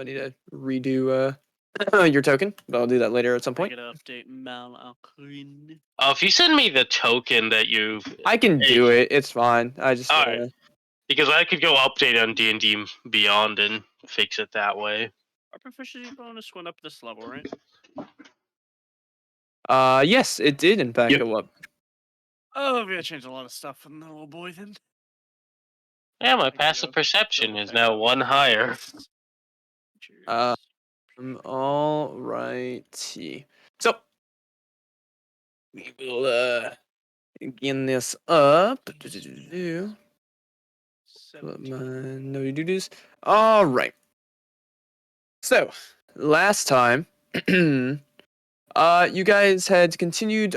so I need to redo your token, but I'll do that later at some point. I gotta update Mal Alcreen. If you send me the token that you... I can do it. It's fine. I just... Alright. Because I could go update on D&D Beyond and fix it that way. Our proficiency bonus went up this level, right? Yes, it did in fact go up. Oh, we gotta change a lot of stuff from the little boy then. Yeah, my passive perception is now 1 higher. Alrighty. So, we will begin this up. Alright. So, last time, you guys had continued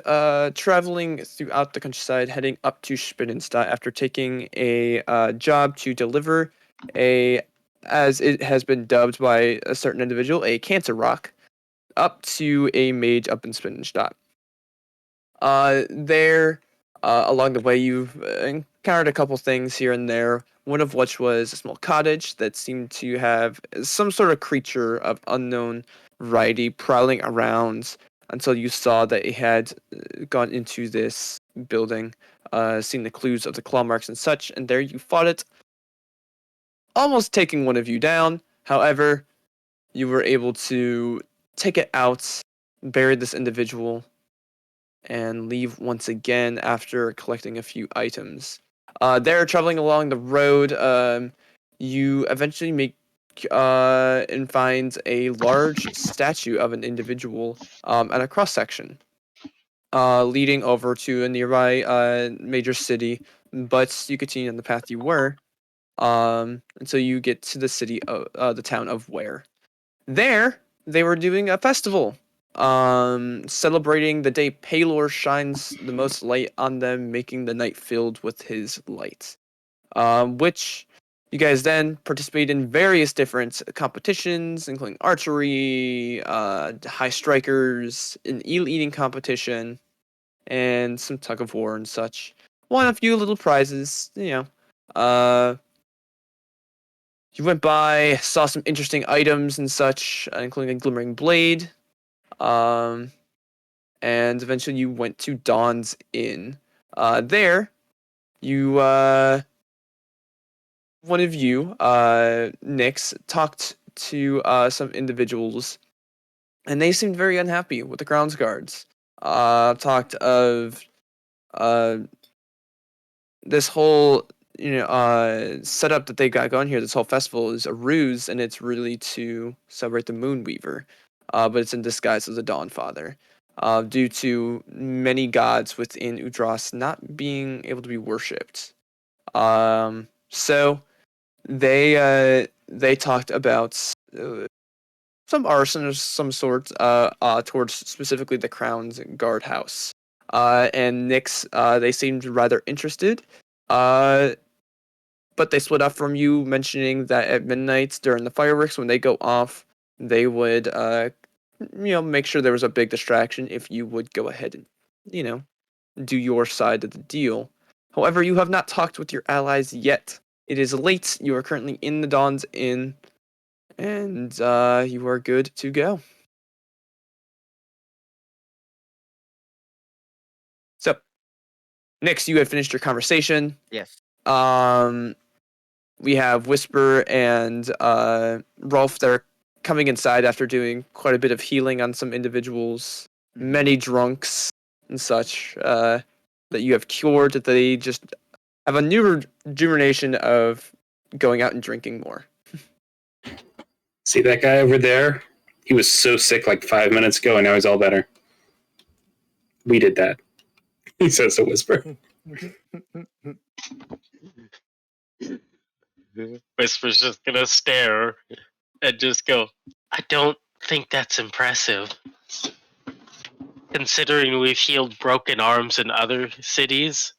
traveling throughout the countryside, heading up to Spinnenstadt after taking a job to deliver as it has been dubbed by a certain individual, a cancer rock, up to a mage up in Spinnenstadt. Along the way, you've encountered a couple things here and there, one of which was a small cottage that seemed to have some sort of creature of unknown variety prowling around until you saw that it had gone into this building, seen the clues of the claw marks and such, and there you fought it, almost taking one of you down. However, you were able to take it out, bury this individual, and leave once again after collecting a few items. There, traveling along the road, you eventually make and find a large statue of an individual at a cross section, leading over to a nearby major city. But you continue on the path you were until you get to the city of the town of Ware. There, they were doing a festival, celebrating the day Palor shines the most light on them, making the night filled with his light. Which you guys then participate in various different competitions, including archery, high strikers, an eel eating competition, and some tug of war and such. Won a few little prizes, you know. You went by, saw some interesting items and such, including a glimmering blade. And eventually you went to Dawn's Inn. There, you, one of you, Nyx, talked to some individuals, and they seemed very unhappy with the grounds guards. Talked of this whole setup that they got going here. This whole festival is a ruse, and it's really to celebrate the Moonweaver, but it's in disguise as a Dawnfather, due to many gods within Udras not being able to be worshipped. So they talked about some arson of some sort towards specifically the Crown's guardhouse. And Nyx, they seemed rather interested. But they split up from you, mentioning that at midnight during the fireworks, when they go off, they would, make sure there was a big distraction if you would go ahead and, do your side of the deal. However, you have not talked with your allies yet. It is late. You are currently in the Dawn's Inn, and you are good to go. So, Nyx, you had finished your conversation. Yes. We have Whisper and Rolf. They're coming inside after doing quite a bit of healing on some individuals, many drunks and such that you have cured. That they just have a new rejuvenation of going out and drinking more. See that guy over there? He was so sick like 5 minutes ago, and now he's all better. We did that. He says to Whisper. Whisper's just gonna stare and just go, I don't think that's impressive. Considering we've healed broken arms in other cities,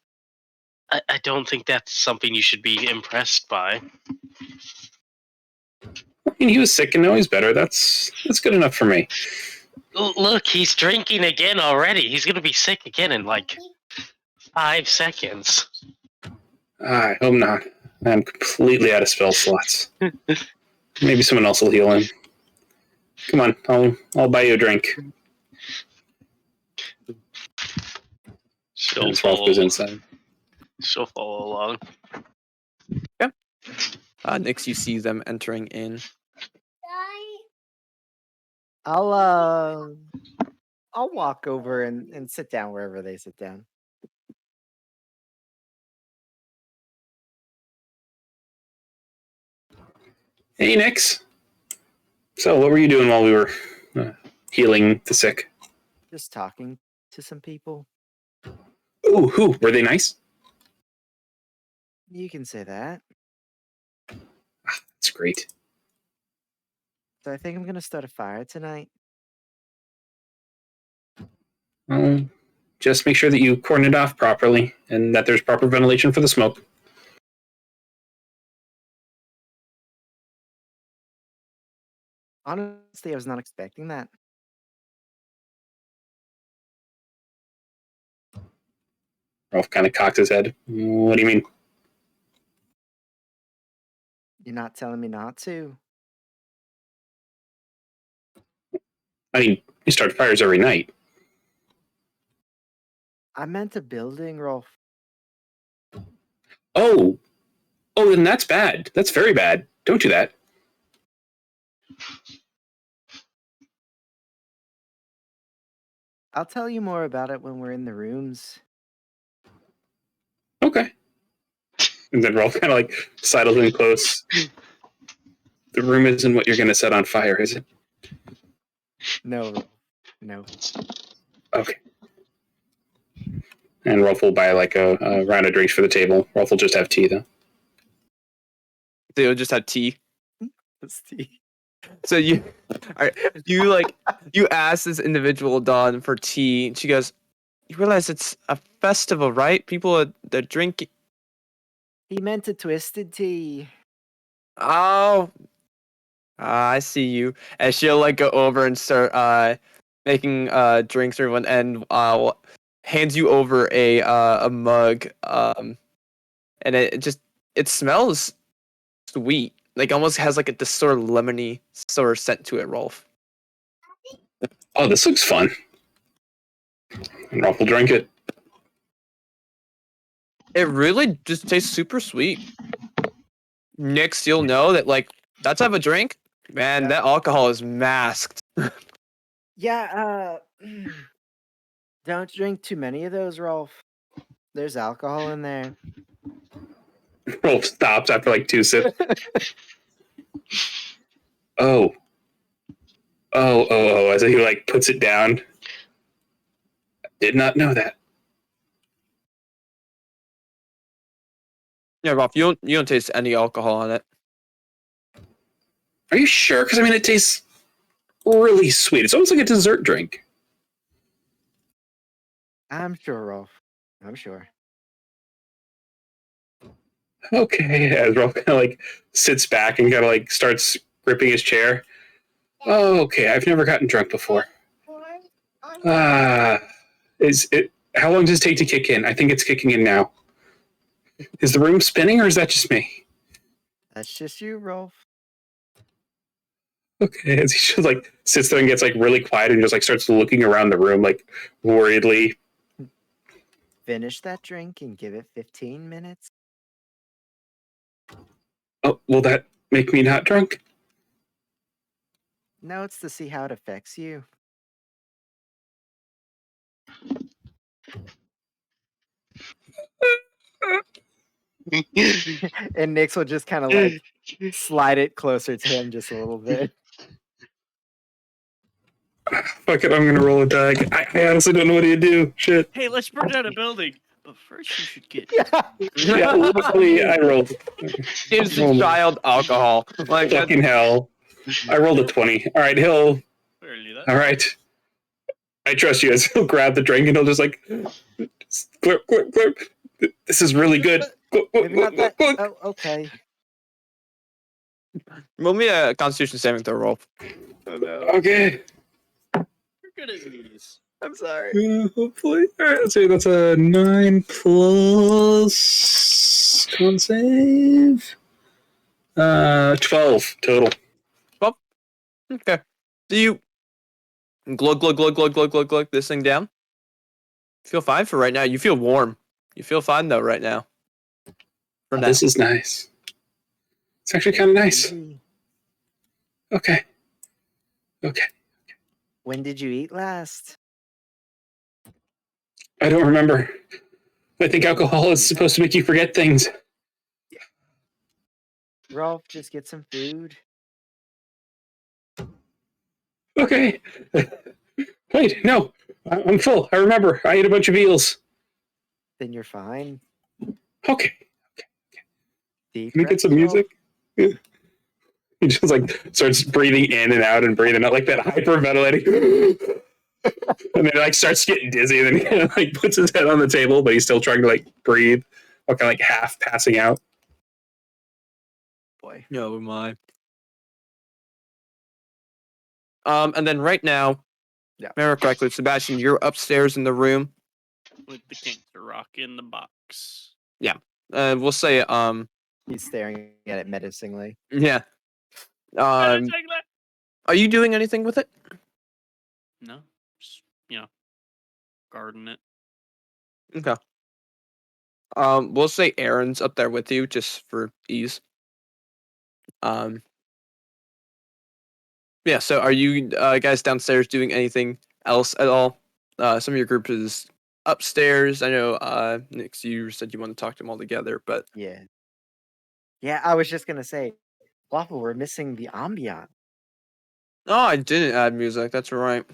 I don't think that's something you should be impressed by. I mean, he was sick and now he's better. That's good enough for me. Look, he's drinking again already. He's gonna be sick again in like 5 seconds. I hope not. I'm completely out of spell slots. Maybe someone else will heal him. Come on, I'll buy you a drink. She'll As Rolf goes inside. She'll follow along. Next, you see them entering in. I'll walk over and sit down wherever they sit down. Hey, Nix. So, what were you doing while we were healing the sick? Just talking to some people. Ooh, who? Were they nice? You can say that. That's great. So I think I'm gonna start a fire tonight. Just make sure that you cordon it off properly and that there's proper ventilation for the smoke. Honestly, I was not expecting that. Rolf kind of cocked his head. What do you mean? You're not telling me not to. I mean, you start fires every night. I meant a building, Rolf. Oh, then that's bad. That's very bad. Don't do that. I'll tell you more about it when we're in the rooms. Okay. And then Rolf kind of like sidles in close. The room isn't what you're going to set on fire, is it? No, Rolf. No. Okay. And Rolf will buy like a round of drinks for the table. Rolf will just have tea, though. They'll just have tea. It's tea. So you ask this individual Dawn for tea, and she goes, "You realize it's a festival, right? People they're drinking." He meant a twisted tea. Oh, I see you. And she'll like go over and start making drinks for everyone, and hands you over a mug. And it smells sweet. Like almost has like this sort of lemony sort of scent to it, Rolf. Oh, this looks fun. And Rolf will drink it. It really just tastes super sweet. Next, you'll know that like that type of drink, man, that alcohol is masked. Yeah, don't drink too many of those, Rolf. There's alcohol in there. Rolf stops after like 2 sips. Oh. As he like puts it down. Did not know that. Yeah, Rolf, you don't taste any alcohol on it. Are you sure? Because I mean, it tastes really sweet. It's almost like a dessert drink. I'm sure, Rolf. I'm sure. Okay, as Rolf kind of like sits back and kind of like starts gripping his chair. Oh, okay, I've never gotten drunk before. Is it? How long does it take to kick in? I think it's kicking in now. Is the room spinning, or is that just me? That's just you, Rolf. Okay, as he just like sits there and gets like really quiet and just like starts looking around the room like worriedly. Finish that drink and give it 15 minutes. Oh, will that make me not drunk? No, it's to see how it affects you. And Nix will just kind of like slide it closer to him just a little bit. Fuck it, I'm gonna roll a die. I honestly don't know what to do. Shit. Hey, let's burn down a building. But first, you should get. Yeah, luckily I rolled. Gives the child alcohol. Like Fucking hell. I rolled a 20. All right, he'll. All right. I trust you. As he'll grab the drink and he'll just like. Glurp, glurp, glurp. This is really good. Maybe not that. Oh, okay. roll me a Constitution saving throw, Rolf. Okay. You're good at these. I'm sorry. Hopefully. All right, let's see. That's a 9 plus. Con save. 12 total. Okay. So So you glug, glug, glug, glug, glug, glug, glug this thing down. Feel fine for right now. You feel warm. You feel fine, though, right now. For now. This is nice. It's actually kind of nice. Okay. When did you eat last? I don't remember. I think alcohol is supposed to make you forget things. Rolf, just get some food. Okay. Wait, no. I'm full. I remember. I ate a bunch of eels. Then you're fine. Okay. Deep Can we get breaths, some Rolf. music? He just like starts breathing in and out and breathing out like that hyperventilating. And then like starts getting dizzy and then he like puts his head on the table, but he's still trying to like breathe. Or kind of like half passing out. Boy. No, my. And then right now, Yeah. remember correctly, Sebastian, you're upstairs in the room. With the cancer rock in the box. We'll say, He's staring at it menacingly. yeah. Take that. Are you doing anything with it? No, just, garden it. Okay. We'll say Aaron's up there with you just for ease. Yeah. So, are you guys downstairs doing anything else at all? Some of your group is upstairs. I know, Nix, you said you want to talk to them all together, but Yeah. Yeah, I was just gonna say, Waffle, we're missing the ambient. oh, I didn't add music. That's right.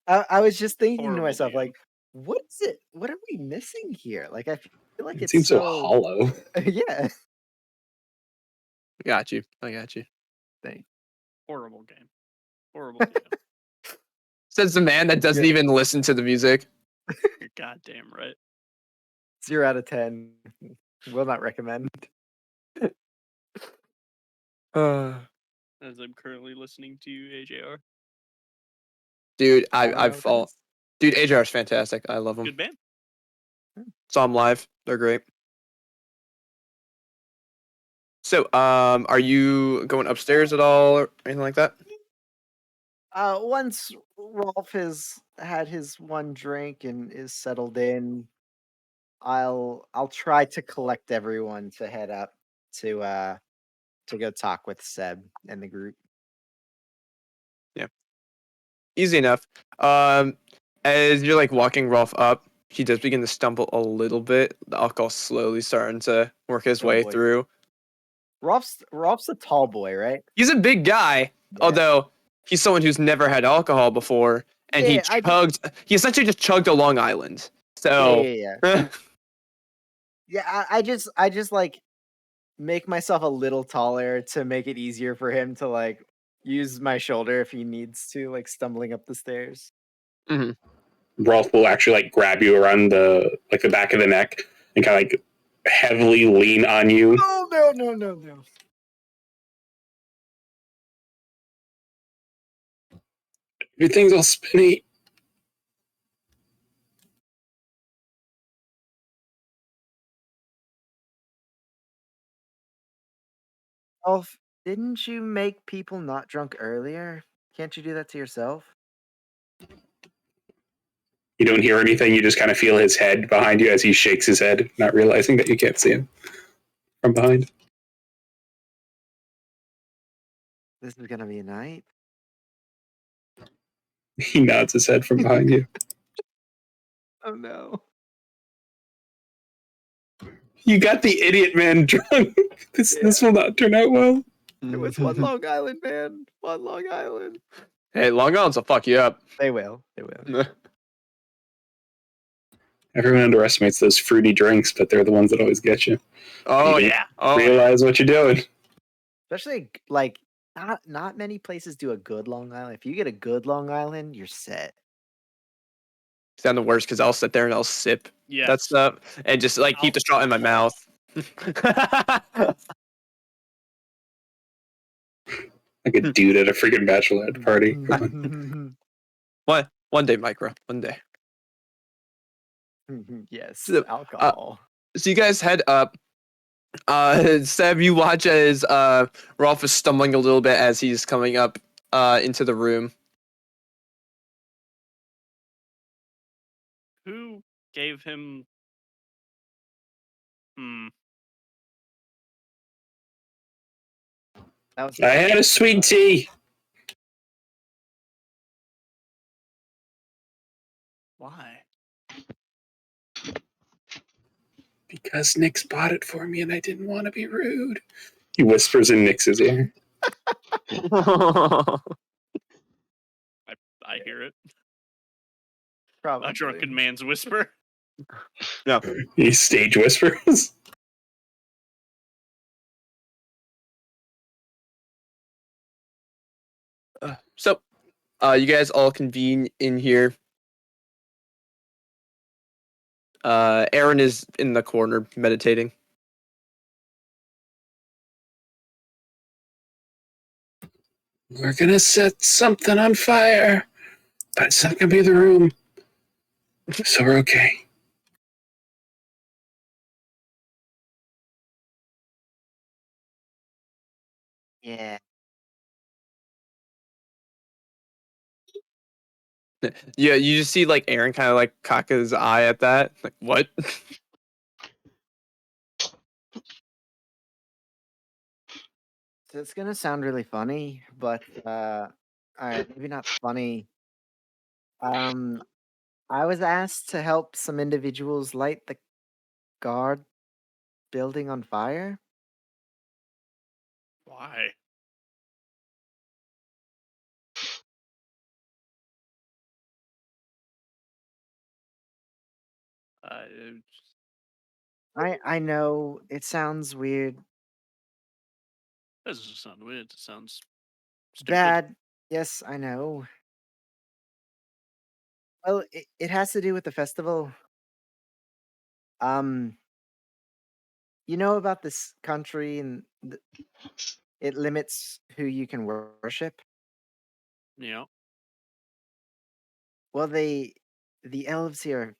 I was just thinking Horrible to myself, game. like, what is it? What are we missing here? Like, I feel like It it's seems so so hollow. yeah. Got you. I got you. Horrible game. Horrible game. Says the man that doesn't Yeah. even listen to the music. You're goddamn right. 0 out of 10. Will not recommend. As I'm currently listening to AJR. Dude, I don't know I what that fall. is. Dude, AJR's fantastic. I love him. Good band. Saw them live. They're great. So, are you going upstairs at all or anything like that? Once Rolf has had his one drink and is settled in, I'll try to collect everyone to head up to go talk with Seb and the group. Easy enough. As you're like walking Rolf up, he does begin to stumble a little bit. The alcohol slowly starting to work his Oh, way boy. through. Rolf's a tall boy, right? He's a big guy, Yeah. although he's someone who's never had alcohol before, and Yeah, he essentially just chugged a Long Island. So Yeah. Yeah, I just like make myself a little taller to make it easier for him to like use my shoulder if he needs to, like stumbling up the stairs. Rolf will actually like grab you around the back of the neck and kind of like heavily lean on you. No. Everything's all spinny. Rolf, didn't you make people not drunk earlier? Can't you do that to yourself? You don't hear anything. You just kind of feel his head behind you as he shakes his head, not realizing that you can't see him from behind. This is gonna be a night. He nods his head from behind you. Oh no. You got the idiot man drunk. This will not turn out well. It was one Long Island, man. One Long Island. Hey, Long Island's will fuck you up. They will. Everyone underestimates those fruity drinks, but they're the ones that always get you. Oh You yeah. Oh, yeah. Realize what you're doing. Especially like not many places do a good Long Island. If you get a good Long Island, you're set. Sound the worst because I'll sit there and I'll sip Yeah. that stuff and just like keep the straw in my mouth. Like a dude at a freaking bachelorette party. One day, Micro. One day. Yes, So, alcohol. So you guys head up. Seb, you watch as Rolf is stumbling a little bit as he's coming up into the room. gave him. That was I had a sweet tea Why? because Nix bought it for me and I didn't want to be rude. He whispers in Nix's ear. I hear it. probably. A drunken man's whisper. He stage whispers. So, you guys all convene in here. Aaron is in the corner meditating. We're gonna set something on fire, but it's not gonna be the room. So we're okay. Yeah. Yeah, you just see like Aaron kind of like cock his eye at that. Like, what? So it's gonna sound really funny, but alright, maybe not funny. I was asked to help some individuals light the guard building on fire. Why? Uh, I know it sounds weird, That doesn't sound weird. It sounds stupid. bad. Yes, I know. Well, it has to do with the festival. Um, you know about this country and it limits who you can worship. Yeah. Well, the elves here,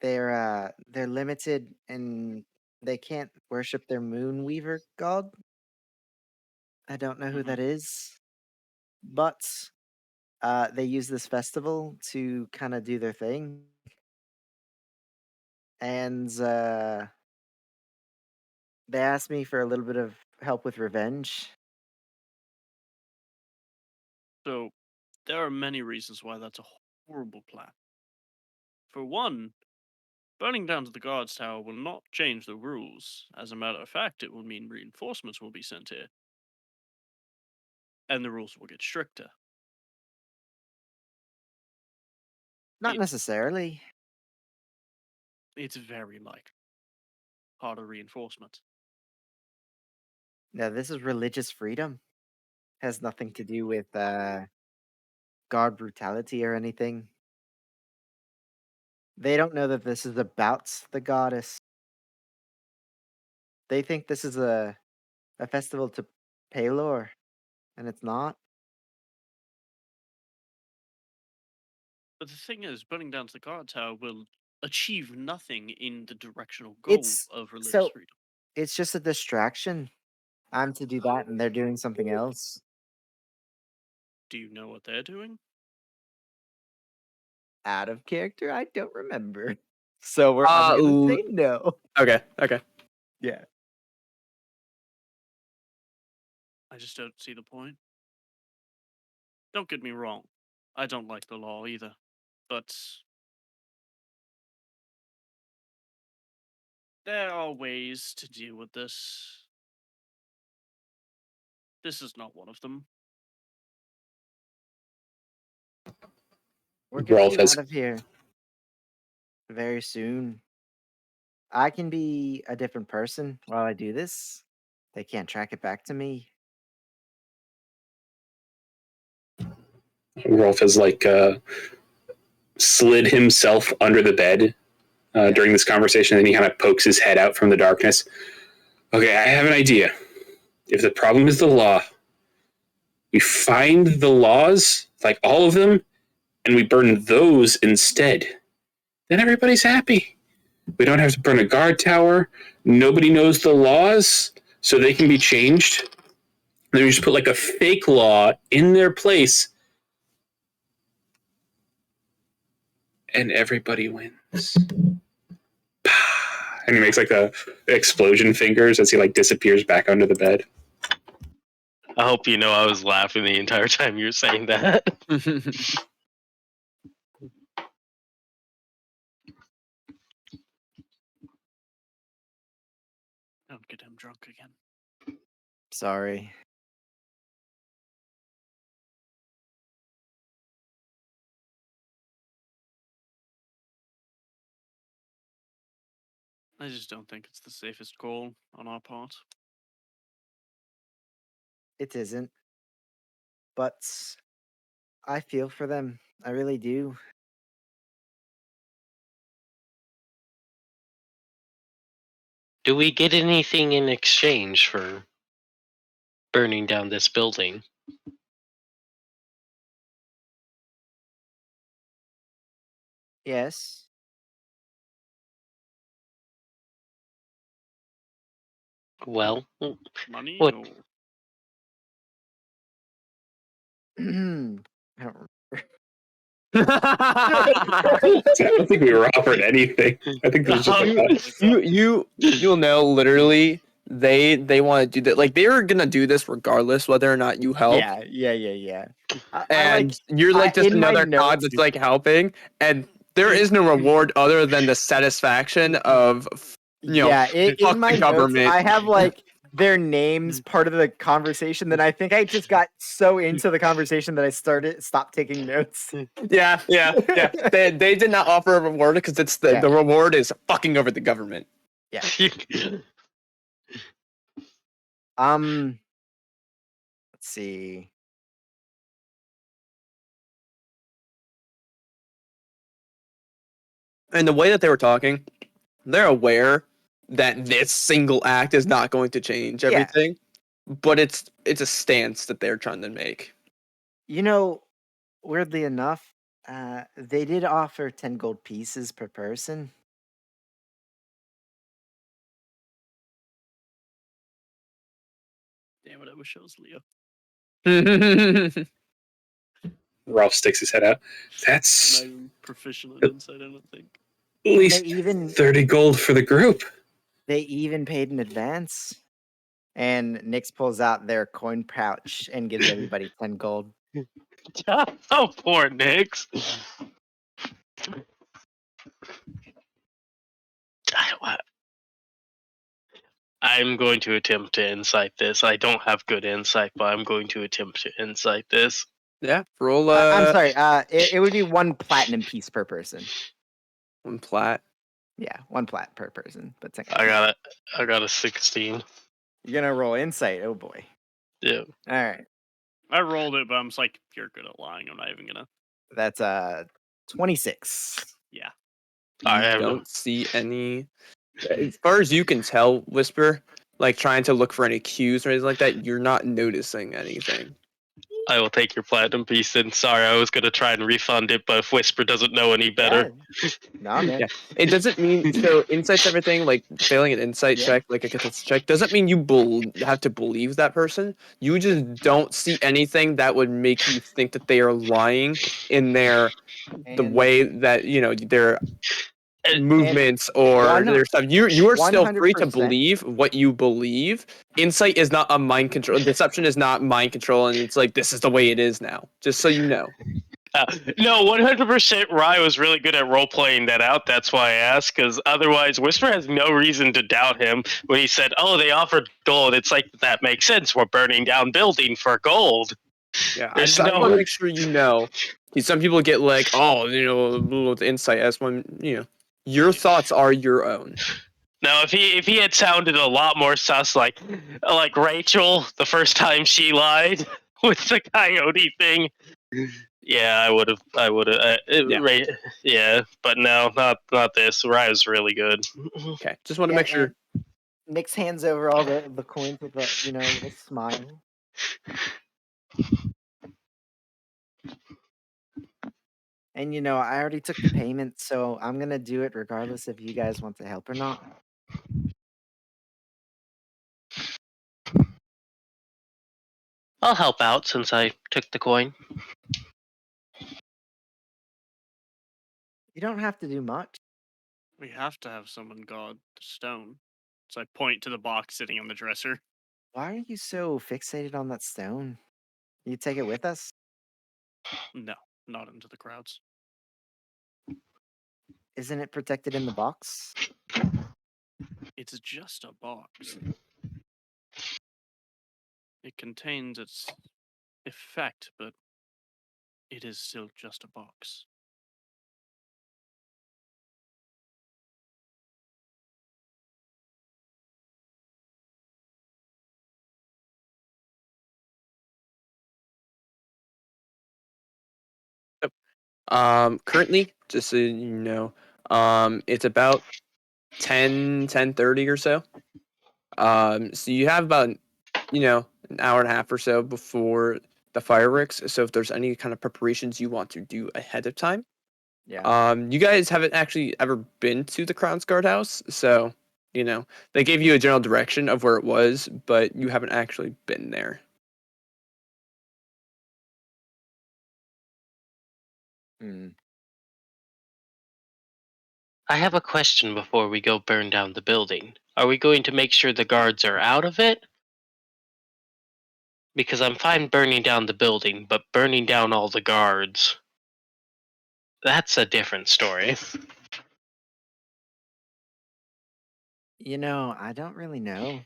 they're limited and they can't worship their moon weaver god. I don't know who that is, but they use this festival to kind of do their thing, and they asked me for a little bit of help with revenge. So, there are many reasons why that's a horrible plan. For one, burning down to the guards tower will not change the rules. As a matter of fact, it will mean reinforcements will be sent here. And the rules will get stricter. Not It's- necessarily. It's very likely. Harder reinforcement. No, this is religious freedom. Has nothing to do with guard brutality or anything. They don't know that this is about the goddess. They think this is a festival to Palor, and it's not. But the thing is, burning down to the guard tower will achieve nothing in the directional goal It's of religious so freedom. it's just a distraction. I'm to do that, and they're doing something else. Do you know what they're doing? Out of character, I don't remember. So I'm gonna say no. Okay, okay. Yeah. I just don't see the point. Don't get me wrong. I don't like the law either. But there are ways to deal with this. This is not one of them. We're gonna Rolf get has out of here very soon. I can be a different person while I do this. They can't track it back to me. Rolf has like slid himself under the bed during this conversation, and he kind of pokes his head out from the darkness. Okay, I have an idea. If the problem is the law, we find the laws, like all of them, and we burn those instead. Then everybody's happy. We don't have to burn a guard tower. Nobody knows the laws, so they can be changed. Then we just put like a fake law in their place, and everybody wins. And he makes like the explosion fingers as he like disappears back under the bed. I hope you know I was laughing the entire time you were saying that. Don't get him drunk again. Sorry. I just don't think it's the safest call on our part. It isn't. But I feel for them. I really do. Do we get anything in exchange for burning down this building? Yes. Well, Money What? or I don't I don't think we were offered anything. I think this is just like You'll know literally they want to do that. Like they were gonna do this regardless whether or not you help. Yeah. I And like you're like just in my another cog notes- that's like helping, and there is no reward other than the satisfaction of you know, yeah, fuck in my the government. notes, I have like their names part of the conversation. Then I think I just got so into the conversation that I stopped taking notes. Yeah. They did not offer a reward because it's the Yeah. the reward is fucking over the government. Let's see. And the way that they were talking, they're aware that this single act is not going to change Yeah. everything, but it's a stance that they're trying to make. You know, weirdly enough, they did offer 10 gold pieces per person. damn it, I wish I was Leo. Ralph sticks his head out. That's Not even proficient in insight, I don't think. at least They even 30 gold for the group. They even paid in advance. And Nyx pulls out their coin pouch and gives everybody 10 gold. Oh, poor Nix. I'm going to attempt to insight this. I don't have good insight, but I'm going to attempt to insight this. Yeah, roll I'm sorry. It would be 1 platinum piece per person. 1 plat. Yeah, 1 plat per person. But I got a 16. You're gonna roll insight. Oh boy. Yeah. All right. I rolled it, but I'm just like, you're good at lying. I'm not even gonna. That's 26. Yeah. I You have don't see any. As far as you can tell, Whisper, like trying to look for any cues or anything like that, you're not noticing anything. I will take your platinum piece. And sorry, I was gonna try and refund it, but if Whisper doesn't know any better, Yeah. Nah, man. Yeah. It doesn't mean so insight's everything. Like failing an insight Yeah. check, like a consensus check, doesn't mean you have to believe that person. You just don't see anything that would make you think that they are lying in the And way that their And- movements or one- their stuff. You are still free to 100%. believe what you believe. Insight is not a mind control. Deception is not mind control, and it's like this is the way it is now. Just so you know. no, 100%. Rye was really good at role playing that out. That's why I asked, because otherwise, Whisper has no reason to doubt him when he said, "Oh, they offered gold." It's like that makes sense. We're burning down building for gold. Yeah, I There's just want no- to make sure you know. Some people get like, oh, with insight as one, your thoughts are your own. No, if he had sounded a lot more sus, like Rachel the first time she lied with the coyote thing, yeah, I would have. Yeah. Yeah, but no, not this. Raya's really good. Okay, just want to make sure. Nyx hands over all the coins with a little smile. And I already took the payment, so I'm gonna do it regardless if you guys want to help or not. I'll help out since I took the coin. You don't have to do much. We have to have someone guard the stone. So I point to the box sitting on the dresser. Why are you so fixated on that stone? You take it with us? No, not into the crowds. Isn't it protected in the box? It's just a box. It contains its effect, but it is still just a box. Currently, just so you know, it's about 10:30 or so. So you have about, an hour and a half or so before the fireworks. So if there's any kind of preparations you want to do ahead of time, Yeah. you guys haven't actually ever been to the Crown's Guard house, so they gave you a general direction of where it was, but you haven't actually been there. Hmm. I have a question before we go burn down the building. Are we going to make sure the guards are out of it? Because I'm fine burning down the building, but burning down all the guards, that's a different story. I don't really know.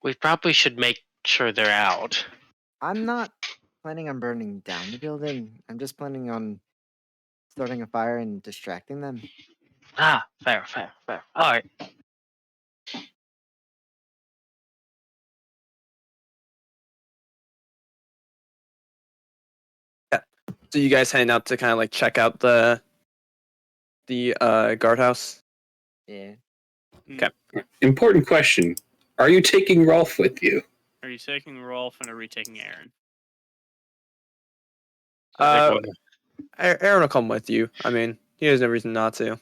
We probably should make sure they're out. I'm not planning on burning down the building. I'm just planning on starting a fire and distracting them. Ah, fair. Alright. So you guys heading out to kind of like check out the guardhouse? Yeah. Okay. Important question. Are you taking Rolf with you? Are you taking Rolf and are we taking Aaron? Aaron will come with you. I mean, he has no reason not to.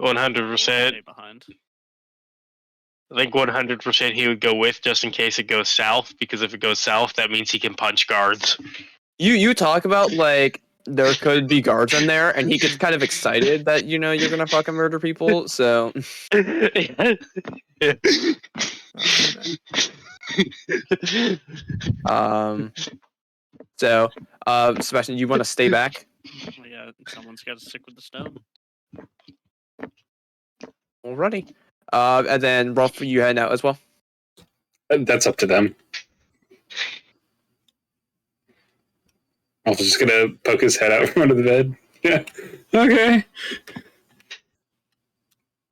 100%. Stay behind. I think 100% he would go with just in case it goes south, because if it goes south, that means he can punch guards. You talk about like there could be guards in there, and he gets kind of excited that you're gonna fucking murder people. So um, so Sebastian, you want to stay back? Well, yeah, someone's got to stick with the stone. Alrighty. And then Rolf, you heading out as well? That's up to them. Rolf's just gonna poke his head out from under the bed. Yeah. Okay.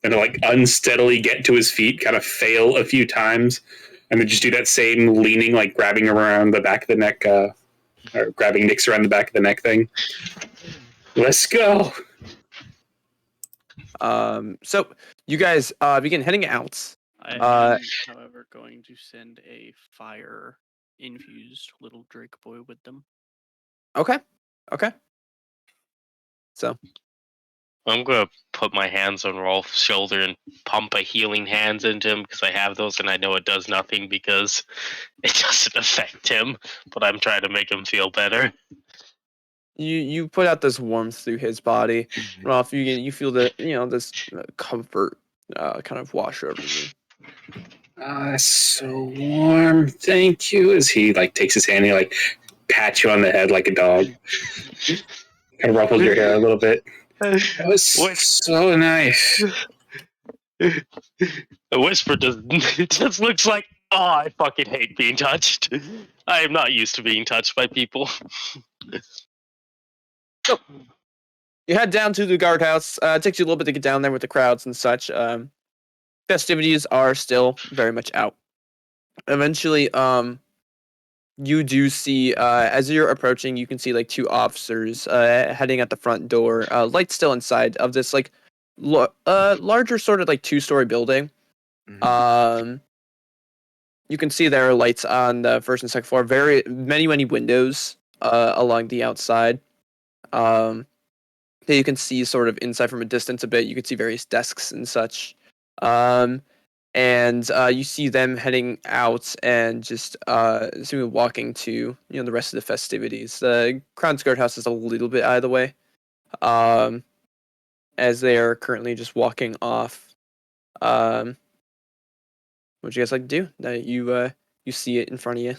And to like unsteadily get to his feet, kind of fail a few times, and then just do that same leaning, like grabbing around the back of the neck, or grabbing Nyx around the back of the neck thing. Let's go. So you guys begin heading out. I am, however, going to send a fire-infused little Drake boy with them. Okay. So I'm gonna put my hands on Rolf's shoulder and pump a healing hands into him because I have those and I know it does nothing because it doesn't affect him, but I'm trying to make him feel better. you put out this warmth through his body. Rolf, you feel that this comfort kind of wash over you. So warm. Thank you. As he like takes his hand, and he like pats you on the head like a dog. Kind of ruffles your hair a little bit. That was so nice. The whisper it just looks like, oh, I fucking hate being touched. I am not used to being touched by people. So you head down to the guardhouse. It takes you a little bit to get down there with the crowds and such. Festivities are still very much out. Eventually, you do see as you're approaching, you can see like two officers heading at the front door. Lights still inside of this like larger sort of like two-story building. Mhm. You can see there are lights on the first and second floor. Very many windows along the outside. That you can see sort of inside from a distance a bit. You can see various desks and such. And you see them heading out and just walking to the rest of the festivities. The Crown's Guard house is a little bit out of the way. um, as they are currently just walking off. What would you guys like to do? Now you see it in front of you.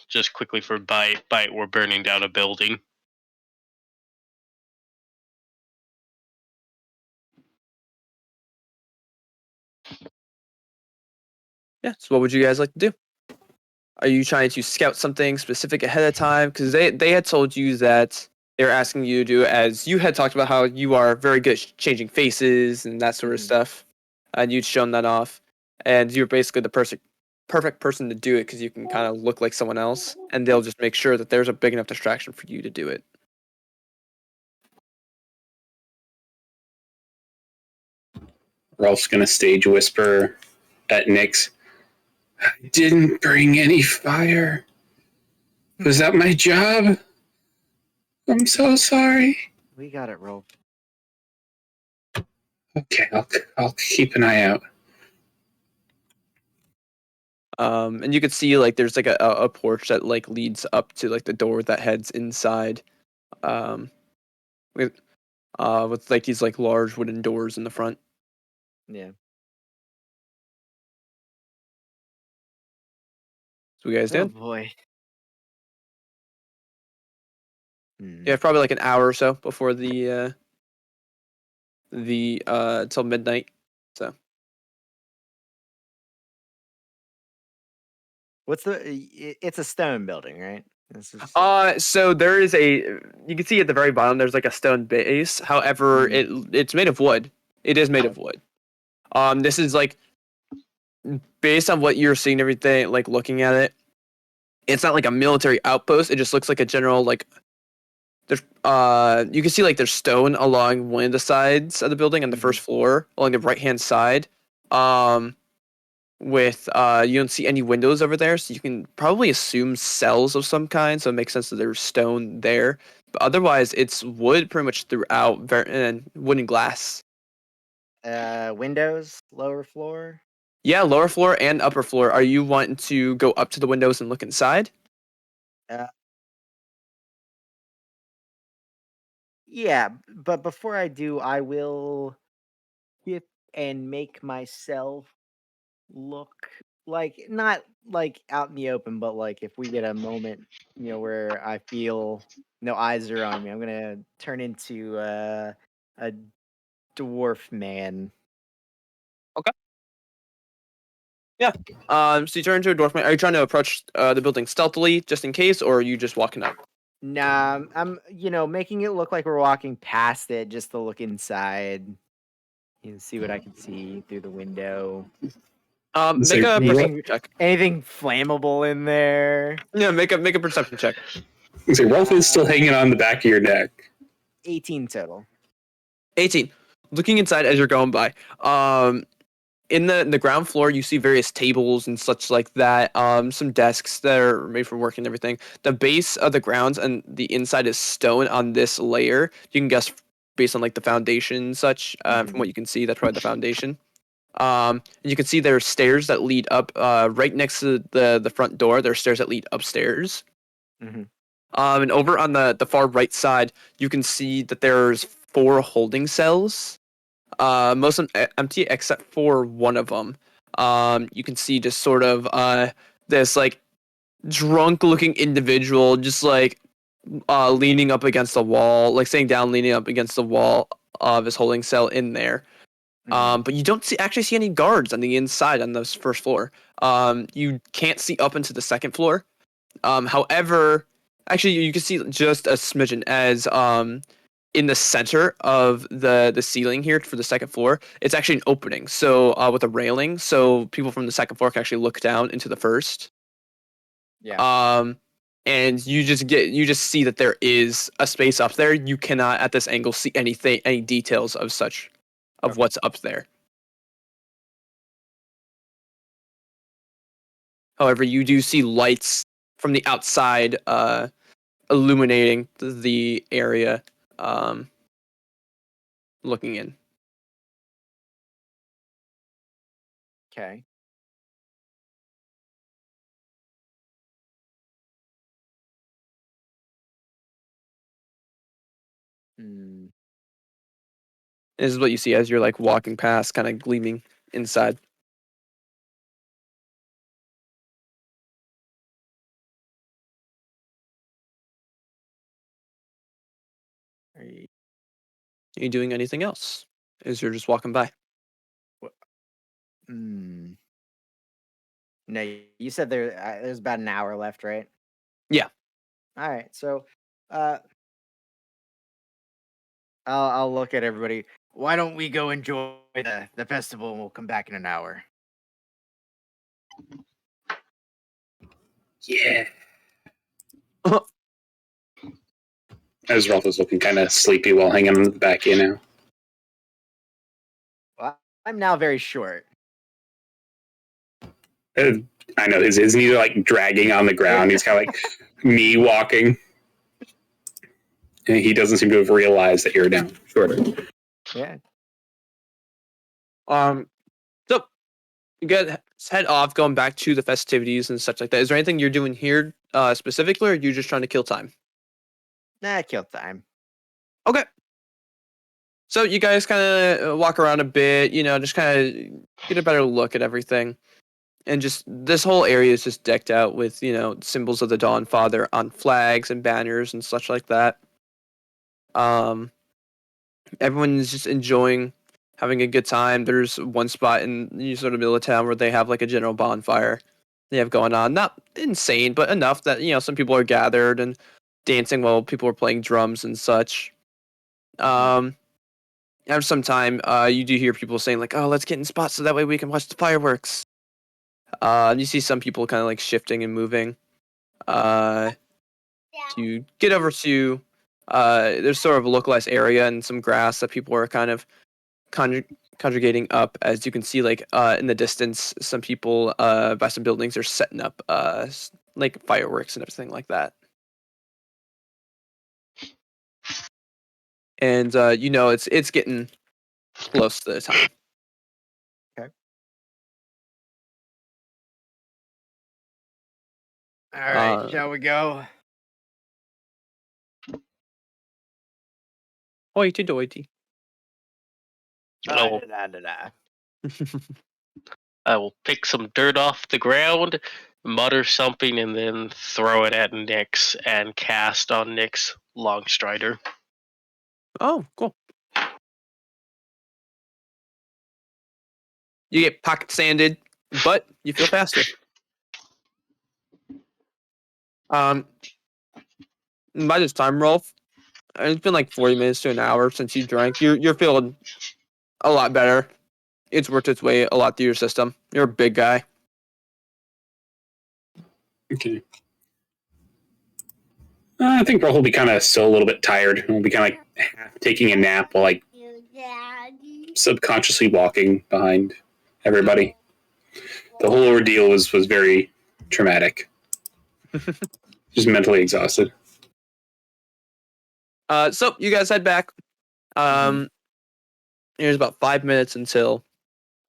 Just quickly for bite, we're burning down a building. Yeah. So what would you guys like to do? Are you trying to scout something specific ahead of time? Because they had told you that they were asking you to do, as you had talked about how you are very good at changing faces and that sort of stuff, and you'd shown that off, and you're basically the perfect person to do it because you can kind of look like someone else, and they'll just make sure that there's a big enough distraction for you to do it. Rolf's gonna stage whisper at Nyx. I didn't bring any fire. Was that my job? I'm so sorry. We got it, Rolf. Okay, I'll keep an eye out. And you could see like there's like a porch that like leads up to like the door that heads inside. Um, with like these like large wooden doors in the front. Yeah. So you guys Oh doing? boy. Yeah, probably like an hour or so before the till midnight. So What's the? It's a stone building, right? This is so there is you can see at the very bottom there's like a stone base. However, it's made of wood. It is made of wood. This is like based on what you're seeing, everything like looking at it. It's not like a military outpost. It just looks like a general like. There's you can see like there's stone along one of the sides of the building on the first floor along the right hand side. With you don't see any windows over there, so you can probably assume cells of some kind, so it makes sense that there's stone there. But otherwise it's wood pretty much throughout, and wood and glass. windows, lower floor. Yeah, lower floor and upper floor. Are you wanting to go up to the windows and look inside? Yeah, but before I do, I will get and make myself look like not like out in the open, but like if we get a moment, where I feel no eyes are on me, I'm gonna turn into a dwarf man. Okay. Yeah. So you turn into a dwarf man. Are you trying to approach the building stealthily just in case, or are you just walking up? Nah, I'm making it look like we're walking past it just to look inside. See what I can see through the window. Make a perception check. Anything flammable in there? Yeah, make a perception check. So Rolf is still hanging on the back of your neck. 18 total. 18. Looking inside as you're going by. In the ground floor, you see various tables and such like that. Some desks that are made for work and everything. The base of the grounds and the inside is stone on this layer. You can guess based on like the foundation and such. From what you can see, that's probably the foundation. You can see there are stairs that lead up. Right next to the front door, there are stairs that lead upstairs. And over on the far right side, you can see that there's 4 holding cells. Most of them empty except for one of them. You can see just sort of this like drunk looking individual just like leaning up against the wall, like sitting down, leaning up against the wall of his holding cell in there. But you don't actually see any guards on the inside on this first floor. You can't see up into the second floor. However, actually, you can see just a smidgen as in the center of the ceiling here for the second floor. It's actually an opening, so with a railing, so people from the second floor can actually look down into the first. Yeah. And you just see that there is a space up there. You cannot at this angle see any details of such of Okay. what's up there. However, you do see lights from the outside illuminating the area, looking in. Okay. Hmm. This is what you see as you're like walking past, kind of gleaming inside. Are you, Are you doing anything else? As you're just walking by? hmm. No, you said there's about an hour left, right? Yeah. All right. So, uh, I'll look at everybody. Why don't we go enjoy the festival and we'll come back in an hour? Yeah. As Rolf is looking kind of sleepy while hanging back, now. Well, I'm now very short. I know his knees are like dragging on the ground. He's kind of like me walking. And he doesn't seem to have realized that you're down shorter. Yeah. So you guys head off, going back to the festivities and such like that. Is there anything you're doing here specifically, or are you just trying to kill time? Nah, kill time. Okay. So you guys kind of walk around a bit, just kind of get a better look at everything. And just this whole area is just decked out with, symbols of the Dawn Father on flags and banners and such like that. Everyone is just enjoying having a good time. There's one spot in sort of middle of town where they have like a general bonfire they have going on. Not insane, but enough that, some people are gathered and dancing while people are playing drums and such. After some time, you do hear people saying like, "Oh, let's get in spots so that way we can watch the fireworks." You see some people kind of like shifting and moving. To get over to, there's sort of a localized area and some grass that people are kind of congregating up. As you can see, like in the distance, some people by some buildings are setting up like fireworks and everything like that. And it's getting close to the time. Okay. All right. Shall we go? Hoity toity. I will, I will pick some dirt off the ground, mutter something, and then throw it at Nyx and cast on Nyx Longstrider. Oh, cool. You get pocket sanded, but you feel faster. By this time, Rolf, it's been like 40 minutes to an hour since you drank. You're feeling a lot better. It's worked its way a lot through your system. You're a big guy. Okay. I think Rolf will be kind of still a little bit tired. He'll be kind of like half taking a nap while like subconsciously walking behind everybody. The whole ordeal was very traumatic. Just mentally exhausted. So you guys head back. There's about 5 minutes until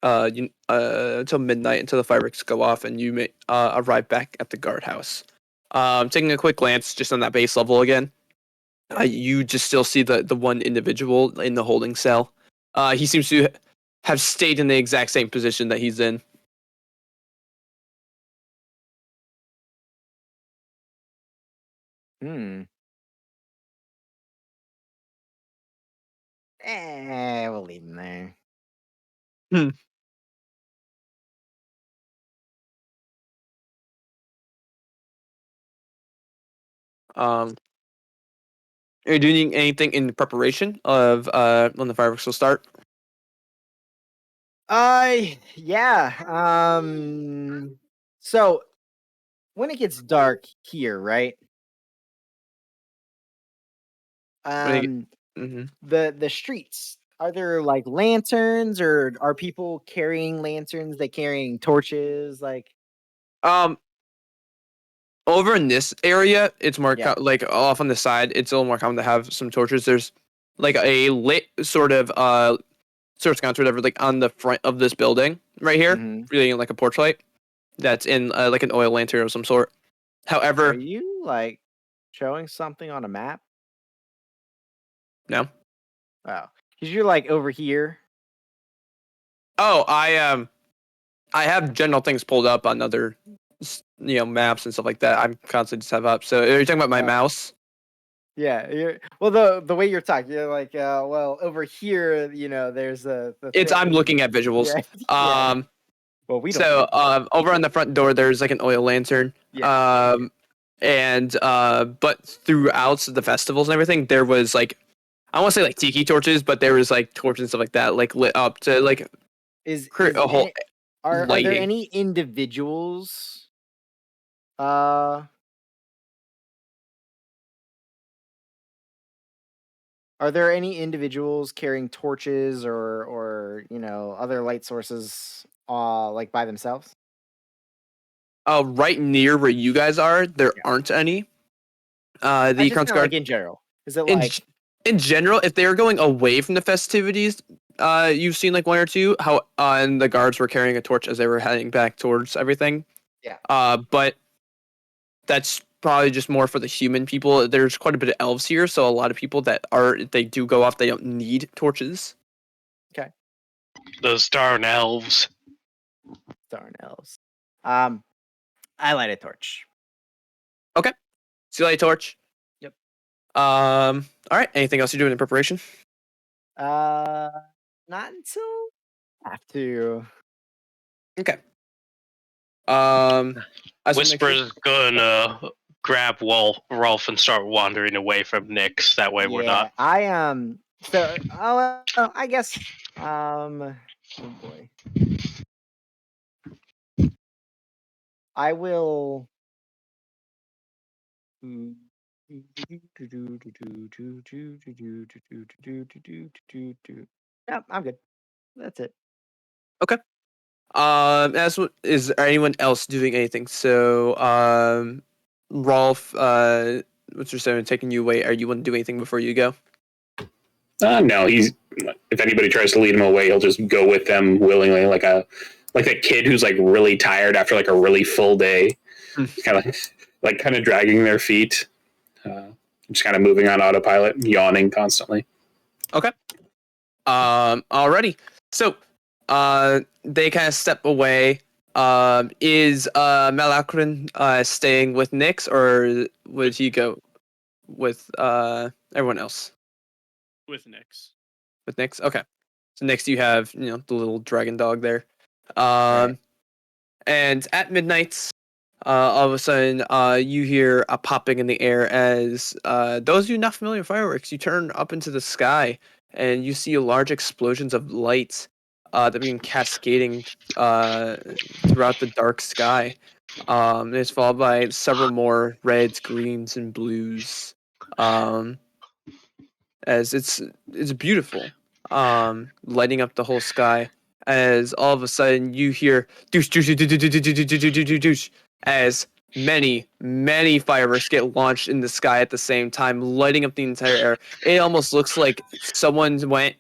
until midnight, until the fireworks go off, and you may arrive back at the guardhouse. Taking a quick glance just on that base level again, you just still see the one individual in the holding cell. He seems to have stayed in the exact same position that he's in. We'll leave him there. Are you doing anything in preparation of when the fireworks will start? Yeah. So when it gets dark here, right? Mm-hmm. The streets, are there like lanterns, or are people carrying lanterns? They carrying torches, like Over in this area, it's more Yeah. like off on the side. It's a little more common to have some torches. There's like a lit sort of counter, whatever, like on the front of this building right here, Mhm. really like a porch light that's in like an oil lantern of some sort. Are However, you like showing something on a map? No. Oh, because you're like over here. Oh, I have general things pulled up on other maps and stuff like that. I'm constantly just have up. So are you talking about my mouse? Yeah, well the way you're talking, you're like, well, over here, there's the I'm looking at visuals. Yeah. Well, we don't. So over on the front door, there's like an oil lantern. Yeah. And but throughout the festivals and everything, there was like, I want to say like tiki torches, but there was like torches and stuff like that, like lit up to like create a whole Are there lighting. any individuals? Are there any individuals carrying torches or other light sources like by themselves? Right near where you guys are, there aren't any. The Just Crown's kinda Guard like in general. Is it in, like in general, if they were going away from the festivities, you've seen like one or two. How and the guards were carrying a torch as they were heading back towards everything. Yeah. But that's probably just more for the human people. There's quite a bit of elves here, so a lot of people they do go off. They don't need torches. Those darn elves. darn elves? I light a torch. See light torch. Yep. All right. Anything else you're doing in preparation? Not until I have to. Okay. As we make Whisper's gonna grab Rolf and start wandering away from Nyx. That way we're not. I So I guess. Oh boy. I will. No, I'm good. That's it. Is anyone else doing anything? So, Rolf, what's your saying? Taking you away. Are you want to do anything before you go? No, he's. If anybody tries to lead him away, he'll just go with them willingly, like a kid who's like really tired after like a really full day, kind of dragging their feet, just kind of moving on autopilot, yawning constantly. Okay. Alrighty. So, they kind of step away. Is Malakrin staying with Nyx, or would he go with everyone else? With Nyx. With Nyx? Okay. So next you have, the little dragon dog there. Right. And at midnight, all of a sudden, you hear a popping in the air as those of you not familiar with fireworks, you turn up into the sky and you see large explosions of light that begin cascading throughout the dark sky. It's followed by several more reds, greens, and blues. As it's beautiful, lighting up the whole sky. As all of a sudden you hear doosh doosh doosh doosh doosh doosh doosh doosh doosh doosh, as many fireworks get launched in the sky at the same time, lighting up the entire air. It almost looks like someone went,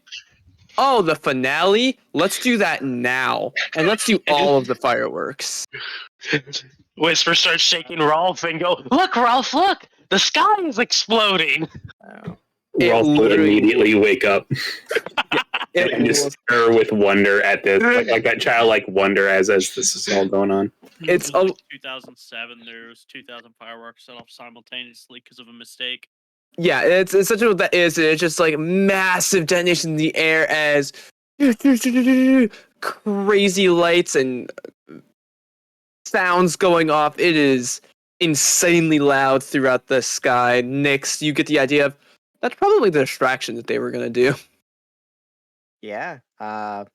"Oh, the finale! Let's do that now, and let's do all of the fireworks." Whisper starts shaking Rolf and go, "Look, Rolf, look! The sky is exploding!" Oh. It Rolf will literally- immediately wake up It and just stare with wonder at this, like that childlike wonder as this is all going on. It's It was 2007. There was 2,000 fireworks set off simultaneously because of a mistake. Yeah, it's essentially what that is. It's just like massive detonation in the air as crazy lights and sounds going off. It is insanely loud throughout the sky. Nyx, you get the idea of that's probably the distraction that they were gonna do. Yeah. Oh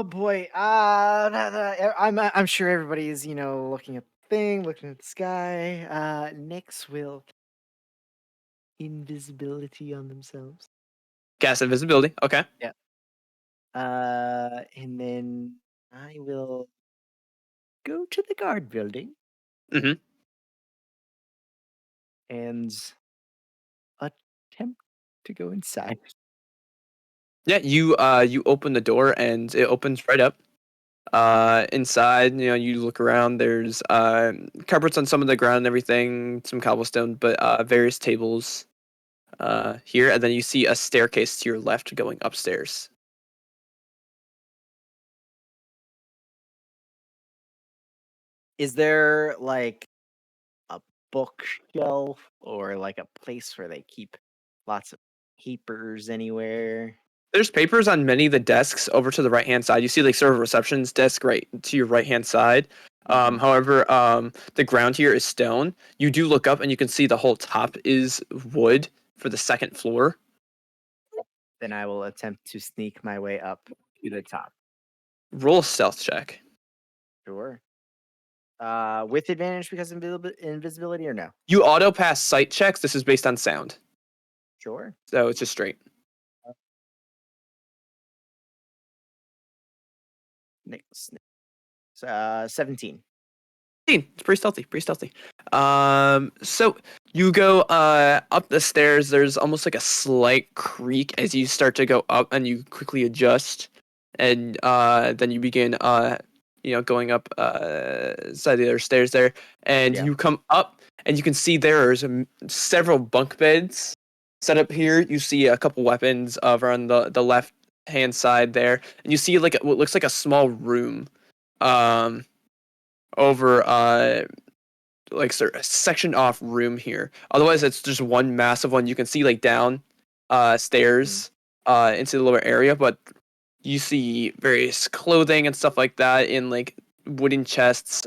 boy. I'm sure everybody's looking at the thing, looking at the sky. Nyx will invisibility on themselves. Gas invisibility. Okay. And then I will go to the guard building. Mhm. And attempt to go inside. Yeah, you open the door and it opens right up. Inside, you look around. There's carpets on some of the ground and everything, some cobblestone, but various tables. here, and then you see a staircase to your left going upstairs. Is there like a bookshelf or like a place where they keep lots of papers anywhere? There's papers on many of the desks over to the right hand side. You see like sort of a reception's desk right to your right hand side. Mhm. However, the ground here is stone. You do look up and you can see the whole top is wood for the second floor. Then I will attempt to sneak my way up to the top. Roll a stealth check. Sure. With advantage because of invisibility or no? You auto pass sight checks. This is based on sound, Sure. so it's just straight. Next. 17. It's pretty stealthy, pretty stealthy. So you go up the stairs. There's almost like a slight creak as you start to go up, and you quickly adjust, and then you begin going up side of the other stairs there, and Yeah. you come up, and you can see there's several bunk beds set up here. You see a couple weapons over on the left hand side there, and you see like what looks like a small room. Over like sort of sectioned off room here. Otherwise, it's just one massive one. You can see like down stairs into the lower area, but you see various clothing and stuff like that in like wooden chests,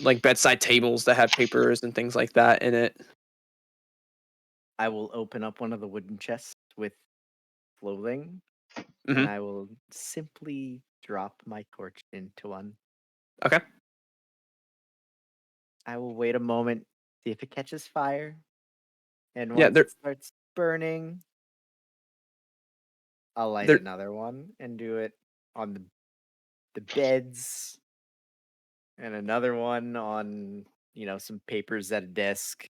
like bedside tables that have papers and things like that in it. I will open up one of the wooden chests with clothing, Mhm. and I will simply drop my torch into one. Okay. I will wait a moment, see if it catches fire, and Yeah, once it starts burning, I'll light there. another one and do it on the beds, and another one on some papers at a desk,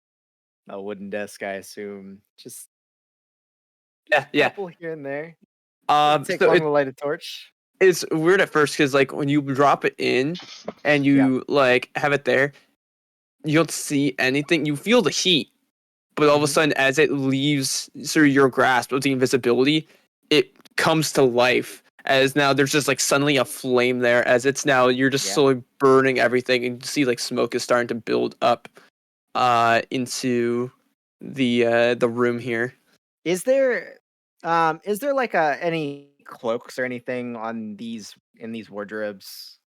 a wooden desk, I assume. Just Yeah, a yeah. couple here and there. Doesn't take So long to light a torch. it's weird at first because like when you drop it in and you like have it there, you don't see anything. You feel the heat, but all of a Mhm. sudden, as it leaves through your grasp of the invisibility, it comes to life. As now there's just like suddenly a flame there. As it's now you're just Yeah. slowly burning everything, and you see like smoke is starting to build up, into the room here. Is there like any cloaks or anything on in these wardrobes?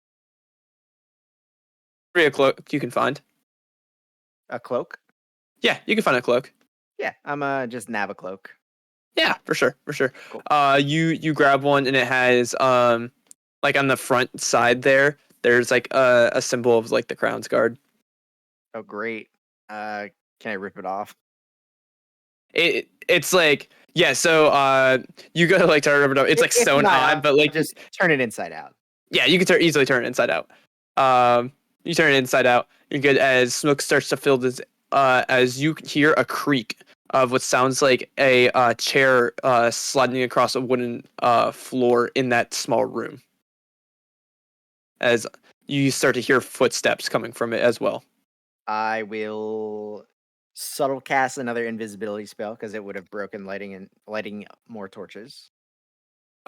A cloak you can find. A cloak? Yeah, you can find a cloak. Yeah, I'm just nab a cloak. Yeah, for sure, for sure. Cool. You grab one and it has like on the front side there's like a symbol of like the Crown's Guard. Oh, great. Can I rip it off? It's like yeah, so you go to like turn it up. It's like If sewn not, on, but like I'll just turn it inside out. yeah, you can easily turn it inside out. You turn it inside out. You're good as smoke starts to fill this. As you hear a creak of what sounds like a chair sliding across a wooden floor in that small room. As you start to hear footsteps coming from it as well. I will subtle cast another invisibility spell because it would have broken lighting more torches.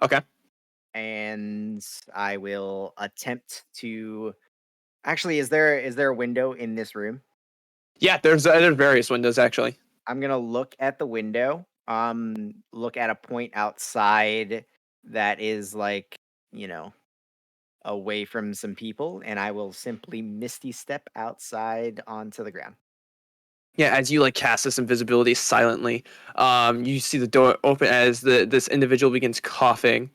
Okay. And I will attempt to. Actually, is there a window in this room? Yeah, there's various windows actually. I'm gonna look at the window. Look at a point outside that is like away from some people, and I will simply misty step outside onto the ground. Yeah, as you like cast this invisibility silently, you see the door open as this individual begins coughing,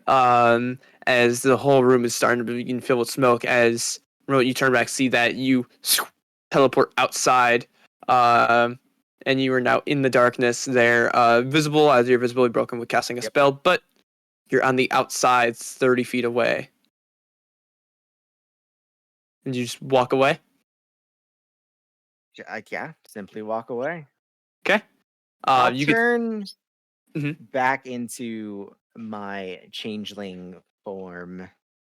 as the whole room is starting to begin filled with smoke. As you turn back, see that you teleport outside, and you are now in the darkness there, visible as you're visibly broken with casting a spell, but you're on the outside, 30 feet away, and you just walk away. Yeah, simply walk away. Okay. I'll You turn Mhm. back into my changeling form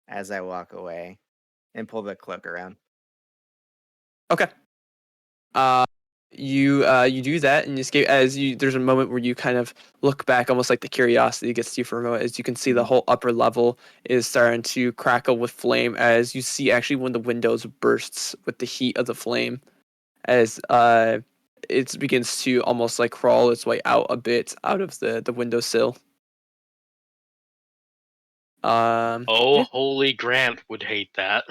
as I walk away and pull the cloak around. Okay. Uh, you do that and you escape. There's a moment where you kind of look back, almost like the curiosity gets to you for a moment, as you can see the whole upper level is starting to crackle with flame, as you see actually one of the windows bursts with the heat of the flame, as it begins to almost like crawl its way out a bit out of the windowsill. Oh, holy Grant would hate that.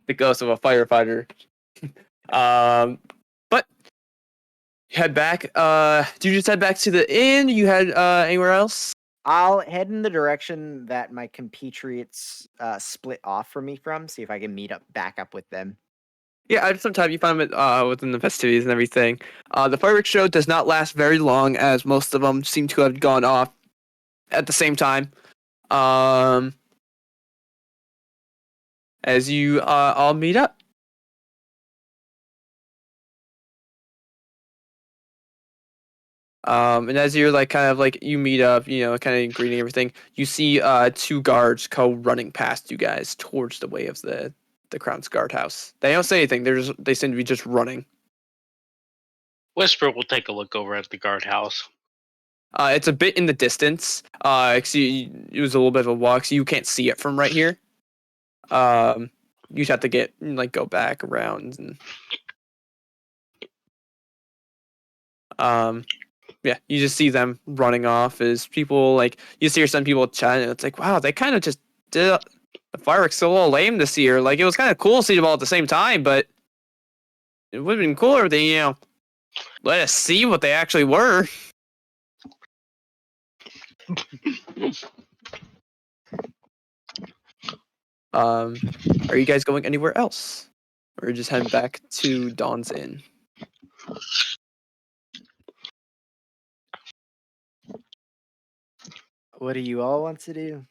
The ghost of a firefighter. But head back. Do you just head back to the inn? You head anywhere else? I'll head in the direction that my compatriots split off from me from, see if I can meet back up with them. Yeah, at some time you find it within the festivities and everything. The fireworks show does not last very long, as most of them seem to have gone off at the same time. As you all meet up. And as you're like kind of like you meet up, you know, kind of greeting everything, you see two guards go running past you guys towards the way of the Crown's guardhouse. They don't say anything. They seem to be just running. Whisper will take a look over at the guardhouse. It's a bit in the distance. It was a little bit of a walk, so you can't see it from right here. You just have to go back around and yeah, you just see them running off as people you see some people chatting. And it's like, wow, they kind of just did the fireworks a little lame this year. Like, it was kind of cool to see them all at the same time, but it would have been cooler if they let us see what they actually were. Are you guys going anywhere else, or just heading back to Dawn's Inn? What do you all want to do?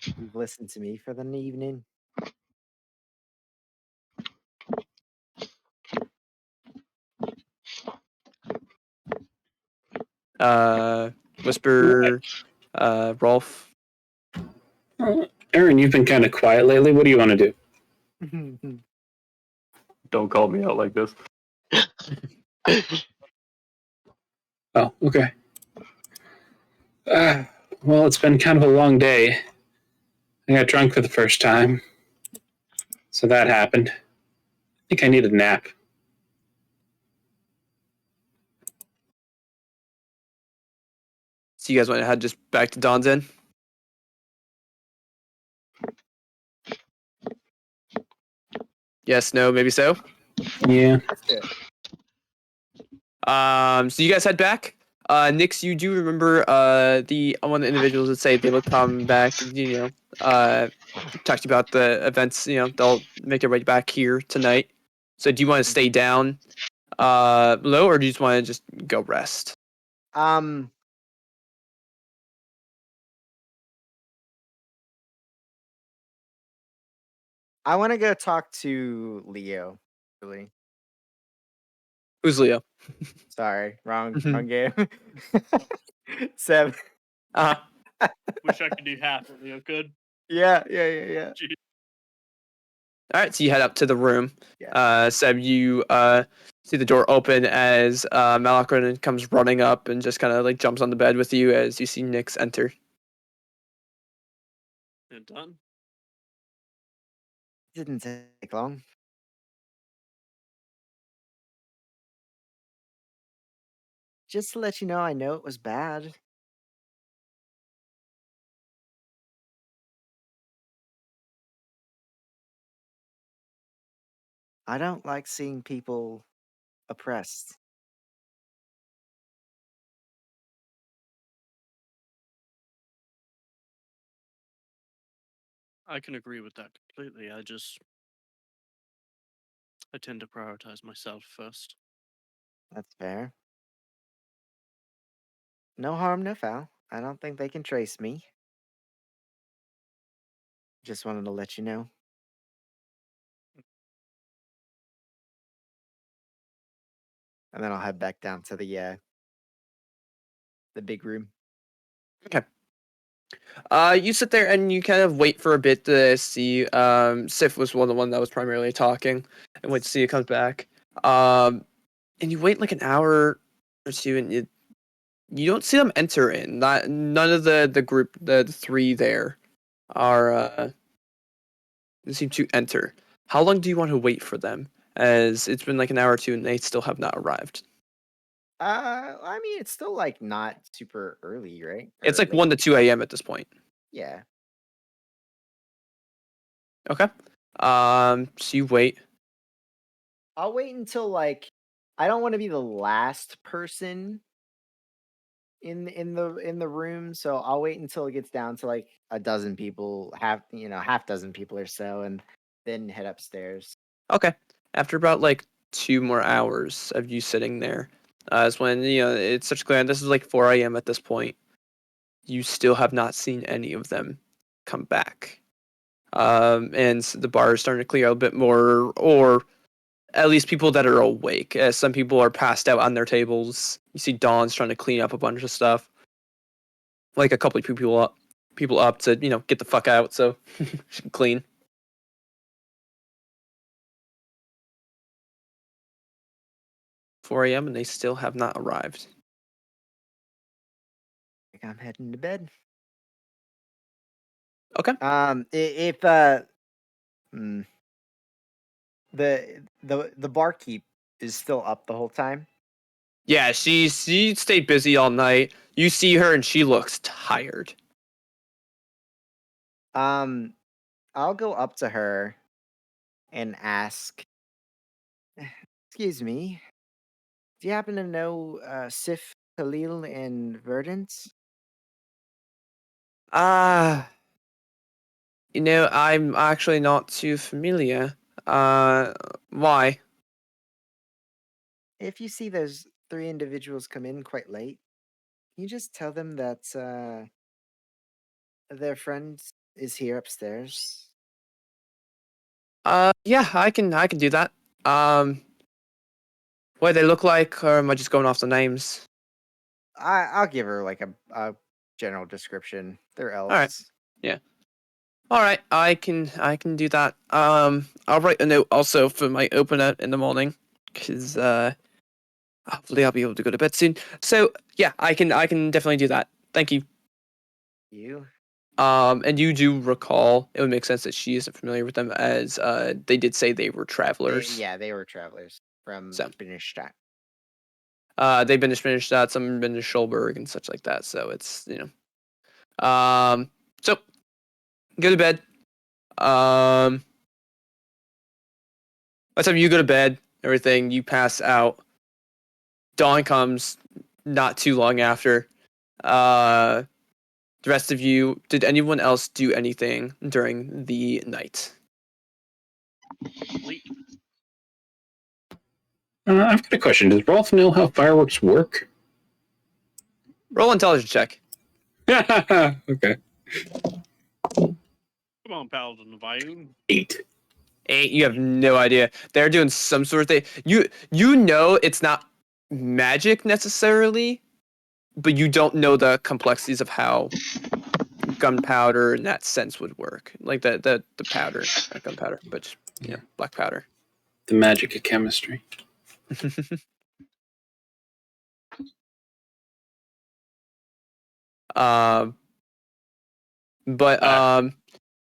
You've listened to me for the evening. Whisper, Rolf. Aaron, you've been kind of quiet lately. What do you want to do? Don't call me out like this. Oh, okay. Well, it's been kind of a long day. I got drunk for the first time. So that happened. I think I need a nap. So you guys want to head just back to Dawn's Inn? Yes, no, maybe so. Yeah. Let's do it. So you guys head back. Nix, you do remember the one of the individuals that say they will come back, talk to you about the events, they'll make their way back here tonight. So do you want to stay down low, or do you just want to just go rest? I want to go talk to Leo. Really. Who's Leo? Sorry, wrong game. Seb. Uh-huh. Wish I could do half of you. Good. Yeah. Gee. All right, so you head up to the room. Yeah. Seb, you see the door open as Malakron comes running up and just kind of jumps on the bed with you as you see Nix enter. You're done. Didn't take long. Just to let you know, I know it was bad. I don't like seeing people oppressed. I can agree with that completely. I tend to prioritize myself first. That's fair. No harm, no foul. I don't think they can trace me. Just wanted to let you know. And then I'll head back down to the big room. Okay. You sit there and you kind of wait for a bit to see. Sif was the one that was primarily talking, and wait to see it comes back. And you wait like an hour or two, and you don't see them enter in. None of the group, the three there, are seem to enter. How long do you want to wait for them? As it's been like an hour or two, and they still have not arrived. I mean, it's still like not super early, right? It's Or like late? 1 to 2 a.m. at this point. Yeah. Okay. So you wait. I'll wait until like I don't want to be the last person in the room, so I'll wait until it gets down to like a dozen people, half dozen people or so, and then head upstairs. Okay. After about like 2 more hours of you sitting there, is when it's such clear. This is like 4 a.m. at this point. You still have not seen any of them come back. And the bar is starting to clear a bit more, or at least people that are awake. As some people are passed out on their tables. You see Dawn's trying to clean up a bunch of stuff. Like a couple of people up to get the fuck out so she can clean. 4 a.m. and they still have not arrived. Like I'm heading to bed. Okay. If the barkeep is still up the whole time. Yeah, she stayed busy all night. You see her and she looks tired. I'll go up to her and ask, excuse me, do you happen to know Sif, Khalil, and Verdant? I'm actually not too familiar. Why? If you see those three individuals come in quite late, can you just tell them that their friend is here upstairs? Yeah, I can do that. What do they look like, or am I just going off the names? I'll give her like a general description. They're elves. All right. Yeah. All right, I can do that. I'll write a note also for my opener in the morning, because hopefully I'll be able to go to bed soon. So yeah, I can definitely do that. Thank you. You? And you do recall it would make sense that she isn't familiar with them, as they did say they were travelers. They were travelers from So. Spinishstadt. They've been to Spinishstadt, some have been to Schulberg and such like that. So it's so go to bed. By the time you go to bed, everything, you pass out. Dawn comes not too long after. The rest of you, did anyone else do anything during the night? Sleep. I've got a question. Does Rolf know how fireworks work? Roll intelligence check. Okay. Come on, Paladin of Ioun. 8. 8, you have no idea. They're doing some sort of thing. You know it's not magic necessarily, but you don't know the complexities of how gunpowder in that sense would work. Like the powder, not gunpowder, but black powder. The magic of chemistry. But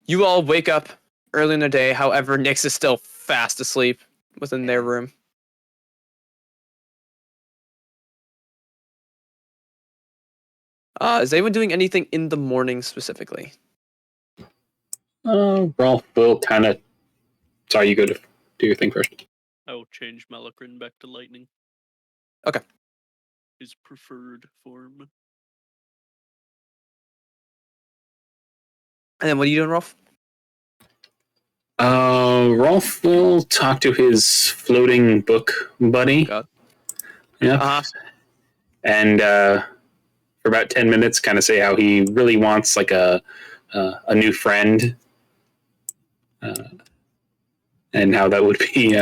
you all wake up early in the day. However, Nyx is still fast asleep within their room. Is anyone doing anything in the morning specifically? Rolf will kind of... Sorry, you go to do your thing first. I will change Malakrin back to lightning. Okay. His preferred form. And then what are you doing, Rolf? Rolf will talk to his floating book buddy. God. Yeah. And for about 10 minutes, kind of say how he really wants like a new friend, and how that would be,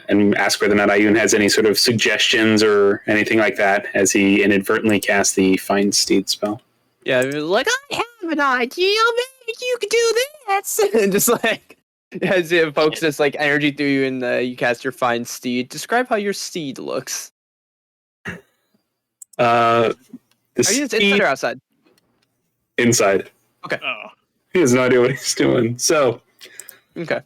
and ask whether or not Ioun has any sort of suggestions or anything like that, as he inadvertently cast the Find Steed spell. Yeah, it was like, I have an idea, maybe you could do this. And just like, as it focuses like energy through you and you cast your Find Steed. Describe how your steed looks. The Are you steed inside or outside? inside. Oh, He has no idea what he's doing. So, Okay.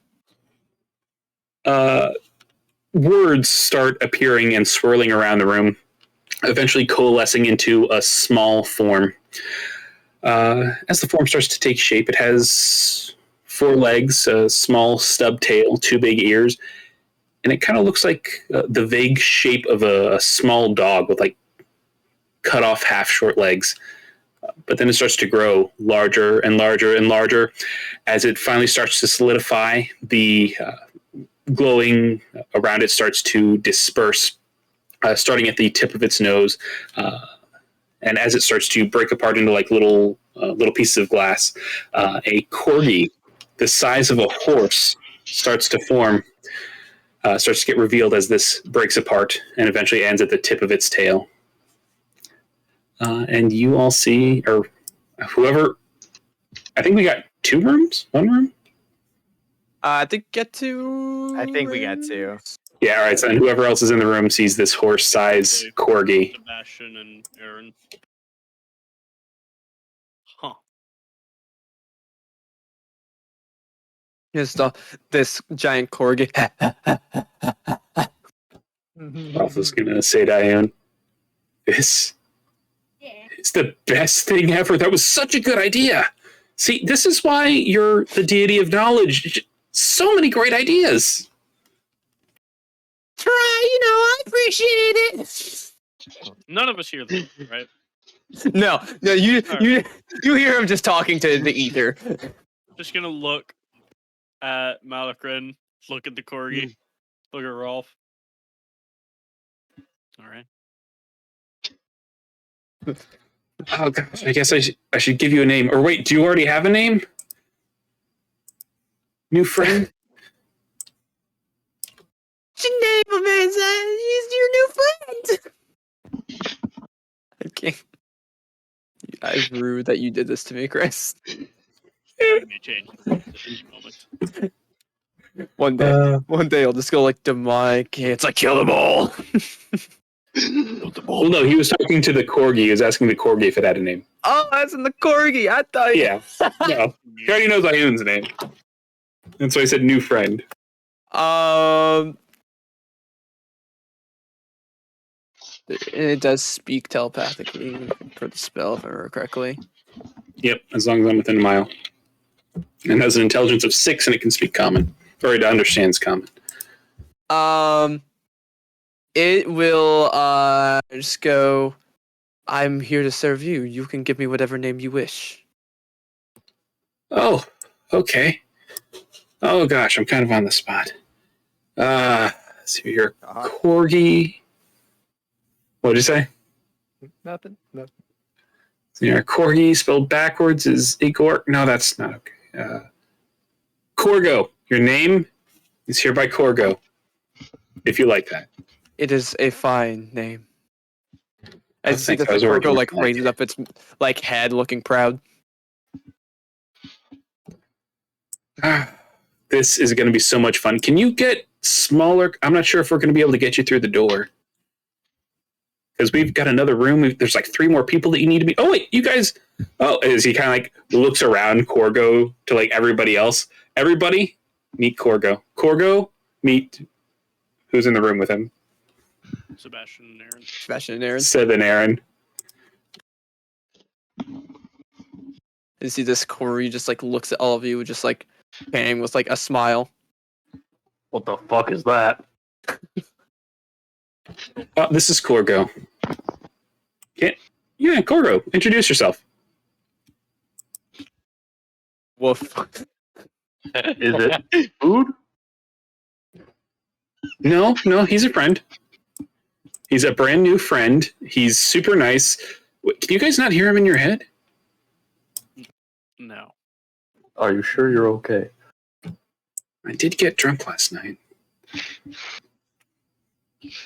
words start appearing and swirling around the room, eventually coalescing into a small form. As the form starts to take shape, it has 4 legs, a small stub tail, 2 big ears, and it kind of looks like the vague shape of a small dog with like cut off half short legs. But then it starts to grow larger and larger and larger as it finally starts to solidify. The glowing around it starts to disperse, starting at the tip of its nose. And as it starts to break apart into like little pieces of glass, a corgi the size of a horse starts to form, starts to get revealed as this breaks apart and eventually ends at the tip of its tail. And you all see, or whoever, I think we got 2 rooms? 1 room? I think get to. I think we got 2. Yeah, all right. So then whoever else is in the room sees this horse-size corgi. Sebastian and Aaron. Huh. This giant corgi. Ralph was going to say to Ione, this is the best thing ever. That was such a good idea. See, this is why you're the deity of knowledge. So many great ideas. Try, I appreciate it. None of us hear them, right? No, you hear him just talking to the ether. Just gonna look at Malakrin, look at the corgi, look at Rolf. All right. Oh gosh, I guess I should give you a name. Or wait, do you already have a name? New friend? Your name him as he's your new friend. I can't. I rude that you did this to me, Chris. It may change at any moment. One day I'll just go like to my kids, like kill them all. Well, no, he was talking to the corgi. He was asking the corgi if it had a name. Oh, that's in the corgi. I thought. Yeah. No, he already knows Ione's name. And so I said new friend. It does speak telepathically for the spell, if I remember correctly. Yep, as long as I'm within a mile. And has an intelligence of 6 and it can speak common. Or it understands common. It will just go, I'm here to serve you. You can give me whatever name you wish. Oh, okay. Oh gosh, I'm kind of on the spot. Let's see here. Corgi. What did you say? Nothing. So your corgi spelled backwards is Igor. No, that's not okay. Corgo. Your name is hereby Corgo. If you like that. It is a fine name. I I see think that I was the already Corgo like looking at raises it. up its like head, looking proud. This is going to be so much fun. Can you get smaller? I'm not sure if we're going to be able to get you through the door. Because we've got another room. There's like 3 more people that you need to be. Oh, wait, you guys. Oh, as he kind of like looks around Corgo to like everybody else. Everybody, meet Corgo. Corgo, meet who's in the room with him. Sebastian and Aaron. Sebastian and Aaron. Seb and Aaron. You see this Corey just like looks at all of you, just like panning with like a smile. What the fuck is that? Oh, this is Corgo. Yeah, Corgo, introduce yourself. Woof. Is it food? No, he's a friend. He's a brand new friend. He's super nice. Wait, can you guys not hear him in your head? No. Are you sure you're okay? I did get drunk last night.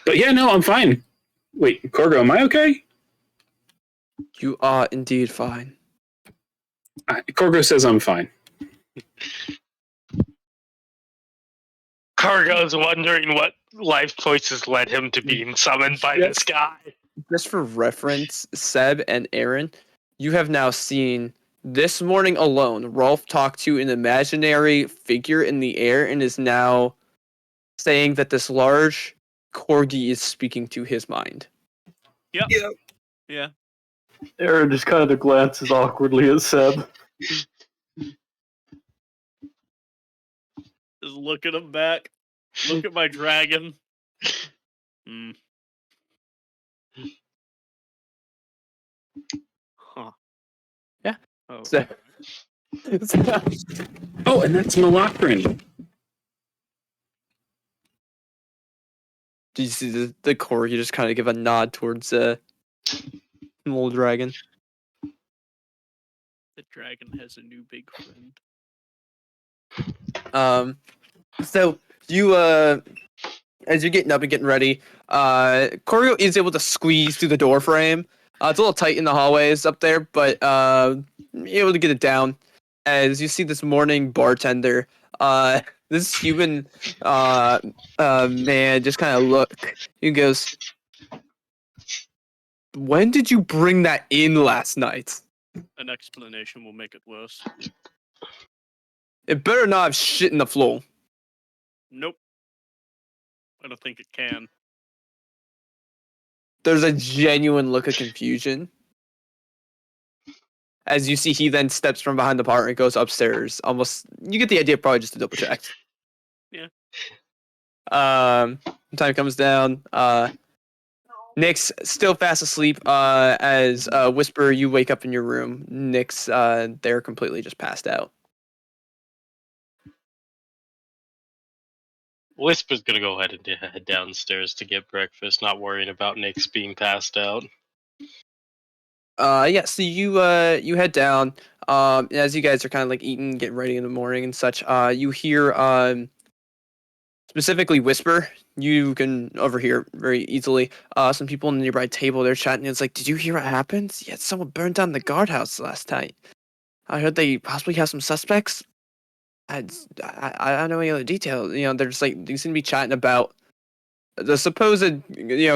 But yeah, no, I'm fine. Wait, Corgo, am I okay? You are indeed fine. Corgo says I'm fine. Cargo's wondering what life choices led him to being summoned by this guy. Just for reference, Seb and Aaron, you have now seen this morning alone, Rolf talked to an imaginary figure in the air and is now saying that this large corgi is speaking to his mind. Yeah. Yeah. Aaron just kind of glances awkwardly at Seb. Just look at him back. Look at my dragon. Hmm. Huh. Yeah. Oh. So- Oh, and that's Malakrin. Do you see the corgi just kind of give a nod towards little dragon? The dragon has a new big friend. So you as you're getting up and getting ready, Corio is able to squeeze through the door frame. It's a little tight in the hallways up there, but able to get it down. As you see this morning bartender, this human man just kind of look. He goes, "When did you bring that in last night? An explanation will make it worse. It better not have shit in the floor." Nope. I don't think it can. There's a genuine look of confusion. As you see, he then steps from behind the bar and goes upstairs. Almost, you get the idea, probably just to double check. Yeah. Time comes down. Nick's still fast asleep. As Whisper, you wake up in your room. Nick's they're completely just passed out. Whisper's gonna go ahead and head downstairs to get breakfast, not worrying about Nick's being passed out. Yeah. So you head down. As you guys are kind of like eating, getting ready in the morning and such. You hear specifically Whisper. You can overhear very easily. Some people on the nearby table, they're chatting. It's like, did you hear what happened? Yeah, someone burned down the guardhouse last night. I heard they possibly have some suspects. I don't know any other details. You know, they're just like, they seem to be chatting about the supposed,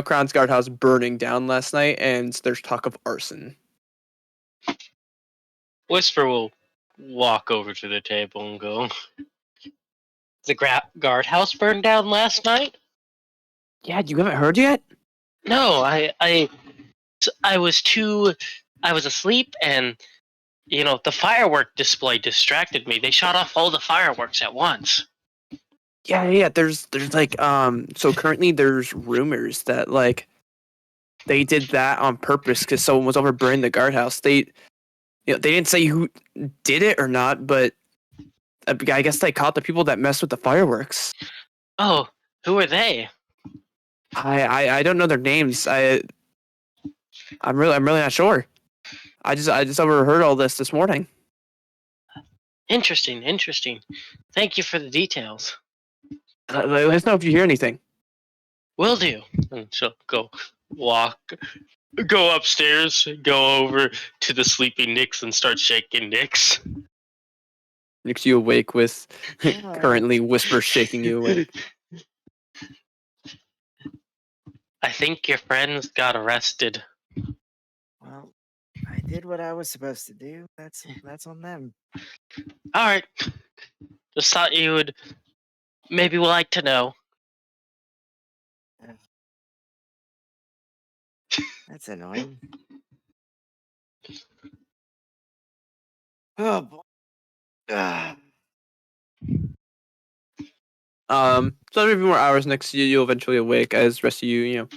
Crown's guardhouse burning down last night, and there's talk of arson. Whisper will walk over to the table and go, "The guardhouse burned down last night?" Yeah, you haven't heard yet? No, I was asleep, and the firework display distracted me. They shot off all the fireworks at once. Yeah. There's like so currently there's rumors that like they did that on purpose because someone was over burning the guardhouse. They didn't say who did it or not, but I guess they caught the people that messed with the fireworks. Oh, who are they? I don't know their names. I'm really not sure. I just overheard all this morning. Interesting. Thank you for the details. Let us know if you hear anything. Will do. And she'll go upstairs, go over to the sleeping Nyx and start shaking Nyx. Makes you awake with currently Whisper shaking you awake. I think your friends got arrested. Well, I did what I was supposed to do. That's on them. All right. Just thought you would maybe like to know. That's annoying. Oh boy. Ah. So every few more hours next year, you'll eventually awake as the rest of you,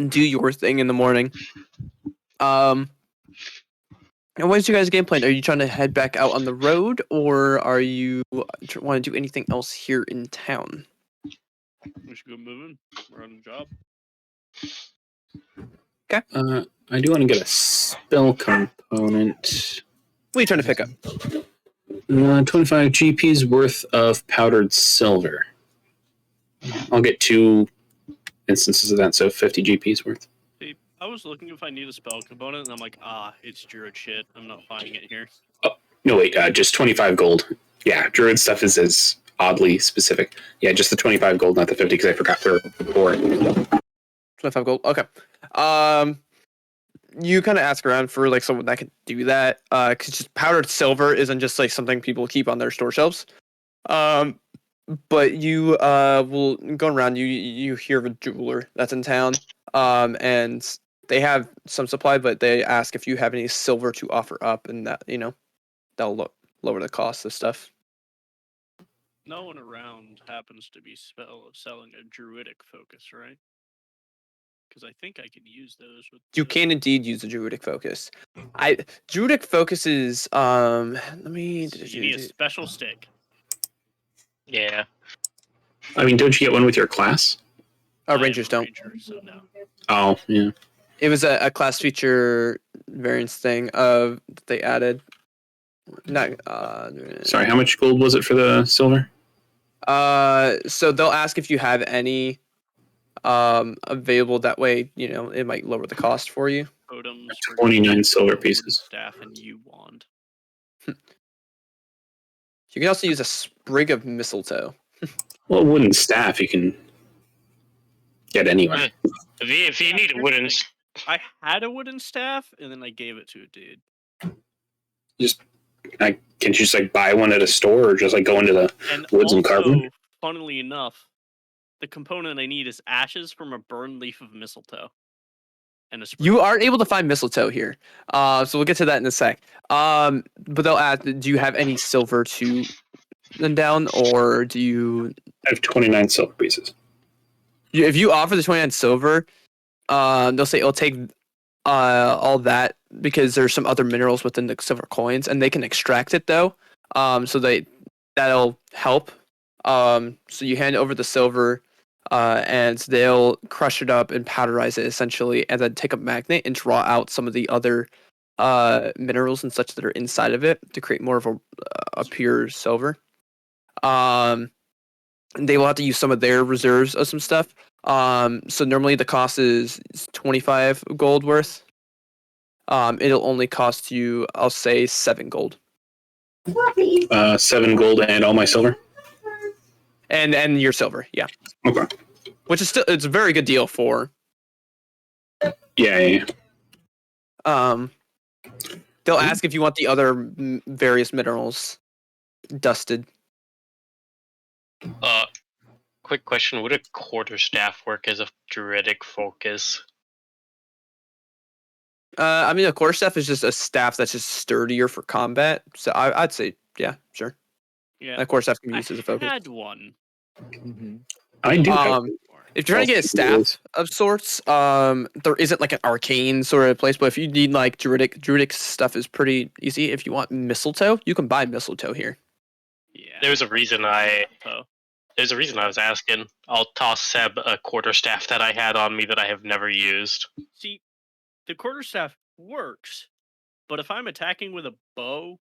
do your thing in the morning. And what's your guys' game plan? Are you trying to head back out on the road, or are you want to do anything else here in town? We should go moving. We're on a job. I do want to get a spell component. What are you trying to pick up? 25 GP's worth of powdered silver. I'll get 2 instances of that, so 50 GP's worth. I was looking if I need a spell component, and I'm like, it's druid shit. I'm not finding it here. No, wait, just 25 gold. Yeah, druid stuff is oddly specific. Yeah, just the 25 gold, not the 50, because I forgot for 25 gold. Okay. You kind of ask around for like someone that could do that. Because just powdered silver isn't just like something people keep on their store shelves. But you will go around. You hear of a jeweler that's in town. And they have some supply, but they ask if you have any silver to offer up, and that that'll lower the cost of stuff. No one around happens to be selling a druidic focus, right? Because I think I could use those with. You can indeed use a druidic focus. Druidic focuses. Let me. You need a special stick. Yeah. I mean, don't you get one with your class? Rangers don't. Ranger, so no. Oh, yeah. It was a class feature variance thing that they added. Not. Sorry, how much gold was it for the silver? So they'll ask if you have any available. That way, it might lower the cost for you. Totems. 29 silver pieces. Staff and you wand. You can also use a sprig of mistletoe. Well, wooden staff you can get anywhere. If you need a wooden... I had a wooden staff, and then I gave it to a dude. Can't you just like buy one at a store, or just like go into the woods and carve one? Funnily enough, the component I need is ashes from a burned leaf of mistletoe. And a sprig. You are able to find mistletoe here. So we'll get to that in a sec. But they'll ask, do you have any silver to then down, or do you? I have 29 silver pieces. If you offer the 29 silver, they'll say it'll take all that because there's some other minerals within the silver coins, and they can extract it though. So that'll help. So you hand over the silver, and they'll crush it up and powderize it essentially, and then take a magnet and draw out some of the other minerals and such that are inside of it to create more of a pure silver. They will have to use some of their reserves of some stuff. So normally the cost is 25 gold worth. It'll only cost you, I'll say, 7 gold. 7 gold and all my silver. And your silver, yeah. Okay. Which is it's a very good deal for. Yeah. They'll ask if you want the other various minerals dusted. Quick question: would a quarterstaff work as a druidic focus? I mean, a quarterstaff is just a staff that's just sturdier for combat. So I'd say, yeah, sure. Yeah. A quarterstaff can be used as a focus. I had one. Mm-hmm. I do. If you're trying to get a staff of sorts, there isn't like an arcane sort of place. But if you need like druidic stuff is pretty easy. If you want mistletoe, you can buy mistletoe here. Yeah. There's a reason I was asking. I'll toss Seb a quarterstaff that I had on me that I have never used. See, the quarterstaff works, but if I'm attacking with a bow,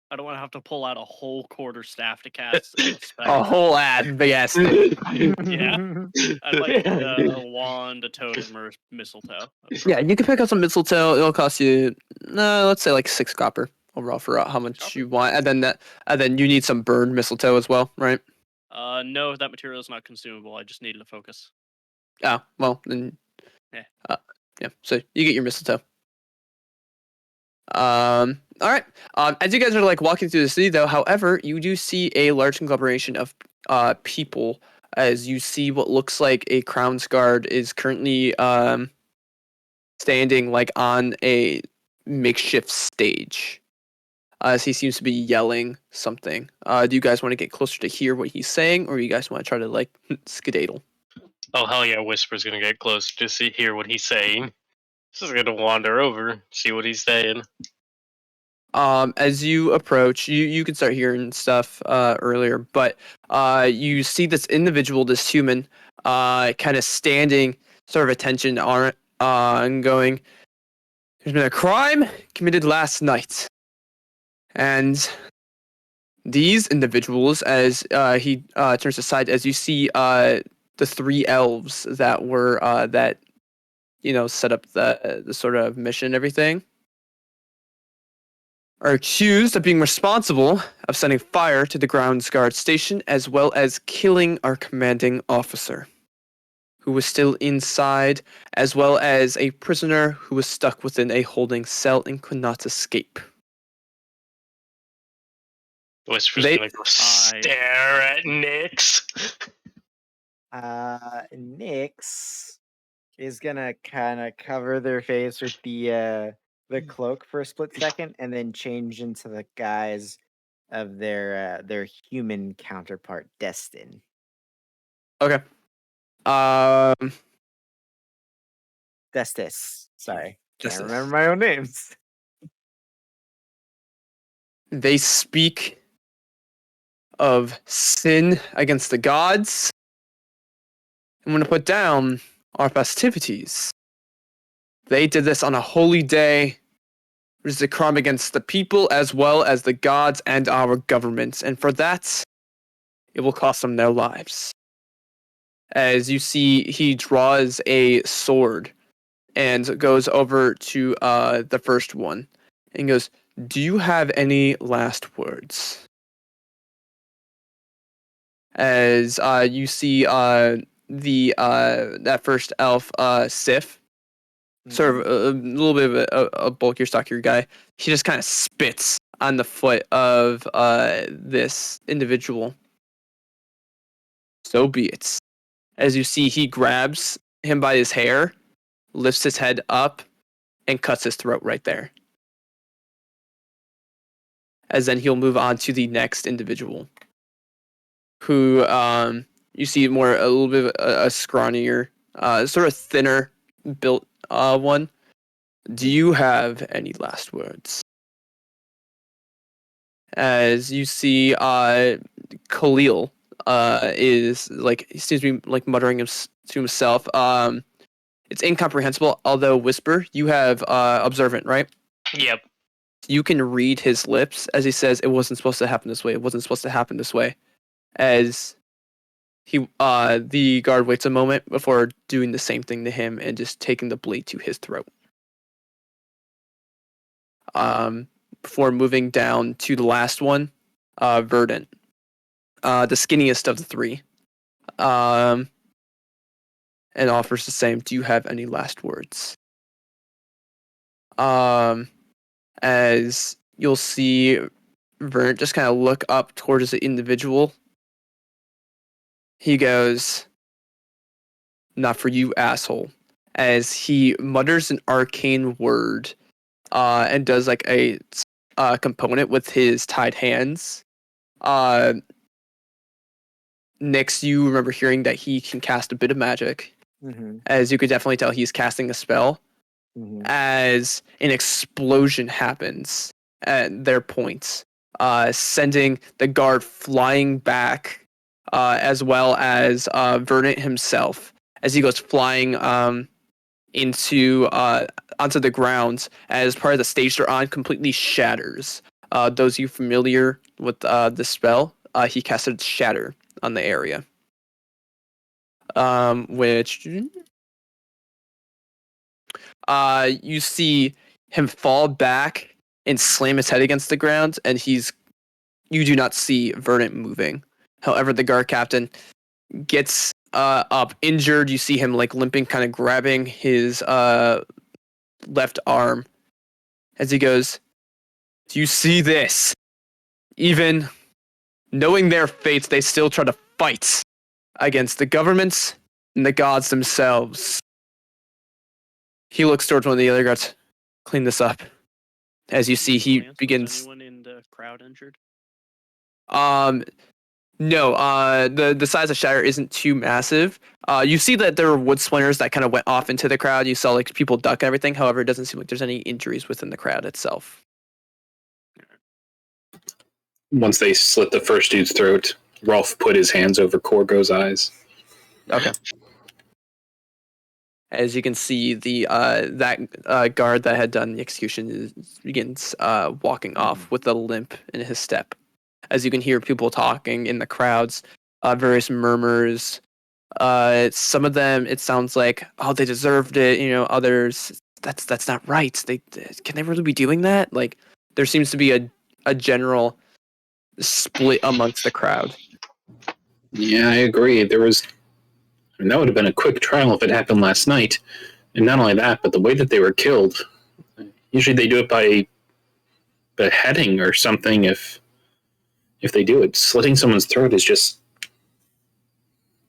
I don't want to have to pull out a whole quarterstaff to cast a spell. A whole big ass thing. Yeah. I'd like a wand, a totem, or mistletoe. Yeah, you can pick up some mistletoe. It'll cost you, let's say like 6 copper overall for how much you want, and then you need some burned mistletoe as well, right? No, that material is not consumable. I just needed a focus. Oh, well then. Yeah. Yeah. So you get your mistletoe. All right. As you guys are like walking through the city, though, however, you do see a large conglomeration of people. As you see, what looks like a Crown's Guard is currently standing like on a makeshift stage. As he seems to be yelling something. Do you guys want to get closer to hear what he's saying, or you guys want to try to like skedaddle? Oh hell yeah! Whisper's gonna get close to hear what he's saying. Just gonna wander over, see what he's saying. As you approach, you can start hearing stuff earlier, but you see this individual, this human, kind of standing, sort of attention on it, and going, "There's been a crime committed last night, and these individuals," as he turns aside, as you see the 3 elves that were that set up the sort of mission and everything, are accused of being responsible of setting fire to the grounds guard station, as well as killing our commanding officer, who was still inside, as well as a prisoner who was stuck within a holding cell and could not escape. Whisper's They- gonna go stare at Nyx. Nyx is gonna kind of cover their face with the cloak for a split second, and then change into the guise of their human counterpart, Destin. Okay. Destis. Sorry, can't Destis. remember my own names. They speak of sin against the gods and want to put down our festivities. They did this on a holy day, which is a crime against the people as well as the gods and our governments, and for that, it will cost them their lives. As you see, he draws a sword and goes over to the first one and goes, "Do you have any last words?" As you see that first elf, Sif, sort of a little bit of a bulkier, stockier guy, he just kind of spits on the foot of this individual. So be it. As you see, he grabs him by his hair, lifts his head up, and cuts his throat right there. As then he'll move on to the next individual, who you see a little bit of a scrawnier, sort of thinner built one. Do you have any last words? As you see, Khalil is like, he seems to be like muttering to himself. It's incomprehensible. Although Whisper, you have observant, right? Yep. You can read his lips as he says, "It wasn't supposed to happen this way. It wasn't supposed to happen this way." As the guard waits a moment before doing the same thing to him and just taking the blade to his throat. Before moving down to the last one, Verdant, the skinniest of the three, and offers the same. Do you have any last words? As you'll see, Verdant just kind of look up towards the individual. He goes, "Not for you, asshole." As he mutters an arcane word, and does like a component with his tied hands. Next, you remember hearing that he can cast a bit of magic. Mm-hmm. As you could definitely tell, he's casting a spell. Mm-hmm. As an explosion happens at their points, sending the guard flying back, as well as Verdant himself, as he goes flying into onto the ground, as part of the stage they're on completely shatters. Those of you familiar with the spell, he casted Shatter on the area, which you see him fall back and slam his head against the ground, and you do not see Verdant moving. However, the guard captain gets up injured. You see him like limping, kind of grabbing his left arm as he goes, "Do you see this? Even knowing their fates, they still try to fight against the governments and the gods themselves." He looks towards one of the other guards. "Clean this up." As you see, he Lance, was begins. anyone in the crowd injured? No, the size of Shatter isn't too massive. You see that there were wood splinters that kind of went off into the crowd. You saw like people duck and everything. However, it doesn't seem like there's any injuries within the crowd itself. Once they slit the first dude's throat, Rolf put his hands over Korgo's eyes. Okay. As you can see, the that guard that had done the execution begins walking off with a limp in his step. As you can hear people talking in the crowds, various murmurs, Some of them, it sounds like, oh, they deserved it. Others, that's not right. Can they really be doing that? Like, there seems to be a general split amongst the crowd. Yeah, I agree. That would have been a quick trial if it happened last night. And not only that, but the way that they were killed. Usually they do it by beheading or something. If they do it, slitting someone's throat is just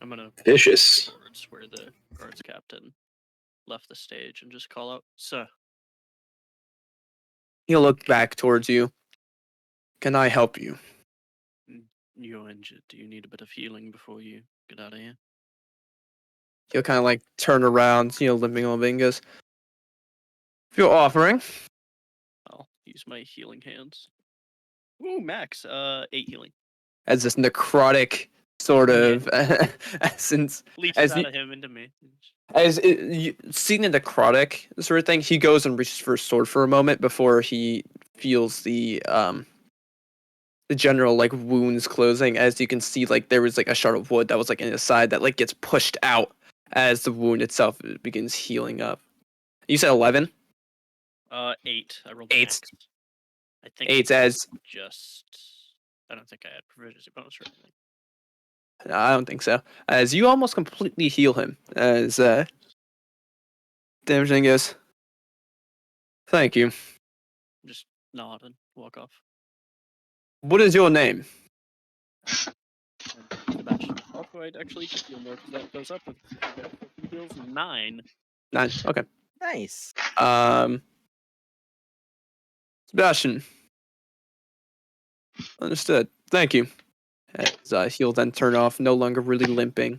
I'm gonna vicious. towards where the guards captain left the stage and just call out, "Sir." He'll look back towards you. Can I help you? You're injured. Do you need a bit of healing before you get out of here? He'll kind of like turn around, limping a little bit, and goes, if you're offering. I'll use my healing hands. Ooh, max 8 healing. As this necrotic sort of essence. Leeches As out you- of him into me. Seeing the necrotic sort of thing, he goes and reaches for his sword for a moment before he feels the general like wounds closing. As you can see, like there was like a shard of wood that was like in his side that like gets pushed out as the wound itself begins healing up. You said 11? 8. I rolled 8. max. I think 8 as I don't think I had proficiency bonus or anything. I don't think so. As you almost completely heal him. As Damage goes, thank you. Just nod and walk off. What is your name? And Sebastian. Also, I'd actually get heal more because that goes up with heals 9. 9. Okay. Nice. Sebastian. Understood. Thank you. As he'll then turn off, no longer really limping.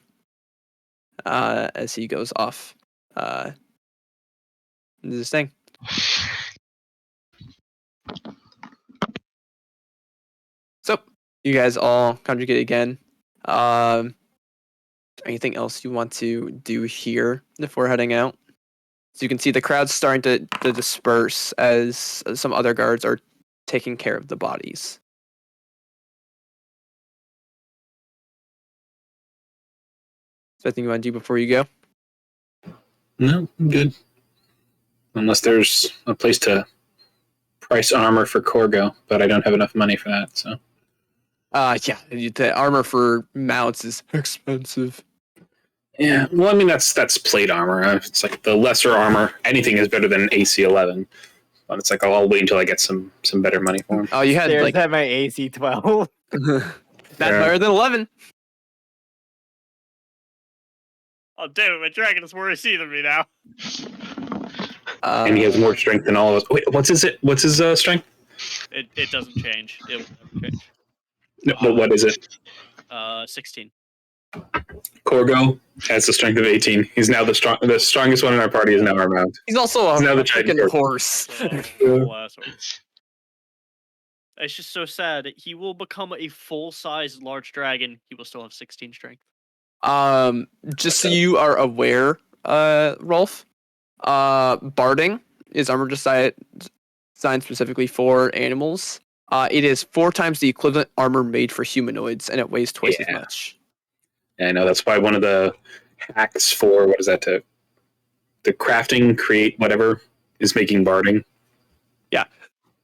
As he goes off. Into this thing. So, you guys all conjugate again. Anything else you want to do here before heading out? So you can see the crowd's starting to disperse as some other guards are taking care of the bodies. Is there anything you want to do before you go? No, I'm good. Unless there's a place to price armor for Corgo, but I don't have enough money for that, so. Yeah, the armor for mounts is expensive. Yeah, well, I mean, that's plate armor. It's like the lesser armor. Anything is better than AC 11. But it's like, I'll wait until I get some better money for him. Oh, you had There's like at my AC 12. that's Yeah. better than 11. Oh, damn it, my dragon is more AC than me now. And he has more strength than all of us. Wait, what's his strength? It doesn't change. It will never change. No, but what is it? 16. Corgo has the strength of 18. He's now the strongest one in our party is now our mount. He's also a He's now the giant freaking horse. horse. It's just so sad. He will become a full-sized large dragon. He will still have 16 strength. Just so you are aware, Rolf, barding is armor designed specifically for animals. It is 4 times the equivalent armor made for humanoids, and it weighs twice as much. Yeah, I know. That's why one of the hacks for, what is that, the crafting, create whatever, is making barding.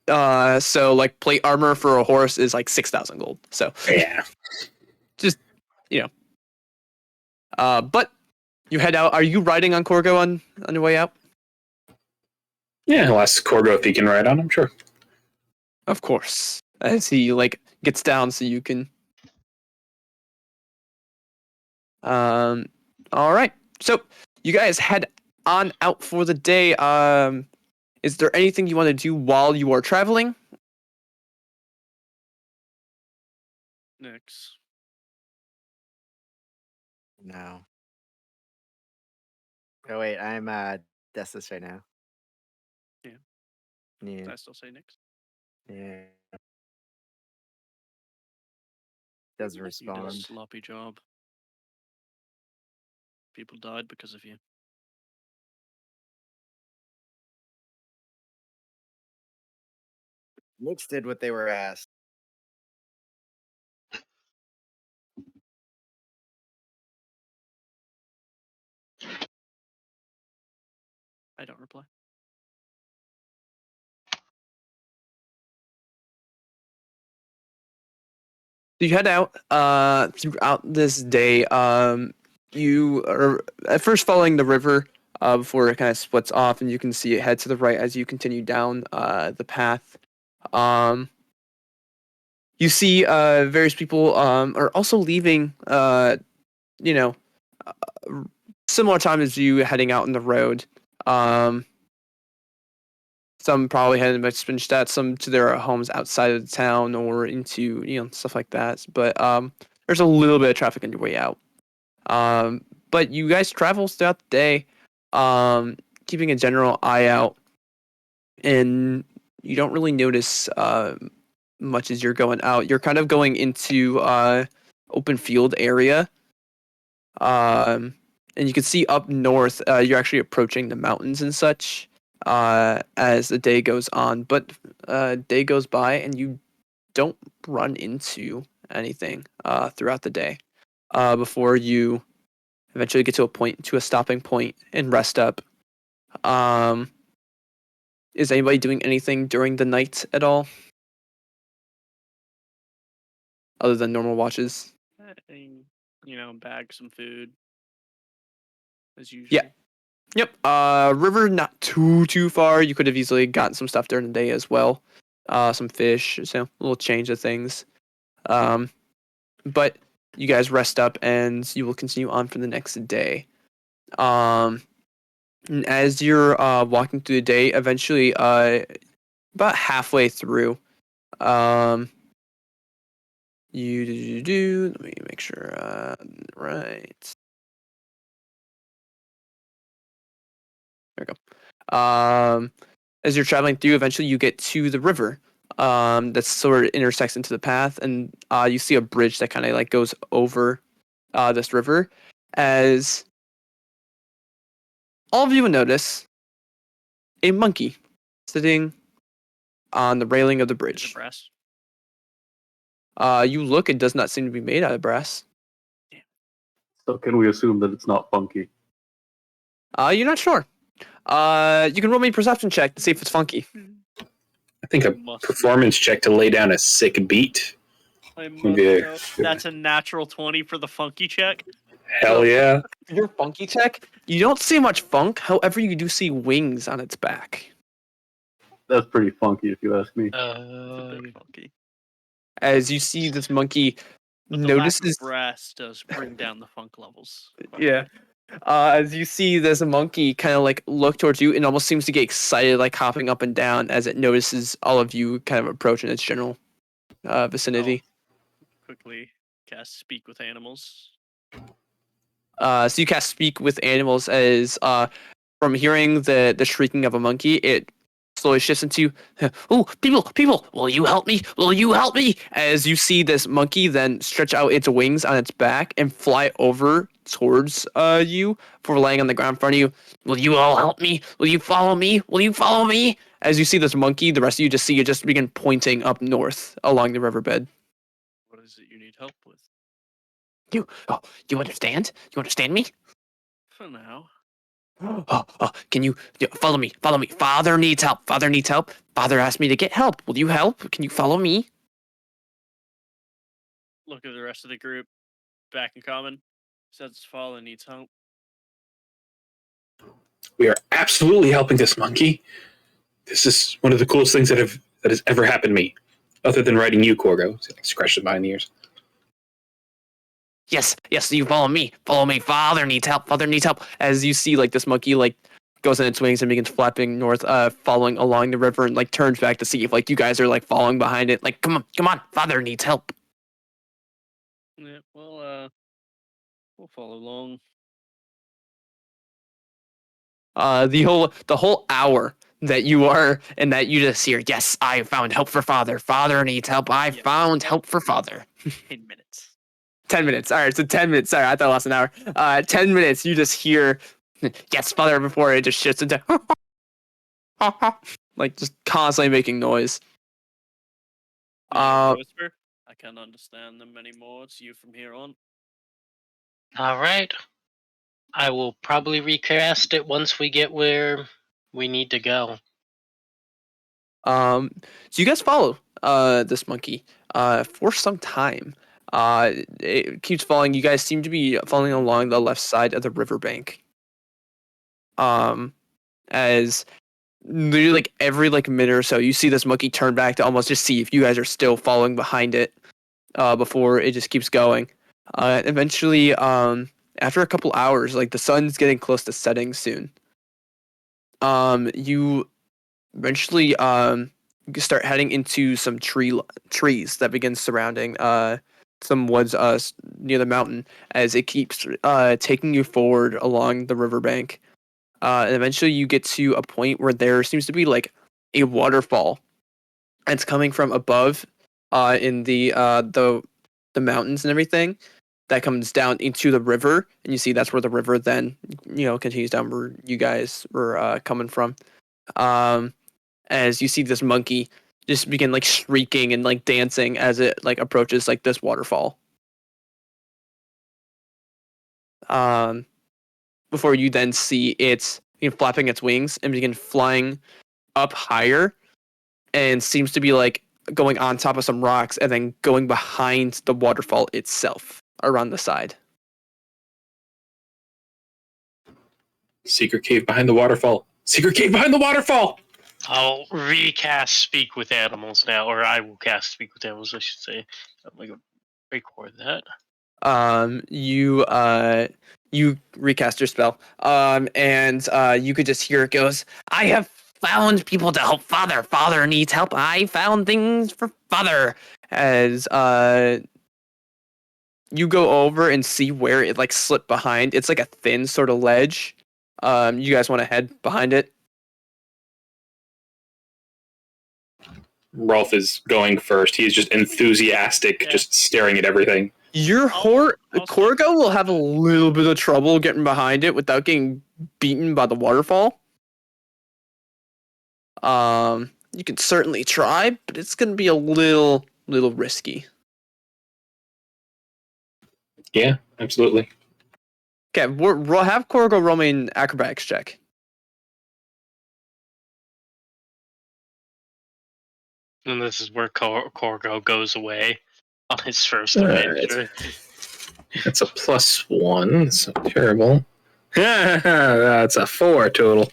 So like plate armor for a horse is like 6,000 gold. So Yeah. just, but you head out. Are you riding on Corgo on your way out? Yeah, I'll ask Corgo if he can ride on him, sure. Of course. As he like gets down so you can. All right. So you guys head on out for the day. Is there anything you want to do while you are traveling? Nix. No. Oh wait, I'm Dessus right now. Yeah. Yeah. Did I still say Nix? Yeah. Doesn't You did a respond. sloppy job. People died because of you. Nix did what they were asked. I don't reply. You head out throughout this day. You are at first following the river before it kind of splits off, and you can see it head to the right as you continue down the path. You see various people are also leaving, you know, similar time as you heading out on the road. Some probably heading back to Spinstadt, some to their homes outside of the town or into, stuff like that. But there's a little bit of traffic on your way out. But you guys travel throughout the day, keeping a general eye out, and you don't really notice much as you're going out. You're kind of going into open field area, and you can see up north. You're actually approaching the mountains and such as the day goes on. But day goes by, and you don't run into anything throughout the day before you eventually get to a stopping point and rest up. Is anybody doing anything during the night at all, other than normal watches? And, bag some food as usual. Yeah. Yep. River not too far. You could have easily gotten some stuff during the day as well. Some fish, so a little change of things. But you guys rest up and you will continue on for the next day. And as you're walking through the day, eventually, about halfway through, let me make sure, right. There we go. As you're traveling through, eventually you get to the river. That sort of intersects into the path, and you see a bridge that kind of like goes over this river. As all of you would notice, a monkey sitting on the railing of the Is it bridge. brass? You look; it does not seem to be made out of brass. So can we assume that it's not funky? You're not sure. You can roll me a perception check to see if it's funky. I think a Must performance check to lay down a sick beat. I must Would be know. That's a natural 20 for the funky check. hell yeah. Your funky check, you don't see much funk. However, you do see wings on its back. That's pretty funky, if you ask me. It's a bit funky. As you see this monkey But the lack notices, of brass does bring down the funk levels. yeah. As you see this monkey kind of like look towards you and almost seems to get excited, like hopping up and down as it notices all of you kind of approaching its general vicinity. Quickly cast Speak with Animals. So you cast Speak with Animals as from hearing the shrieking of a monkey, it slowly shifts into, oh, people, will you help me? Will you help me? As you see this monkey then stretch out its wings on its back and fly over towards you before laying on the ground in front of you. Will you all help me? Will you follow me? Will you follow me? As you see this monkey, the rest of you just see it just begin pointing up north along the riverbed. What is it you need help with? You understand? You understand me? For now. Can you follow me? Follow me. Father needs help. Father needs help. Father asked me to get help. Will you help? Can you follow me? Look at the rest of the group. Back in common. Says his father needs help. We are absolutely helping this monkey. This is one of the coolest things that has ever happened to me, other than riding you, Corgo. Scratches behind the ears. Yes, you follow me. Follow me. Father needs help. Father needs help. As you see, like, this monkey, like, goes in its wings and begins flapping north, following along the river and, like, turns back to see if, like, you guys are, like, following behind it. Like, come on. Father needs help. Yeah, well, we'll follow along. The whole hour that you are and that you just hear, yes, I found help for Father. Father needs help. I found help for Father. 10 minutes. 10 minutes. All right, so 10 minutes. Sorry, I thought I lost an hour. 10 minutes, you just hear, yes, Father, before it just shifts into, like, just constantly making noise. Whisper? I can't understand them anymore. It's you from here on. All right. I will probably recast it once we get where We need to go. So you guys follow this monkey for some time. It keeps following. You guys seem to be following along the left side of the riverbank. As literally like every like minute or so, you see this monkey turn back to almost just see if you guys are still following behind it. Before it just keeps going. Eventually, after a couple hours, like the sun's getting close to setting soon. You eventually start heading into some trees that begin surrounding some woods near the mountain as it keeps taking you forward along the riverbank. And eventually you get to a point where there seems to be like a waterfall. And it's coming from above in the mountains and everything that comes down into the river, and you see that's where the river then continues down where you guys were coming from. As you see this monkey just begin like shrieking and like dancing as it like approaches like this waterfall. Before you then see it flapping its wings and begin flying up higher, and seems to be like going on top of some rocks and then going behind the waterfall itself around the side. Secret cave behind the waterfall. Secret cave behind the waterfall. I'll recast Speak with Animals now, or I will cast Speak with Animals, I should say. I'm going to record that. You recast your spell. And you could just hear it goes, I have found people to help Father. Father needs help. I found things for Father. As you go over and see where it like slipped behind. It's like a thin sort of ledge. You guys want to head behind it? Rolf is going first. He's just enthusiastic, just staring at everything. Your Corgo will have a little bit of trouble getting behind it without getting beaten by the waterfall. You can certainly try, but it's going to be a little risky. Yeah, absolutely. Okay, we'll have Corgo roll me an acrobatics check. And this is where Corgo goes away on his first Alright. adventure. That's a +1. It's not terrible. That's a 4 total.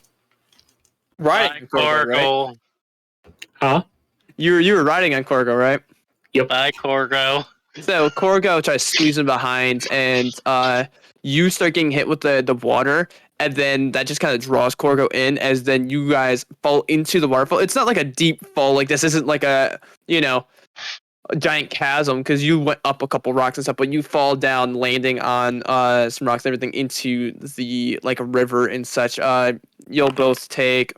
Riding on Corgo, right? Corgo. Huh? You were riding on Corgo, right? Yep. Bye, Corgo. So Corgo tries squeezing behind, and you start getting hit with the water, and then that just kind of draws Corgo in, as then you guys fall into the waterfall. It's not like a deep fall, like this isn't like a giant chasm, because you went up a couple rocks and stuff, but you fall down, landing on some rocks and everything into the like a river and such. You'll both take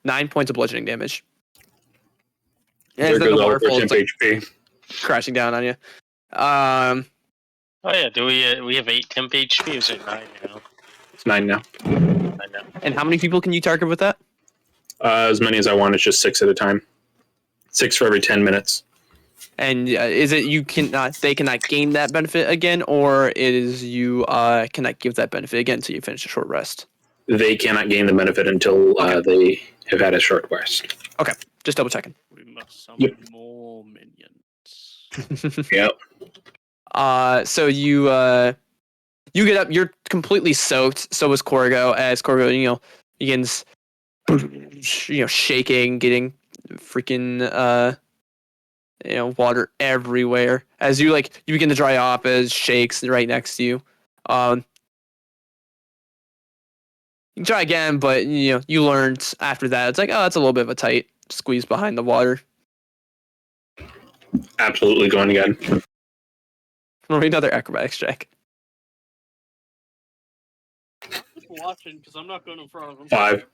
9 points of bludgeoning damage. And There then goes the all of waterfall our is temp like HP. crashing down on you. Oh yeah, do we have 8 temp HP? Or is it 9 now? It's 9 now. 9 now. And how many people can you target with that? As many as I want. It's just 6 at a time. 6 for every 10 minutes. And is it they cannot gain that benefit again, or is you cannot give that benefit again until you finish a short rest? They cannot gain the benefit until they have had a short rest. Okay, just double checking. We must summon more minions. Yep. So you get up. You're completely soaked. So is Corgo. As Corgo, begins, shaking, getting freaking water everywhere. As you begin to dry off, as shakes right next to you. You can try again, but you learned after that. It's like, oh, that's a little bit of a tight squeeze behind the water. Absolutely going again. Roll me another acrobatics check. Just watching, because I'm not going in front of him. 5.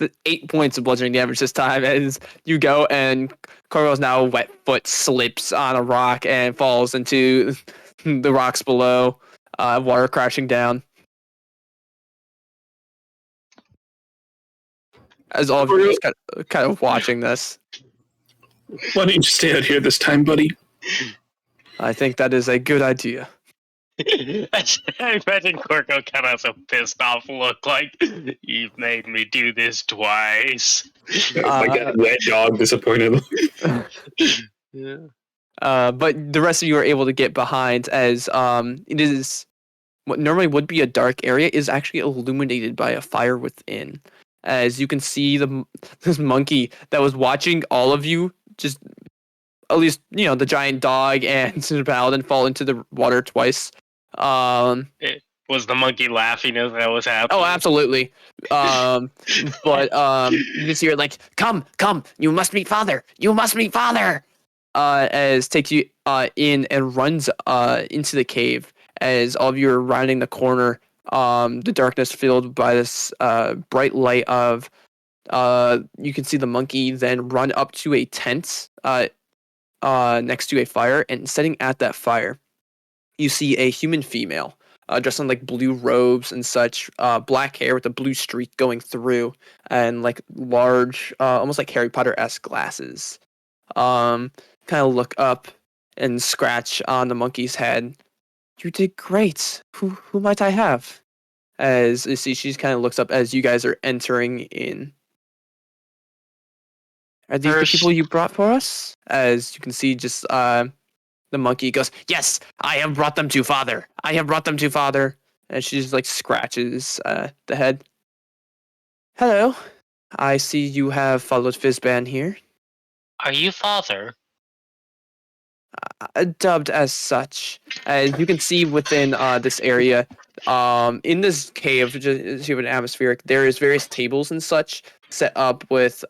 It's 8 points of bludgeoning damage this time as you go, and Corgo's now wet foot slips on a rock and falls into the rocks below, water crashing down. As all of you are just kind of watching this. Why don't you stay out here this time, buddy? I think that is a good idea. I imagine Corco kind of has a pissed off look, like you've made me do this twice. Like that wet dog disappointed. Yeah. But the rest of you are able to get behind as it is what normally would be a dark area is actually illuminated by a fire within. As you can see, this monkey that was watching all of you, just at least the giant dog and the paladin fall into the water twice. Was the monkey laughing as that was happening? Oh, absolutely. But you just hear like, "Come, come! You must meet father! You must meet father!" As takes you in and runs into the cave. As all of you are rounding the corner, the darkness filled by this bright light of, you can see the monkey then run up to a tent next to a fire, and sitting at that fire, you see a human female dressed in like blue robes and such, black hair with a blue streak going through, and like large, almost like Harry Potter-esque glasses. Kind of look up and scratch on the monkey's head. You did great. Who might I have? As you see, she kind of looks up as you guys are entering in. Are these the people you brought for us? As you can see, just the monkey goes, "Yes, I have brought them to father. I have brought them to father." And she just like scratches the head. Hello, I see you have followed Fizban here. Are you father? Dubbed as such. As you can see within this area, in this cave, just an atmospheric, there is various tables and such set up with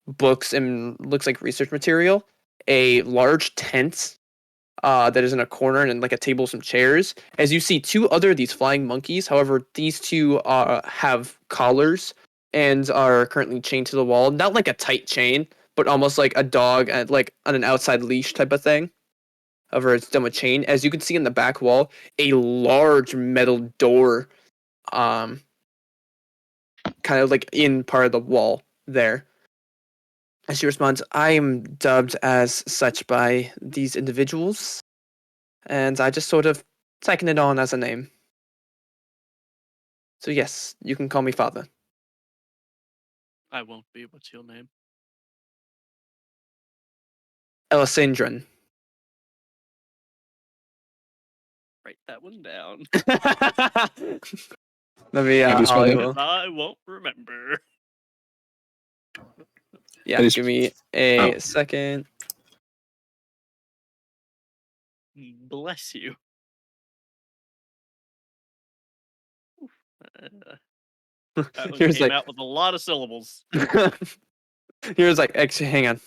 books and looks like research material. A large tent that is in a corner, and like a table, some chairs. As you see, two other of these flying monkeys. However, these two have collars and are currently chained to the wall. Not like a tight chain, but almost like a dog at like on an outside leash type of thing. However, it's done with chain. As you can see in the back wall, a large metal door, kind of like in part of the wall there. And she responds, "I am dubbed as such by these individuals, and I just sort of taken it on as a name. So yes, you can call me father." I won't be. What's your name? Elisandrin. Write that one down. Let me, How do you spell that? I'll- I won't remember. yeah, How do you give me a Oh. second. Bless you. That one Here's came like, out with a lot of syllables. here's like, hang on.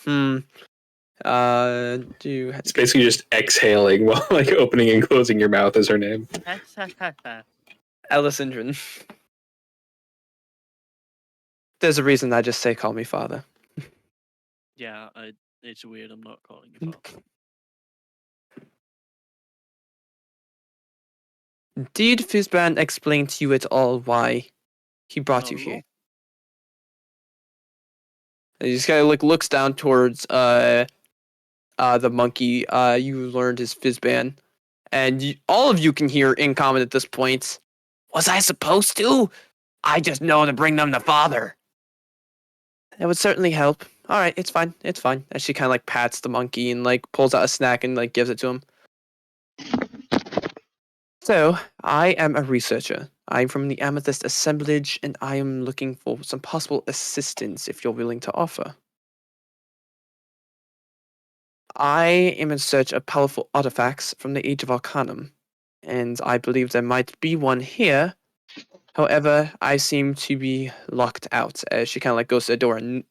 It's basically just exhaling while like opening and closing your mouth is her name. Elisandrin. There's a reason I just say call me father. Yeah, it's weird. I'm not calling you father. Did Fizban explain to you at all why he brought Not you at here? all. And he just kind of like looks down towards the monkey you learned is Fizban, and all of you can hear in common at this point. Was I supposed to? I just know to bring them to father. That would certainly help. All right, it's fine. It's fine. And she kind of like pats the monkey and like pulls out a snack and like gives it to him. So, I am a researcher. I'm from the Amethyst Assemblage, and I am looking for some possible assistance if you're willing to offer. I am in search of powerful artifacts from the Age of Arcanum, and I believe there might be one here. However, I seem to be locked out as she kind of like goes to the door and,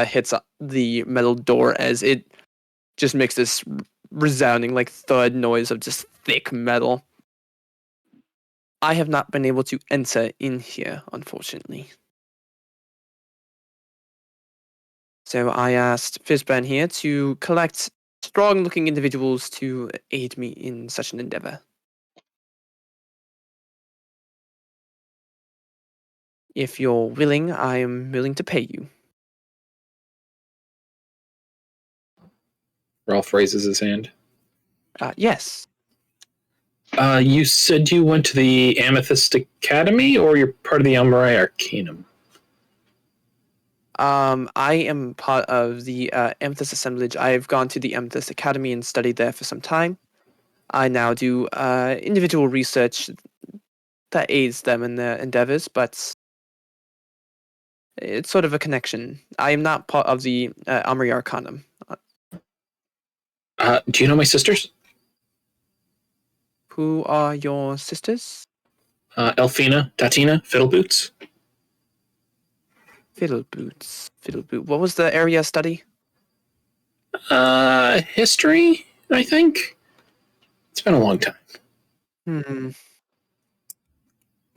hits the metal door as it just makes this resounding like thud noise of just thick metal. I have not been able to enter in here, unfortunately. So I asked Fizban here to collect strong-looking individuals to aid me in such an endeavor. If you're willing, I am willing to pay you. Ralph raises his hand. Yes. You said you went to the Amethyst Academy, or you're part of the Almarai Arcanum? I am part of the Amethyst Assemblage. I've gone to the Amethyst Academy and studied there for some time. I now do individual research that aids them in their endeavors, but it's sort of a connection. I am not part of the Almarai Arcanum. Do you know my sisters? Who are your sisters? Elfina, Tatina, Fiddleboots. Fiddleboots. Fiddleboot. What was the area of study? History, I think. It's been a long time.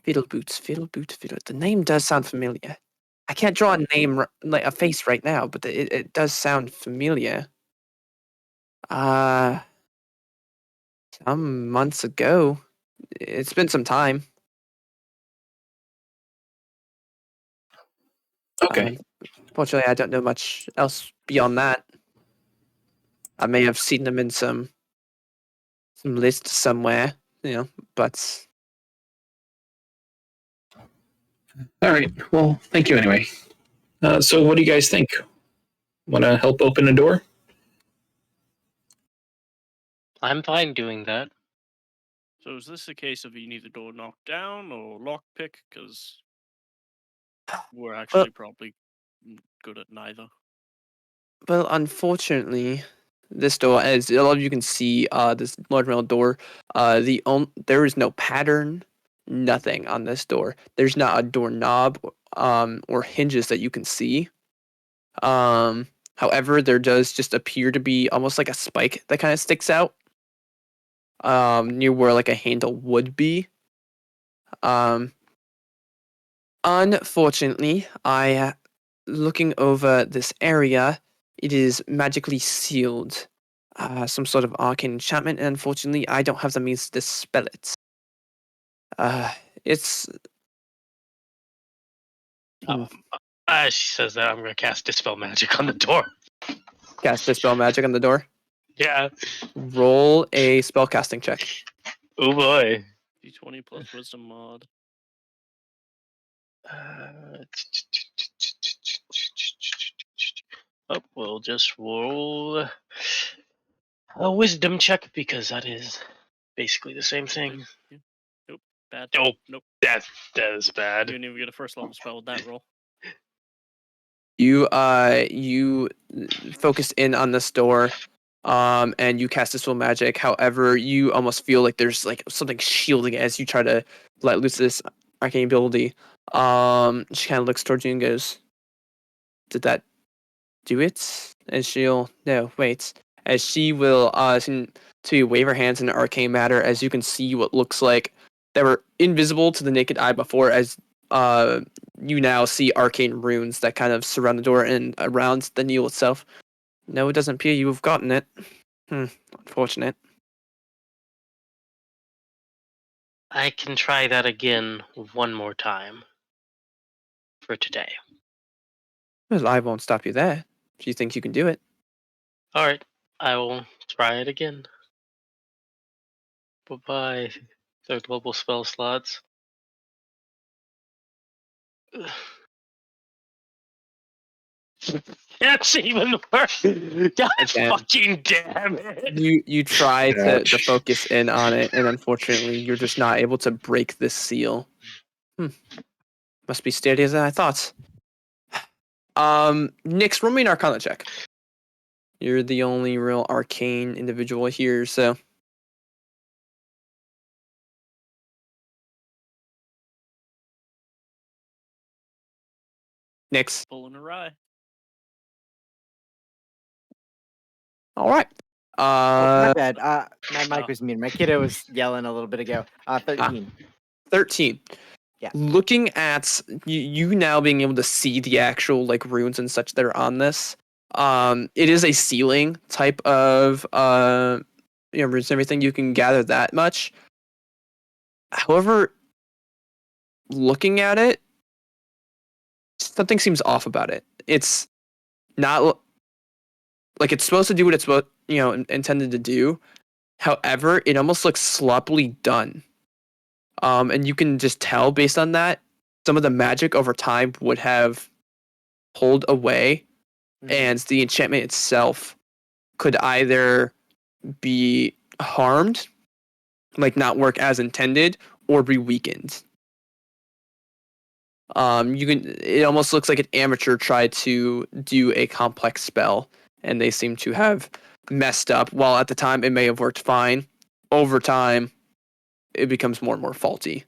Fiddleboots. Fiddle. The name does sound familiar. I can't draw a name, like a face right now, but it does sound familiar. Some months ago. It's been some time. Okay. Fortunately, I don't know much else beyond that. I may have seen them in some list somewhere, but All right. Well, thank you anyway. So what do you guys think? Want to help open a door? I'm fine doing that. So is this a case of you need the door knocked down or lockpick? Because we're actually probably good at neither. well, unfortunately, this door, as a lot of you can see, this large metal door, there is no pattern, nothing on this door. There's not a doorknob, or hinges that you can see. However, there does just appear to be almost like a spike that kind of sticks out, near where like a handle would be. Unfortunately, looking over this area, it is magically sealed. Some sort of arcane enchantment, and unfortunately, I don't have the means to dispel it. It's She says that I'm going to cast Dispel Magic on the door. cast dispel magic on the door. Yeah. Roll a spellcasting check. Oh boy. D20 plus wisdom mod. We'll just roll a wisdom check because that is basically the same thing. Yeah. Nope. Bad. Oh, Nope. that is You bad. didn't even get a first level spell with that roll. You focused in on this door, and you cast dispel magic. However, you almost feel like there's like something shielding it as you try to let loose this arcane ability. She kind of looks towards you and goes, "Did that do it?" And she'll no wait. As she will seem to wave her hands in arcane matter, as you can see what looks like they were invisible to the naked eye before, as you now see arcane runes that kind of surround the door and around the needle itself. No, it doesn't appear you have gotten it. Unfortunate. I can try that again one more time for today. Well, I won't stop you there. If you think you can do it. Alright, I will try it again. Bye-bye, third level spell slots. That's even worse! God Again. fucking damn it! You try to Ouch. focus in on it, and unfortunately, you're just not able to break this seal. Must be sturdier than I thought. Nyx, roll me an Arcana check. You're the only real arcane individual here, so. Nyx. Pulling a rye. All right. My bad. My mic Oh. was muted. My kiddo was yelling a little bit ago. 13. 13. Yeah. Looking at you now being able to see the actual like runes and such that are on this, it is a ceiling type of runes and everything. You can gather that much. However, looking at it, something seems off about it. It's not like it's supposed to do what it's intended to do. However, it almost looks sloppily done. And you can just tell based on that, some of the magic over time would have pulled away, and the enchantment itself could either be harmed, like not work as intended, or be weakened. It almost looks like an amateur tried to do a complex spell, and they seem to have messed up. While at the time it may have worked fine, over time it becomes more and more faulty.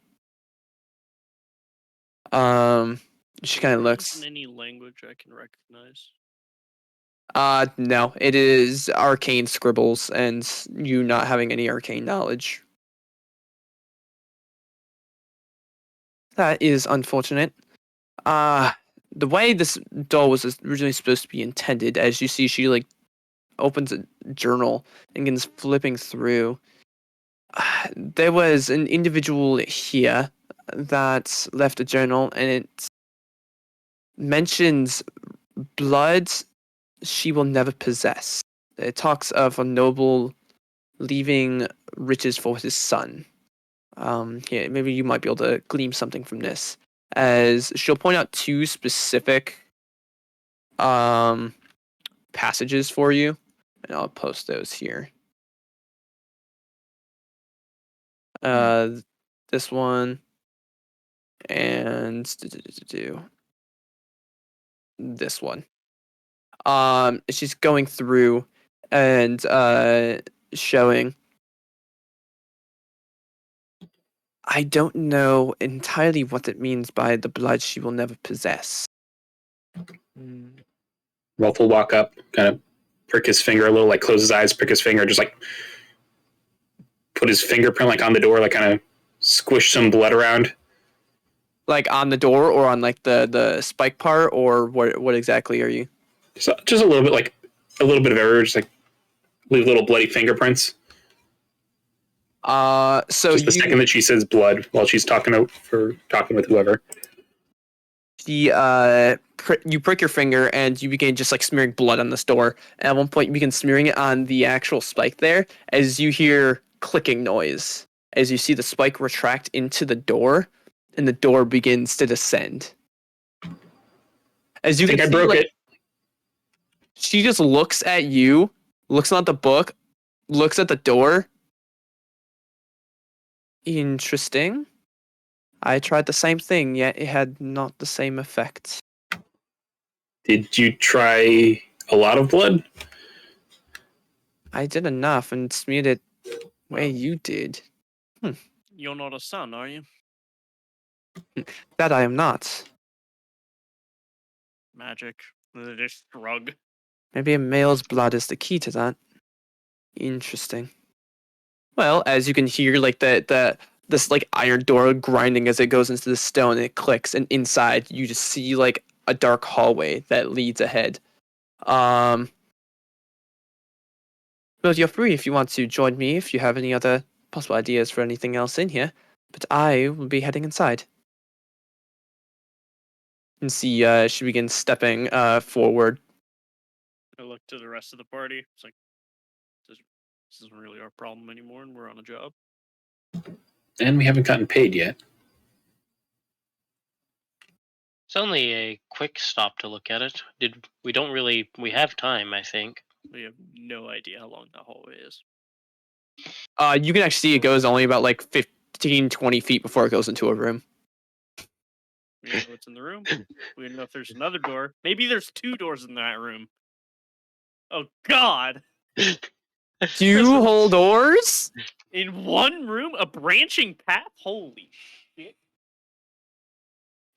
She kind of looks. In any language I can recognize. No, it is arcane scribbles, and you not having any arcane knowledge. That is unfortunate. The way this doll was originally supposed to be intended, as you see, she like opens a journal and begins flipping through. There was an individual here that left a journal, and it mentions blood she will never possess. It talks of a noble leaving riches for his son. Yeah, maybe you might be able to glean something from this, as she'll point out two specific passages for you, and I'll post those here. This one, and this one. She's going through and showing. I don't know entirely what it means by the blood she will never possess. Rolf will walk up, kind of prick his finger a little, like close his eyes, prick his finger, just like put his fingerprint like on the door, like kind of squish some blood around. Like on the door, or on like the spike part, or what exactly are you? Just a little bit, like a little bit of everywhere, just like leave little bloody fingerprints. So just the second that she says blood while she's talking with whoever. You prick your finger and you begin just like smearing blood on this door. And at one point, you begin smearing it on the actual spike there, as you hear clicking noise, as you see the spike retract into the door, and the door begins to descend. As you I think can I see, broke like, it. She just looks at you, looks at the book, looks at the door. Interesting. I tried the same thing, yet it had not the same effect. Did you try a lot of blood? I did enough and smeared it where you did. You're not a son, are you? That I am not. Magic. They just shrug. Maybe a male's blood is the key to that. Interesting. Well, as you can hear, like this like iron door grinding as it goes into the stone, and it clicks, and inside you just see like a dark hallway that leads ahead. Well, you're free if you want to join me, if you have any other possible ideas for anything else in here. But I will be heading inside. And see, she begins stepping forward. I look to the rest of the party. It's like, this isn't really our problem anymore, and we're on a job. And we haven't gotten paid yet. It's only a quick stop to look at it. We have time, I think. We have no idea how long that hallway is. You can actually see it goes only about like 15, 20 feet before it goes into a room. We know what's in the room. We know if there's another door. Maybe there's two doors in that room. Oh, God! 2 whole doors? In one room? A branching path? Holy shit.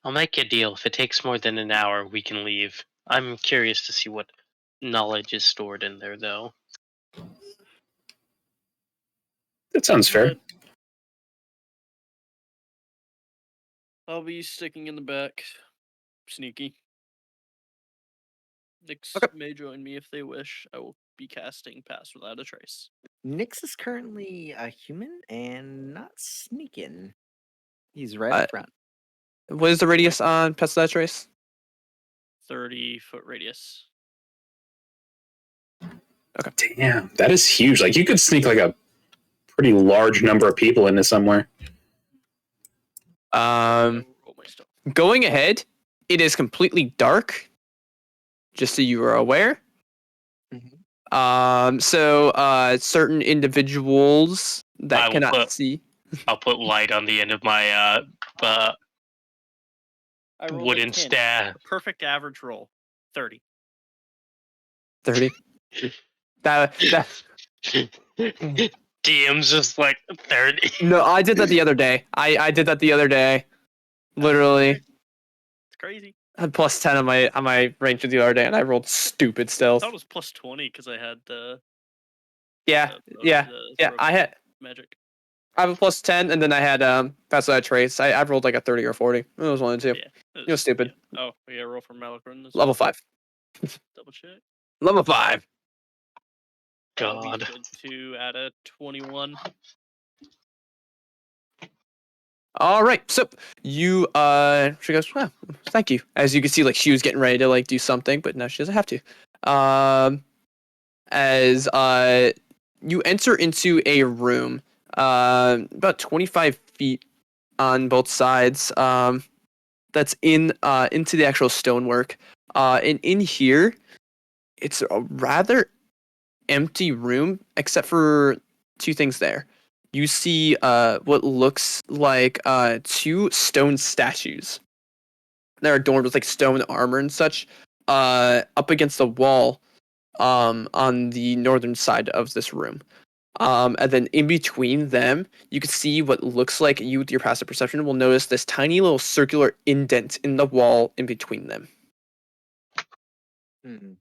I'll make a deal. If it takes more than an hour, we can leave. I'm curious to see what knowledge is stored in there, though. That sounds fair. I'll be sticking in the back. Sneaky. Nix may join me if they wish. I will be casting Pass Without a Trace. Nyx is currently a human and not sneaking. He's right up front. What is the radius on Pass Without a Trace? 30-foot radius. Okay. Damn, that is huge. Like, you could sneak like a pretty large number of people in this somewhere. Roll my stuff. Going ahead, it is completely dark. Just so you are aware. So certain individuals that I will cannot see. I'll put light on the end of my I rolled wooden a 10. staff. A perfect average roll. 30. 30. That DM's just like 30. no, I did that the other day. I did that the other day. Literally, It's crazy. I had plus 10 on my ranger the other day, and I rolled stupid I stealth. thought it was plus 20 because I had Yeah. the I had magic. I have a plus 10, and then I had that's that trace. I rolled like a 30 or 40. It was one of the two. Yeah. It was stupid. Yeah. Oh, yeah, roll for Malachron. Level 5. Double check. Level 5. God. Good 2 out of 21. All right, so you she goes, well, thank you. As you can see, like she was getting ready to like do something, but now she doesn't have to. As you enter into a room, about 25 feet on both sides. That's into the actual stonework. And in here, it's a rather empty room, except for two things there. You see what looks like two stone statues. They're adorned with like stone armor and such. Up against the wall, on the northern side of this room. And then in between them, you can see what looks like you, with your passive perception, will notice this tiny little circular indent in the wall in between them. Hmm.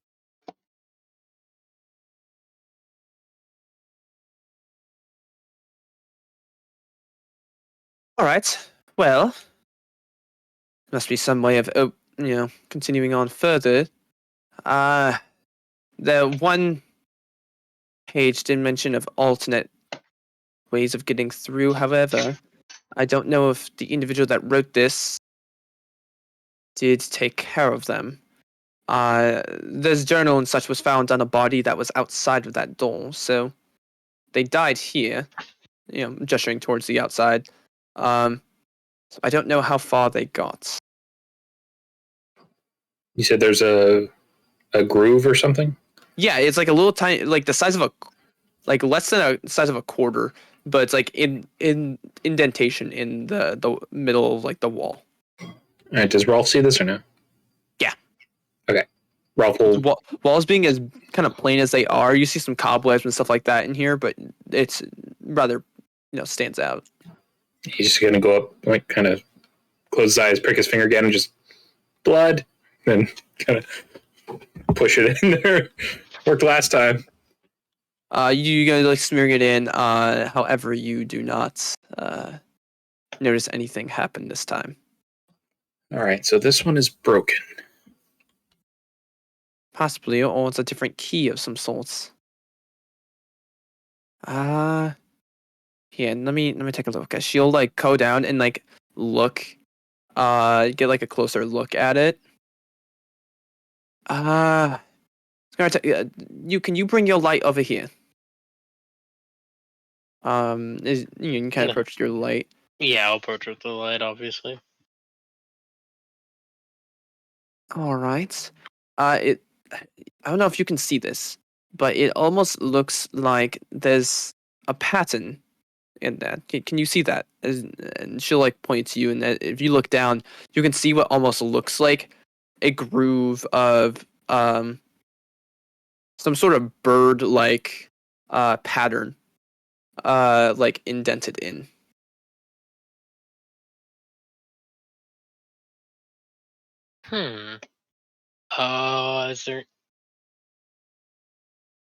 All right. Well, must be some way of continuing on further. The one page did mention of alternate ways of getting through. However, I don't know if the individual that wrote this did take care of them. This journal and such was found on a body that was outside of that door, so they died here. Gesturing towards the outside. So I don't know how far they got. You said there's a groove or something? Yeah, it's like a little tiny, like the size of like less than a size of a quarter, but it's like in indentation in the middle of like the wall. All right, does Rolf see this or no? Yeah. Okay. Rolf will... Walls being as kind of plain as they are, you see some cobwebs and stuff like that in here, but it's rather, stands out. He's just gonna go up, like, kind of close his eyes, prick his finger again, and just blood, then kind of push it in there. Worked last time. You guys like smearing it in. However, you do not notice anything happen this time. All right, so this one is broken. Possibly, or it's a different key of some sorts. Here, let me take a look. She'll like go down and like look, get like a closer look at it. Can you bring your light over here? You can kind of approach your light. Yeah, I'll approach with the light, obviously. All right. I don't know if you can see this, but it almost looks like there's a pattern in that. Can you see that? And she'll like point to you, and if you look down, you can see what almost looks like a groove of some sort of bird-like pattern, like indented in. Is there?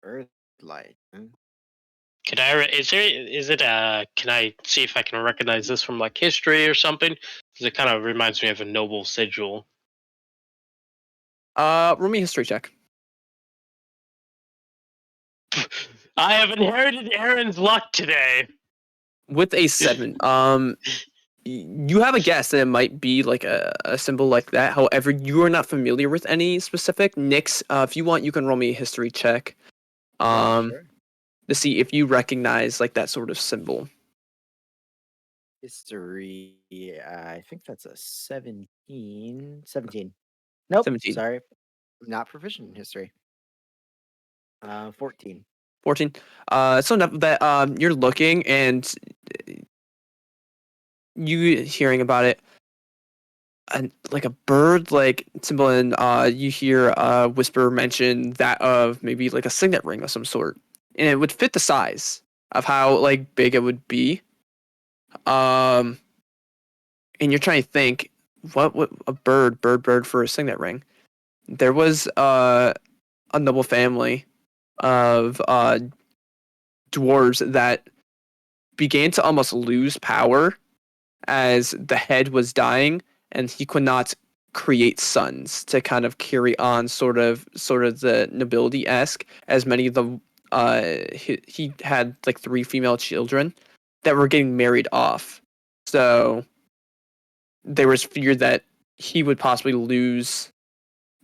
Earth light. Can I? Is there? Is it? Can I see if I can recognize this from like history or something? Because it kind of reminds me of a noble sigil. Roll me a history check. I have inherited Aaron's luck today. With a 7, you have a guess that it might be like a symbol like that. However, you are not familiar with any specific. Nix, if you want, you can roll me a history check. Sure. to see if you recognize like that sort of symbol. History. I think that's a 17. 17. Nope. 17. Sorry. I'm not proficient in history. 14. 14. So enough that you're looking and you hearing about it, and like a bird like symbol, and you hear Whisper mention that of maybe like a signet ring of some sort, and it would fit the size of how like big it would be. And you're trying to think what a bird for a signet ring. There was a noble family of dwarves that began to almost lose power as the head was dying, and he could not create sons to kind of carry on sort of the nobility esque, as many of the he had like 3 female children that were getting married off. So there was fear that he would possibly lose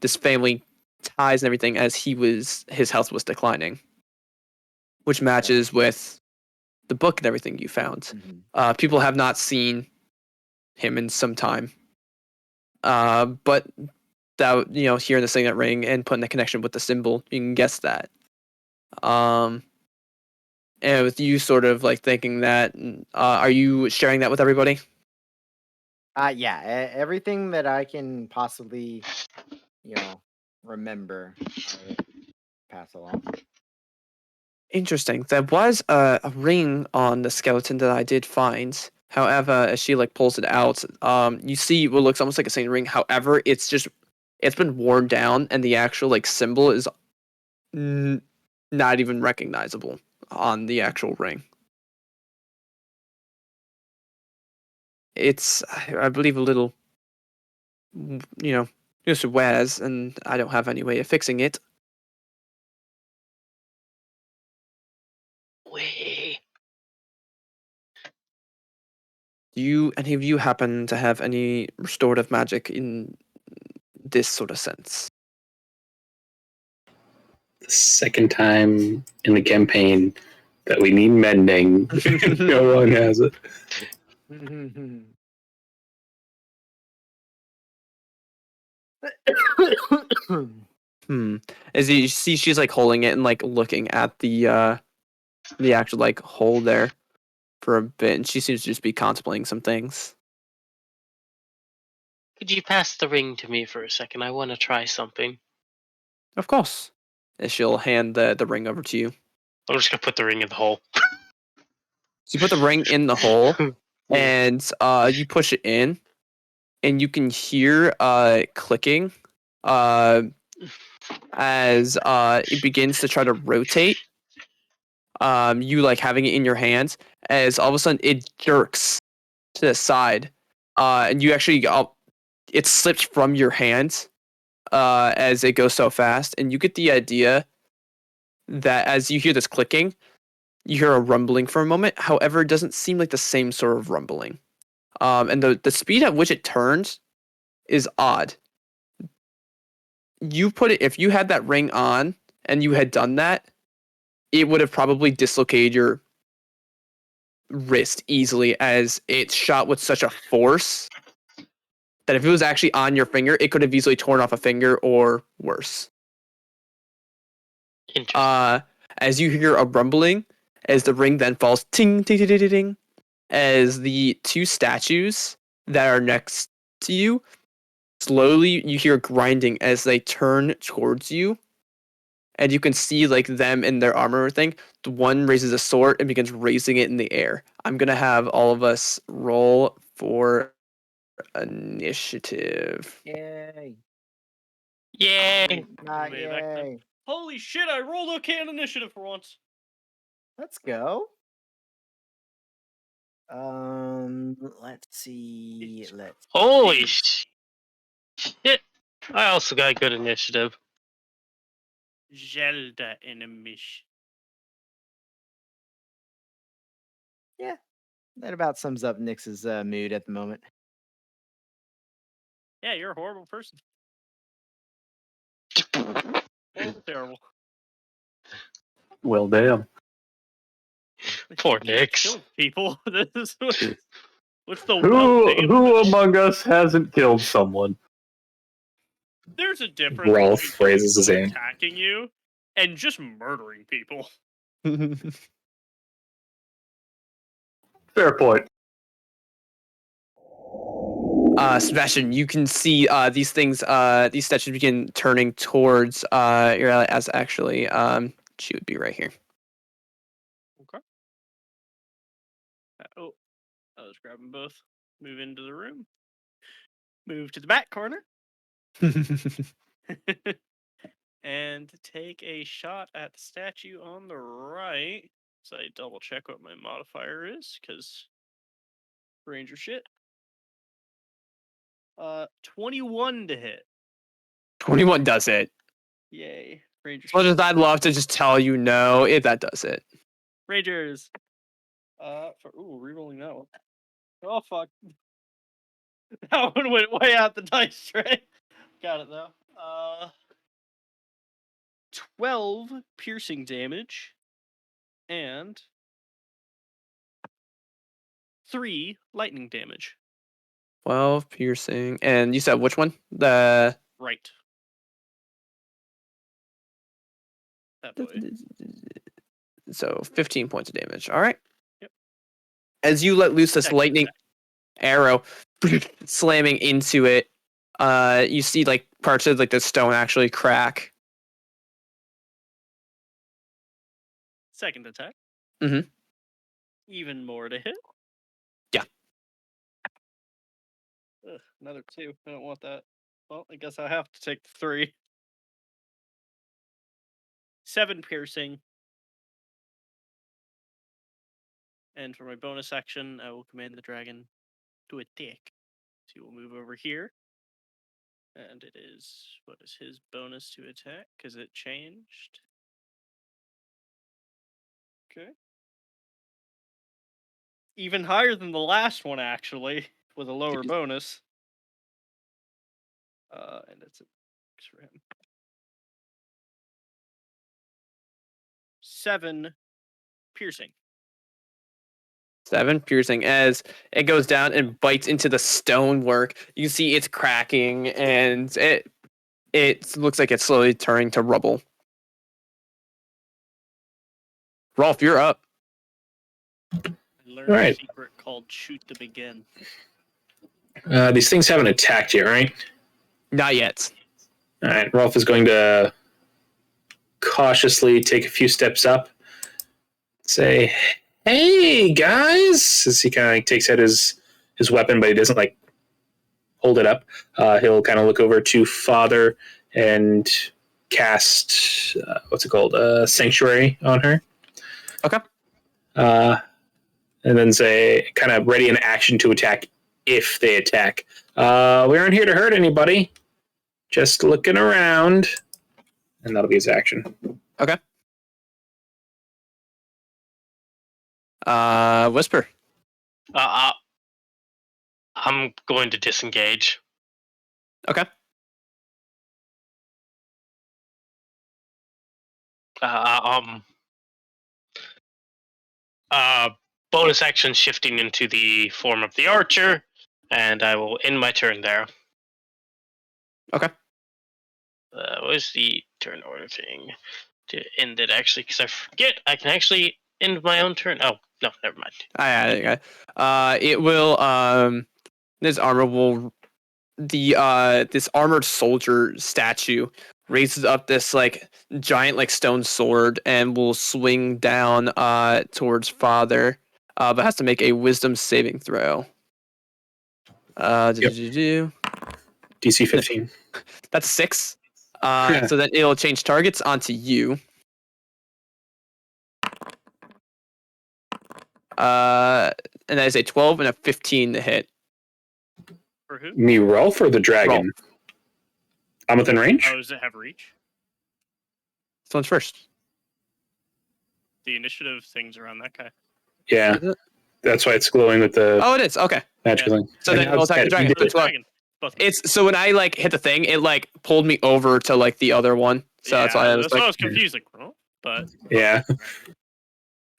this family ties and everything as his health was declining, which matches with the book and everything you found. Mhm. People have not seen him in some time, but that hearing the signet ring and putting the connection with the symbol, you can guess that. And with you sort of like thinking that, are you sharing that with everybody? Yeah, everything that I can possibly, remember, I will pass along. Interesting. There was a ring on the skeleton that I did find. However, as she like pulls it out, you see what looks almost like a signet ring. However, it's been worn down, and the actual like symbol is not even recognizable on the actual ring. It's, I believe, a little, just wears, and I don't have any way of fixing it. Do any of you happen to have any restorative magic in this sort of sense? The second time in the campaign that we need mending, no one has it. As you see, she's like holding it and like looking at the actual like hole there for a bit, and she seems to just be contemplating some things. Could you pass the ring to me for a second? I want to try something. Of course. And she'll hand the ring over to you. I'm just gonna put the ring in the hole. So you put the ring in the hole, and you push it in, and you can hear clicking as it begins to try to rotate. You like having it in your hands, as all of a sudden it jerks to the side, and you actually it slips from your hands as it goes so fast, and you get the idea that as you hear this clicking, you hear a rumbling for a moment. However, it doesn't seem like the same sort of rumbling, and the speed at which it turns is odd. If you had that ring on and you had done that, it would have probably dislocated your wrist easily, as it's shot with such a force that if it was actually on your finger, it could have easily torn off a finger or worse. Interesting. As you hear a rumbling, as the ring then falls, ting, ting, ting, ting, ting, ting, as the 2 statues that are next to you, slowly you hear grinding as they turn towards you. And you can see like them in their armor thing. The one raises a sword and begins raising it in the air. I'm gonna have all of us roll for initiative. Yay. Yay! Not Way back then. yay. Holy shit! I rolled okay on initiative for once. Let's go. Let's see. Holy shit! I also got good initiative. Zelda enemies. That about sums up Nyx's mood at the moment. Yeah, you're a horrible person. Horrible, terrible. Well, damn. Poor Nix. Kill people. This is what's the Who among us hasn't killed someone? There's a difference Rolf between killing raises his people hand. attacking you and just murdering people. Fair point. Sebastian, you can see these things, these statues begin turning towards your ally, as actually she would be right here. Okay. Oh, I was grabbing both. Move into the room. Move to the back corner. And take a shot at the statue on the right. So I double check what my modifier is, because Ranger shit. 21 to hit. 21 does it. Yay. Ranger As much shit. as I'd love to just tell you no, that does it. Rangers. Rerolling that one. Oh fuck. That one went way out the dice tray. Got it though. 12 piercing damage and 3 lightning damage. 12 piercing, and you said which one? The Right. That boy. so 15 points of damage. All right. Yep. As you let loose this Second lightning attack. arrow slamming into it, you see like parts of like the stone actually crack. Second attack. Mhm. Even more to hit. Yeah. Ugh, another 2. I don't want that. Well, I guess I have to take the 3. 7 piercing. And for my bonus action, I will command the dragon to attack. So he will move over here. And it is, what is his bonus to attack? Because it changed. Okay. Even higher than the last one, actually, with a lower bonus. And it's a 6 for him. 7 piercing. 7 piercing. As it goes down and bites into the stonework, you see it's cracking, and it looks like it's slowly turning to rubble. Rolf, you're up. I learned Alright. a secret called shoot them again. These things haven't attacked yet, right? Not yet. All right. Rolf is going to cautiously take a few steps up. Say, "Hey guys!" As he kind of like takes out his weapon, but he doesn't like hold it up. He'll kind of look over to Father and cast what's it called? Sanctuary on her. Okay. And then say, kind of ready in action to attack if they attack. We aren't here to hurt anybody. Just looking around. And that'll be his action. Okay. Whisper. I'm going to disengage. Okay. Bonus action shifting into the form of the archer, and I will end my turn there. Okay. What's the turn order thing? To end it, actually, because I forget I can actually end my own turn. Oh, no, never mind. It will, this armor will, this armored soldier statue raises up this like giant like stone sword and will swing down towards Father, but has to make a wisdom saving throw. DC 15. That's 6. So then it'll change targets onto you. And that is a 12 and a 15 to hit. For who? Me, Rolf, or the dragon? Rolf. I'm within range? Oh, does it have reach? This one's first. The initiative thing's around that guy. Yeah. Is it? That's why it's glowing with the Oh, it is. Okay. magic yeah. thing. So then it'll attack the dragon. He did it. Dragon. Both. It's so when I like hit the thing, it like pulled me over to like the other one. So that's why I was that's why I like, was confused. Like, well, but Yeah.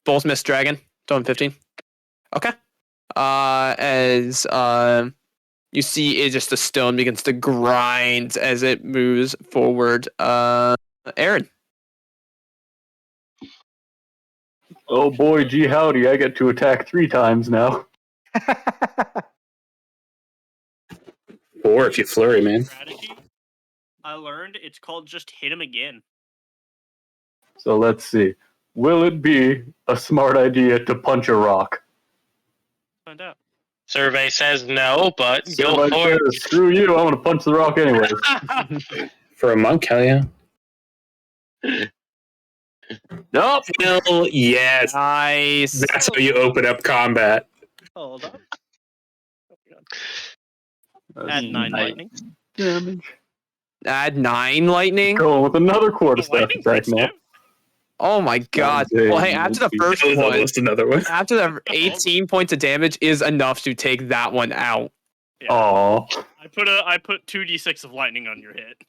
both missed dragon. Doing 15. Okay. As you see, it just the stone begins to grind as it moves forward. Aaron. Oh boy, gee howdy, I get to attack 3 times now. 4 if you flurry, man. Strategy I learned, it's called just hit him again. So let's see. Will it be a smart idea to punch a rock? Find out. Survey says no, but So go if I for say, it. screw you, I'm gonna punch the rock anyways. For a monk, hell yeah. Nope. Hell yes. Nice. That's how you open up combat. Hold up. That's Add 9 nice. lightning. Damage. Add 9 lightning. Going with another quarter staff Lightning attack crits now. too. Oh my god. Well, hey, after the first That was one, almost another one. after the 18 points of damage is enough to take that one out. Yeah. Aw. I put 2d6 of lightning on your hit.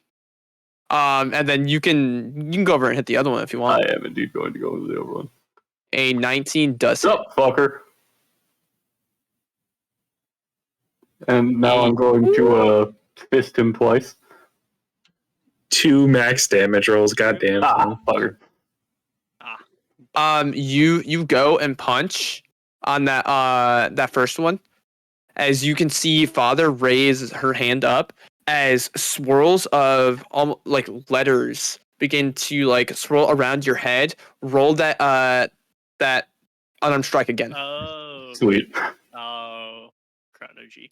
And then you can go over and hit the other one if you want. I am indeed going to go with the other one. A 19 does hit. Oh, fucker. And now I'm going to fist him twice. 2 max damage rolls, goddamn. Ah, fucker. You go and punch on that first one. As you can see, Father raise her hand up as swirls of like letters begin to like swirl around your head. Roll that unarmed strike again. Oh. Sweet. Oh. Chronology.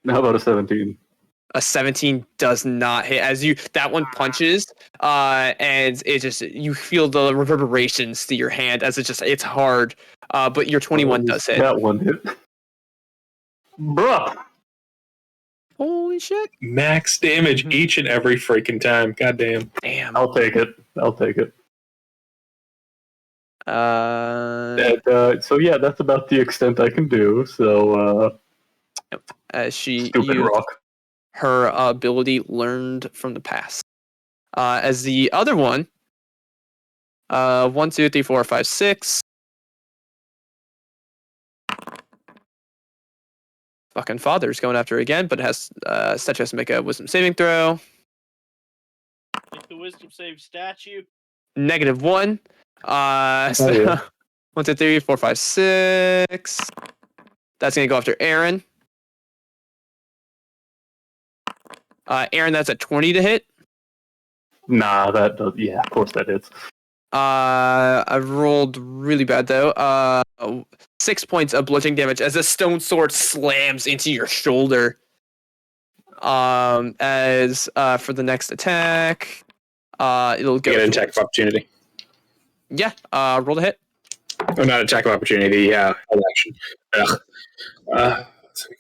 How about a 17? A 17 does not hit. As that one punches, and it just you feel the reverberations to your hand as it's hard. But your 21 does hit. That one hit. Bruh. Holy shit! Max damage each and every freaking time. Goddamn. Damn. I'll take it. I'll take it. So yeah, that's about the extent I can do. So as she stupid used rock. her ability learned from the past. As the other one, 1, 2, 3, 4, 5, 6. Fucking Father's going after her again, but it has statue has to make a wisdom saving throw. Make the wisdom save statue. -1. So yeah. 1, 2, 3, 4, 5, 6. That's gonna go after Aaron. Aaron, that's a 20 to hit. Nah, that does. Yeah, of course that hits. I rolled really bad though. 6 points of bludgeoning damage as a stone sword slams into your shoulder. As for the next attack, it'll go. Get an attack of opportunity. Yeah. Roll to hit. Oh, not attack of opportunity. Yeah, action. Ugh.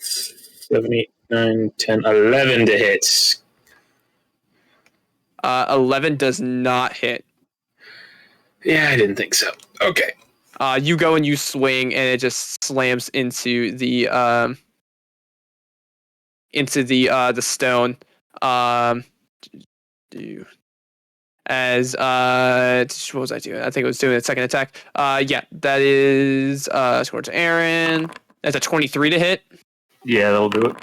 7, 8, 9, 10, 11 to hit. 11 does not hit. Yeah, I didn't think so. Okay. You go and you swing, and it just slams into the stone. As what was I doing? I think it was doing a second attack. Yeah, that is towards Aaron. That's a 23 to hit Yeah, that'll do it.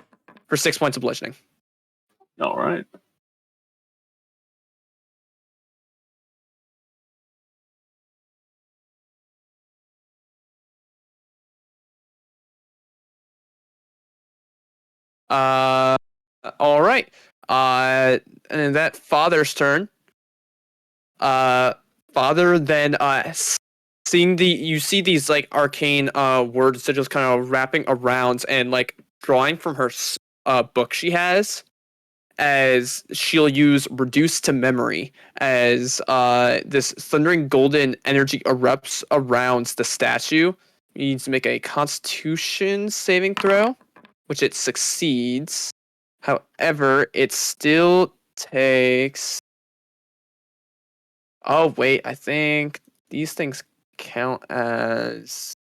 for 6 points of bludgeoning. All right. All right. And that Father's turn. Father then you see these like arcane word sigils kind of wrapping around and like drawing from her book she has, as she'll use reduce to memory as this thundering golden energy erupts around the statue. You need to make a Constitution saving throw, which it succeeds. However, it still takes. Oh wait, I think these things count as.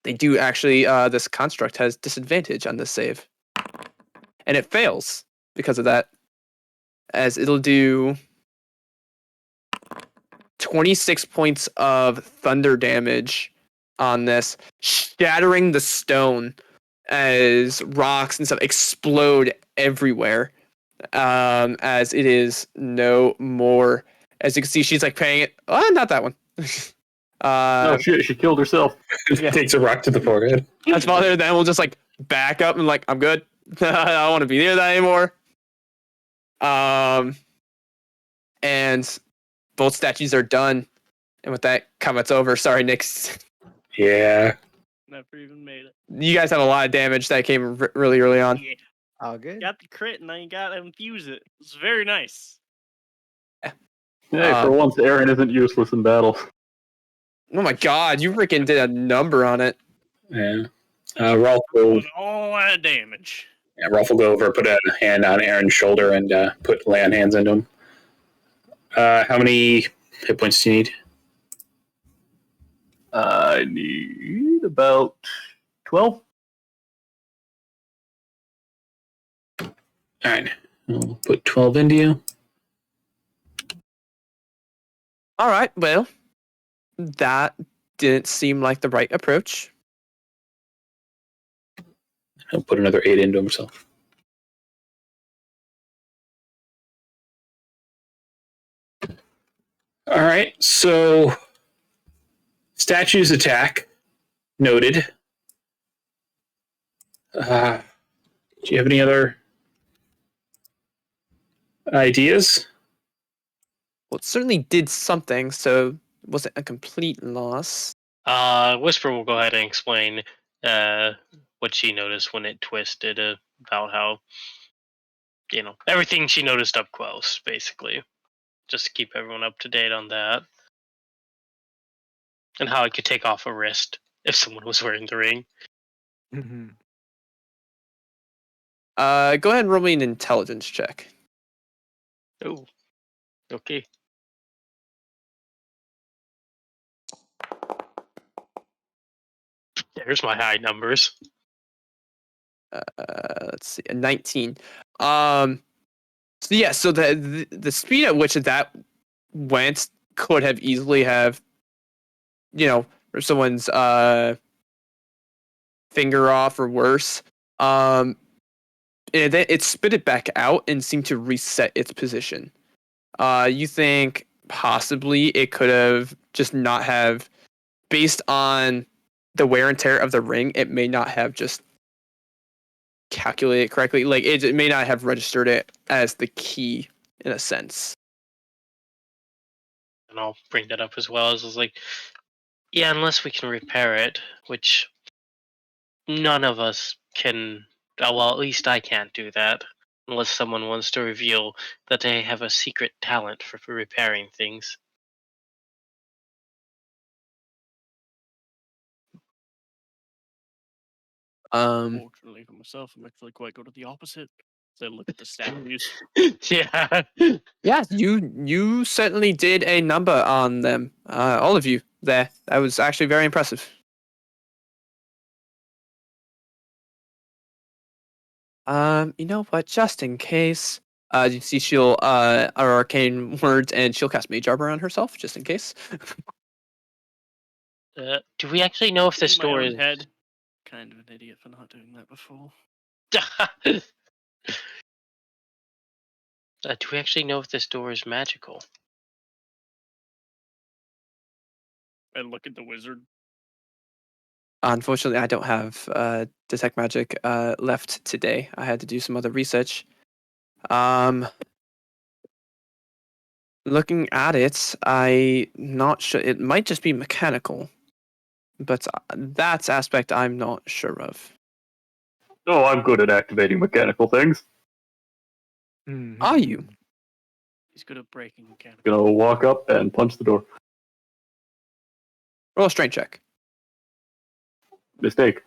They do actually. This construct has disadvantage on this save, and it fails because of that. As it'll do 26 points of thunder damage on this, shattering the stone as rocks and stuff explode everywhere. As it is no more. As you can see, she's like paying it. Oh, not that one. Oh shit, she killed herself. Yeah. Takes a rock to the forehead. That's father. Then we'll just like back up and like, I'm good. I don't want to be near that anymore. And both statues are done. And with that, combat's over. Sorry, Nick. Yeah. Never even made it. You guys have a lot of damage that came really early on. Yeah, All good. got the crit and then you got to infuse it. It's very nice. Hey, for once, Aaron isn't useless in battle. Oh my god, you freaking did a number on it. Yeah. Rolf will With all that damage. go over, put a hand on Aaron's shoulder, and lay on hands into him. How many hit points do you need? I need about 12. All right. I'll put 12 into you. All right, well, that didn't seem like the right approach. He'll put another 8 into himself. All right, so statues attack. Noted. Do you have any other ideas? Well, it certainly did something, so it wasn't a complete loss. Whisper will go ahead and explain what she noticed when it twisted about how, everything she noticed up close, basically. Just to keep everyone up to date on that. And how it could take off a wrist if someone was wearing the ring. Mm-hmm. Go ahead and roll me an intelligence check. Oh, okay. There's my high numbers. Let's see, a 19. So yeah, so the speed at which that went could have easily have, or someone's finger off or worse. And then it spit it back out and seemed to reset its position. You think possibly it could have just not have, based on the wear and tear of the ring, it may not have just calculated correctly. Like it may not have registered it as the key in a sense. And I'll bring that up as well as I was like, yeah, unless we can repair it, which none of us can. Well, at least I can't do that. Unless someone wants to reveal that they have a secret talent for repairing things. Fortunately for myself, I'm actually quite good at the opposite. So look at the statues. Yeah. Yeah, you certainly did a number on them. All of you there. That was actually very impressive. You know what? Just in case, you see she'll our arcane words, and she'll cast Mage Armor on herself, just in case. Do we actually know if this In my door own is? head. Kind of an idiot for not doing that before. Do we actually know if this door is magical? And look at the wizard. Unfortunately, I don't have detect magic left today. I had to do some other research. Looking at it, I'm not sure. It might just be mechanical, but that aspect I'm not sure of. Oh, I'm good at activating mechanical things. Are you? He's good at breaking mechanical. Gonna walk up and punch the door. Roll a strength check. Mistake.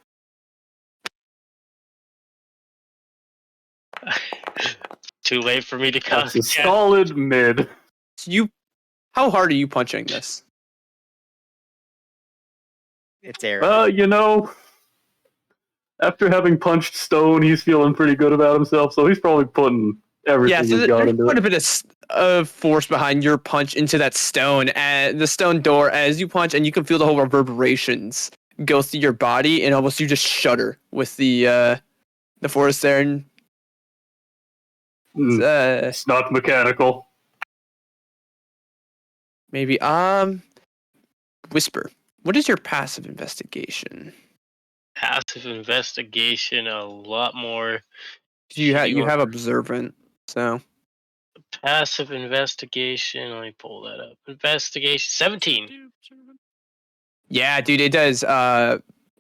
Too late for me to That's cast. a solid mid. So how hard are you punching this? It's Aaron. After having punched Stone, he's feeling pretty good about himself, so he's probably putting Everything so has gone there's into quite a it. bit of force behind your punch into that stone, and the stone door as you punch, and you can feel the whole reverberations go through your body, and almost you just shudder with the force there. And It's not mechanical. maybe Whisper. What is your passive investigation? Passive investigation, a lot more. You have Pure. observant, so Passive investigation. Let me pull that up. Investigation 17. yeah, dude, it does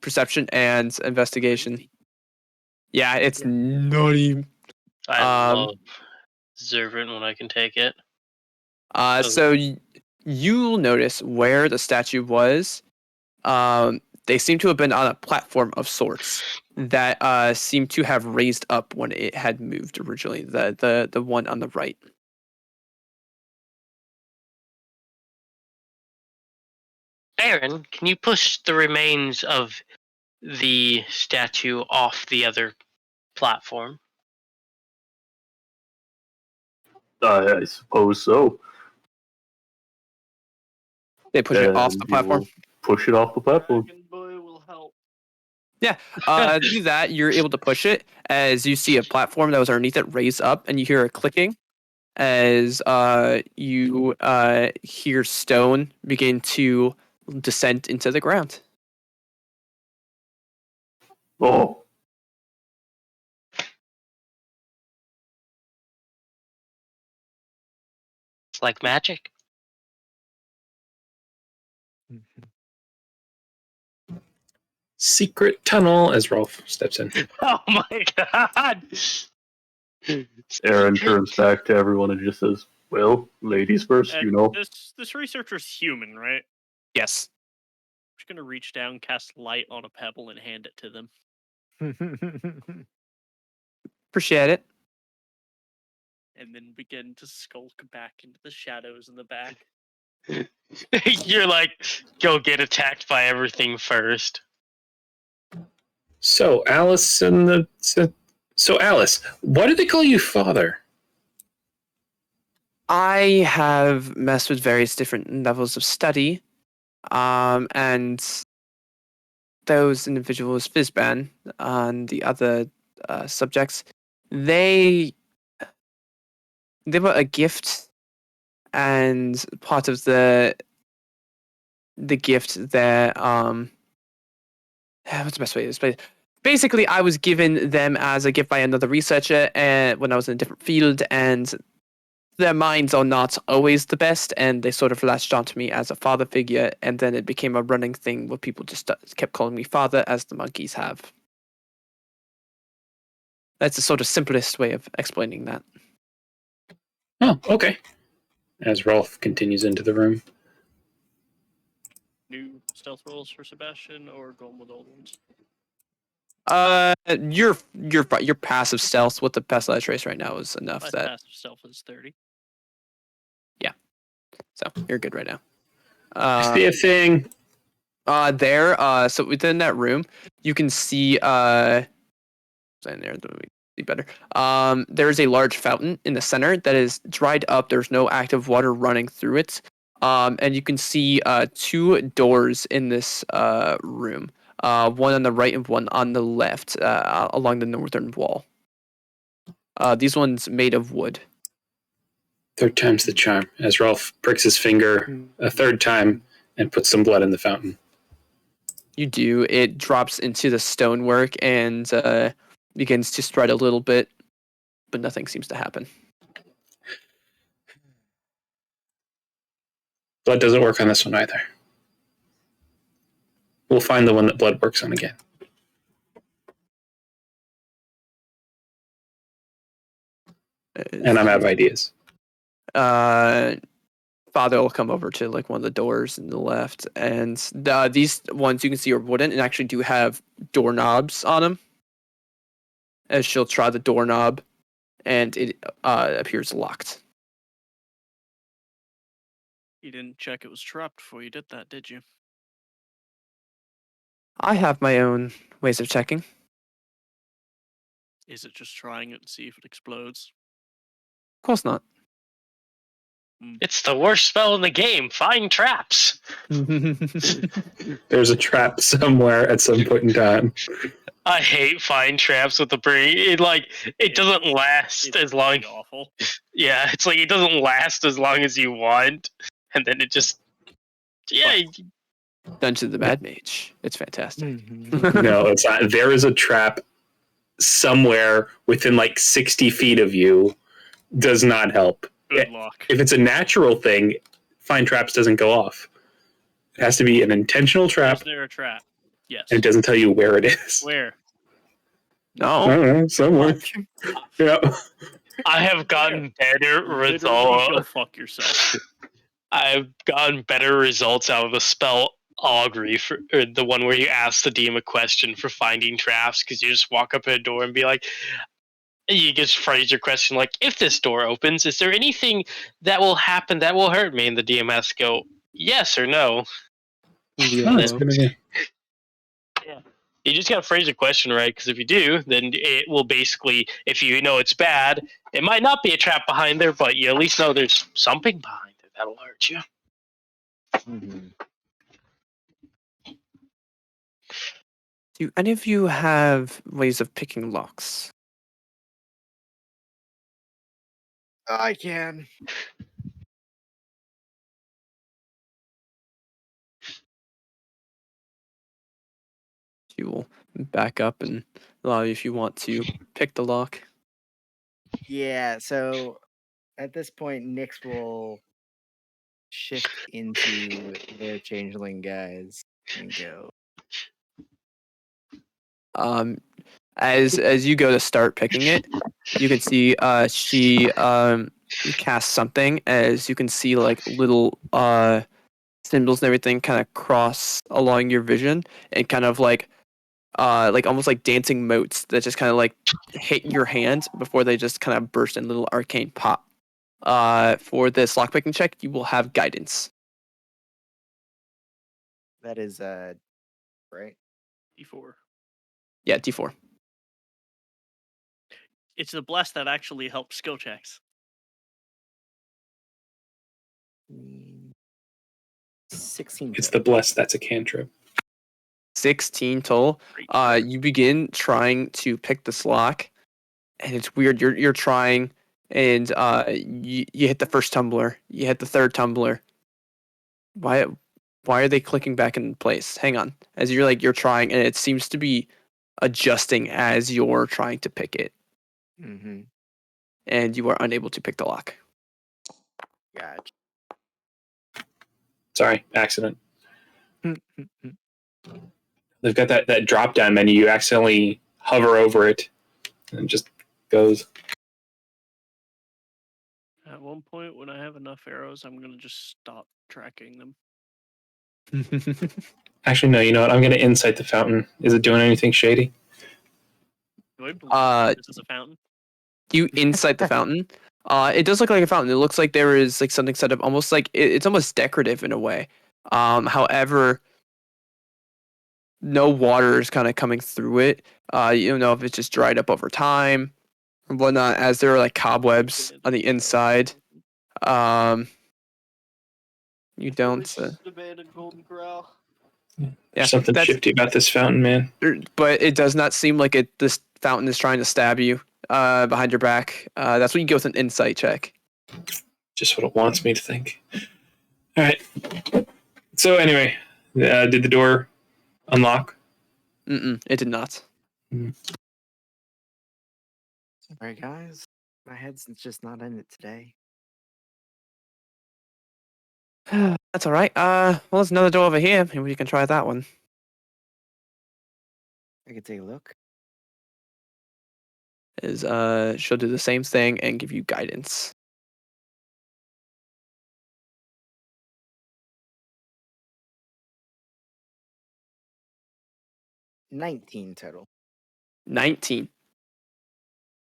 perception and investigation. Yeah, it's nutty. I Um, love observant when I can take it. so you'll notice where the statue was. They seem to have been on a platform of sorts that seemed to have raised up when it had moved originally. The one on the right. Aaron, can you push the remains of the statue off the other platform? I suppose so. They push it off And the you platform. will push it off the platform. Dragon boy will help. Yeah, do that. You're able to push it as you see a platform that was underneath it raise up, and you hear a clicking as you hear stone begin to descend into the ground. Oh, It's like magic. Secret tunnel as Rolf steps in. Oh my god! Aaron turns back to everyone and just says, "Well, ladies first, And you know." this researcher's human, right? Yes. I'm just gonna reach down, cast light on a pebble, and hand it to them. Appreciate it. And then begin to skulk back into the shadows in the back. You're like, go get attacked by everything first. So Alice so Alice, why do they call you father? I have messed with various different levels of study, and those individuals, Fizban and the other subjects, they were a gift, and part of the gift there. What's the best way to explain it? Basically, I was given them as a gift by another researcher when I was in a different field, and their minds are not always the best, and they sort of latched onto me as a father figure, and then it became a running thing where people just kept calling me father, as the monkeys have. That's the sort of simplest way of explaining that. Oh, okay. As Rolf continues into the room. New stealth rolls for Sebastian, or going with old ones? Your passive stealth with the pestilence trace right now is enough My that passive self is 30. so you're good right now. I see a thing. So within that room, you can see in there that would be better. There is a large fountain in the center that is dried up. There's no active water running through it. And you can see two doors in this room. One on the right and one on the left, along the northern wall. These ones made of wood. Third time's the charm. As Rolf pricks his finger a third time and puts some blood in the fountain. You do. It drops into the stonework and begins to spread a little bit, but nothing seems to happen. Blood doesn't work on this one either. We'll find the one that blood works on again. And I'm out of ideas. Father will come over to like one of the doors in the left, and these ones you can see are wooden and actually do have doorknobs on them. As she'll try the doorknob, and it appears locked. You didn't check it was trapped before you did that, did you? I have my own ways of checking. Is it just trying it and see if it explodes? course not. It's the worst spell in the game. Find traps. There's a trap somewhere at some point in time. I hate find traps with the brain. It doesn't last It's as long. really awful. Yeah, it's like it doesn't last as long as you want, and then it just Dungeon of the Mad Mage. It's fantastic. No, it's not. There is a trap somewhere within like 60 feet of you. Does not help. Good luck. If it's a natural thing, find traps doesn't go off. It has to be an intentional trap, Is there a trap? Yes. and it doesn't tell you where it is. Where? I No. don't know, somewhere. Yeah. I have gotten better Literally, results. go fuck yourself. I've gotten better results out of the spell augury, or the one where you ask the DM a question for finding traps, because you just walk up to a door and be like, you just phrase your question like, if this door opens, is there anything that will happen that will hurt me? And the DM has to go, yes or no. Oh, that's a good idea. You just gotta phrase your question right, because if you do, then it will basically, if you know it's bad, it might not be a trap behind there, but you at least know there's something behind it that'll hurt you. Do any of you have ways of picking locks? I can. You will back up and allow you if you want to pick the lock. Yeah, so at this point, Nyx will shift into their changeling guys and go. As you go to start picking it, you can see she casts something. As you can see, like little symbols and everything kind of cross along your vision, and kind of like almost like dancing motes that just kind of like hit your hand before they just kind of burst in little arcane pop. For this lockpicking check, you will have guidance. That is right. D4. Yeah, D4. It's the bless that actually helps skill checks. 16. It's the bless. That's a cantrip. 16 total. Great. You begin trying to pick this lock, and it's weird. You're trying, and you hit the first tumbler. You hit the third tumbler. Why are they clicking back in place? Hang on. As you're trying, and it seems to be adjusting as you're trying to pick it, Mm-hmm. and you are unable to pick the lock. Gotcha. Sorry, accident. They've got that drop down menu. You accidentally hover over it, and it just goes. At one point, when I have enough arrows, I'm gonna just stop tracking them. Actually, no. You know what? I'm going to insight the fountain. Is it doing anything shady? Do I believe this is a fountain? You insight the fountain. It does look like a fountain. It looks like there is like something set up, almost like it's almost decorative in a way. However, no water is kind of coming through it. You don't know if it's just dried up over time or whatnot, as there are like cobwebs on the inside. You don't. Abandoned Golden Corral. Yeah, There's something shifty about this fountain, man. But it does not seem like this fountain is trying to stab you behind your back. That's when you go with an insight check. Just what it wants me to think. All right. So anyway, did the door unlock? It did not. All right, guys. My head's just not in it today. That's all right. Well, there's another door over here. Maybe you can try that one. I could take a look. She'll do the same thing and give you guidance. $19 total. 19.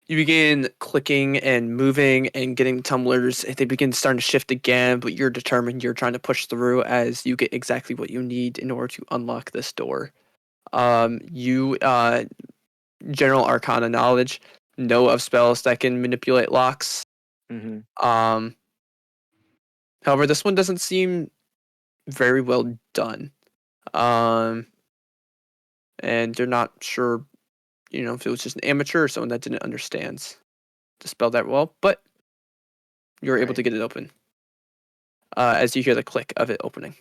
You begin clicking and moving and getting tumblers. They begin starting to shift again, but you're determined. You're trying to push through as you get exactly what you need in order to unlock this door. You general arcana knowledge, know of spells that can manipulate locks. Mm-hmm. However, this one doesn't seem very well done. And you're not sure, if it was just an amateur or someone that didn't understand to spell that well, but you're able to Right. get it open. As you hear the click of it opening.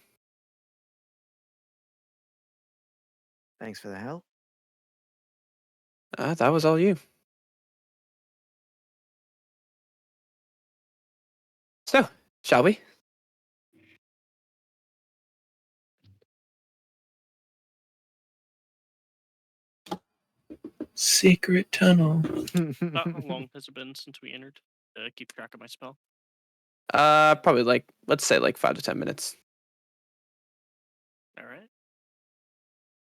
Thanks for the help. That was all you. So, shall we? Secret tunnel. How long has it been since we entered? Keep track of my spell. Probably let's say 5 to 10 minutes. All right.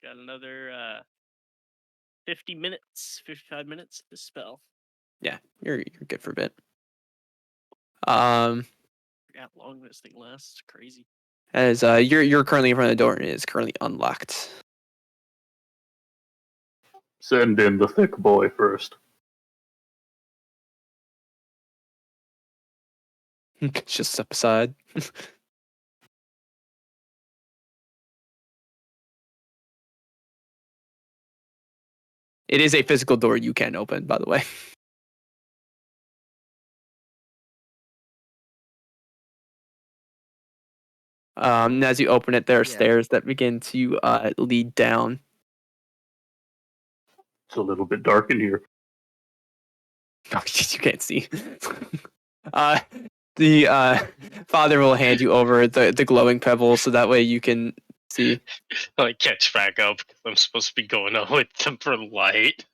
Got another 50 minutes, 55 minutes to spell. Yeah, you're good for a bit. Um, Forgot how long this thing lasts. It's crazy. as you're currently in front of the door and it is currently unlocked. Send in the thick boy first. Just step aside. It is a physical door you can open, by the way. And as you open it, there are Yeah. stairs that begin to lead down. It's a little bit dark in here. Oh, you can't see. The father will hand you over the glowing pebbles so that way you can see. I catch back up because I'm supposed to be going out with them for light.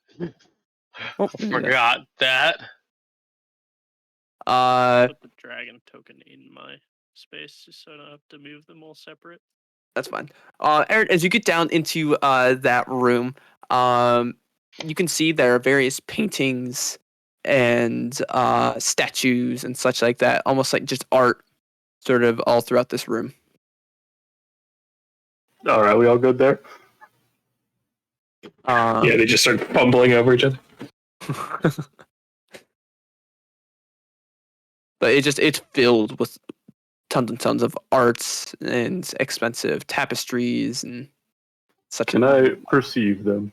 Oh, Forgot that. Put the dragon token in my space just so I don't have to move them all separate. That's fine. Aaron, as you get down into that room, you can see there are various paintings and statues and such like that, almost like just art, sort of all throughout this room. All right, we all good there? Yeah, they just start bumbling over each other. But it's filled with tons and tons of arts and expensive tapestries and such. Can I perceive them?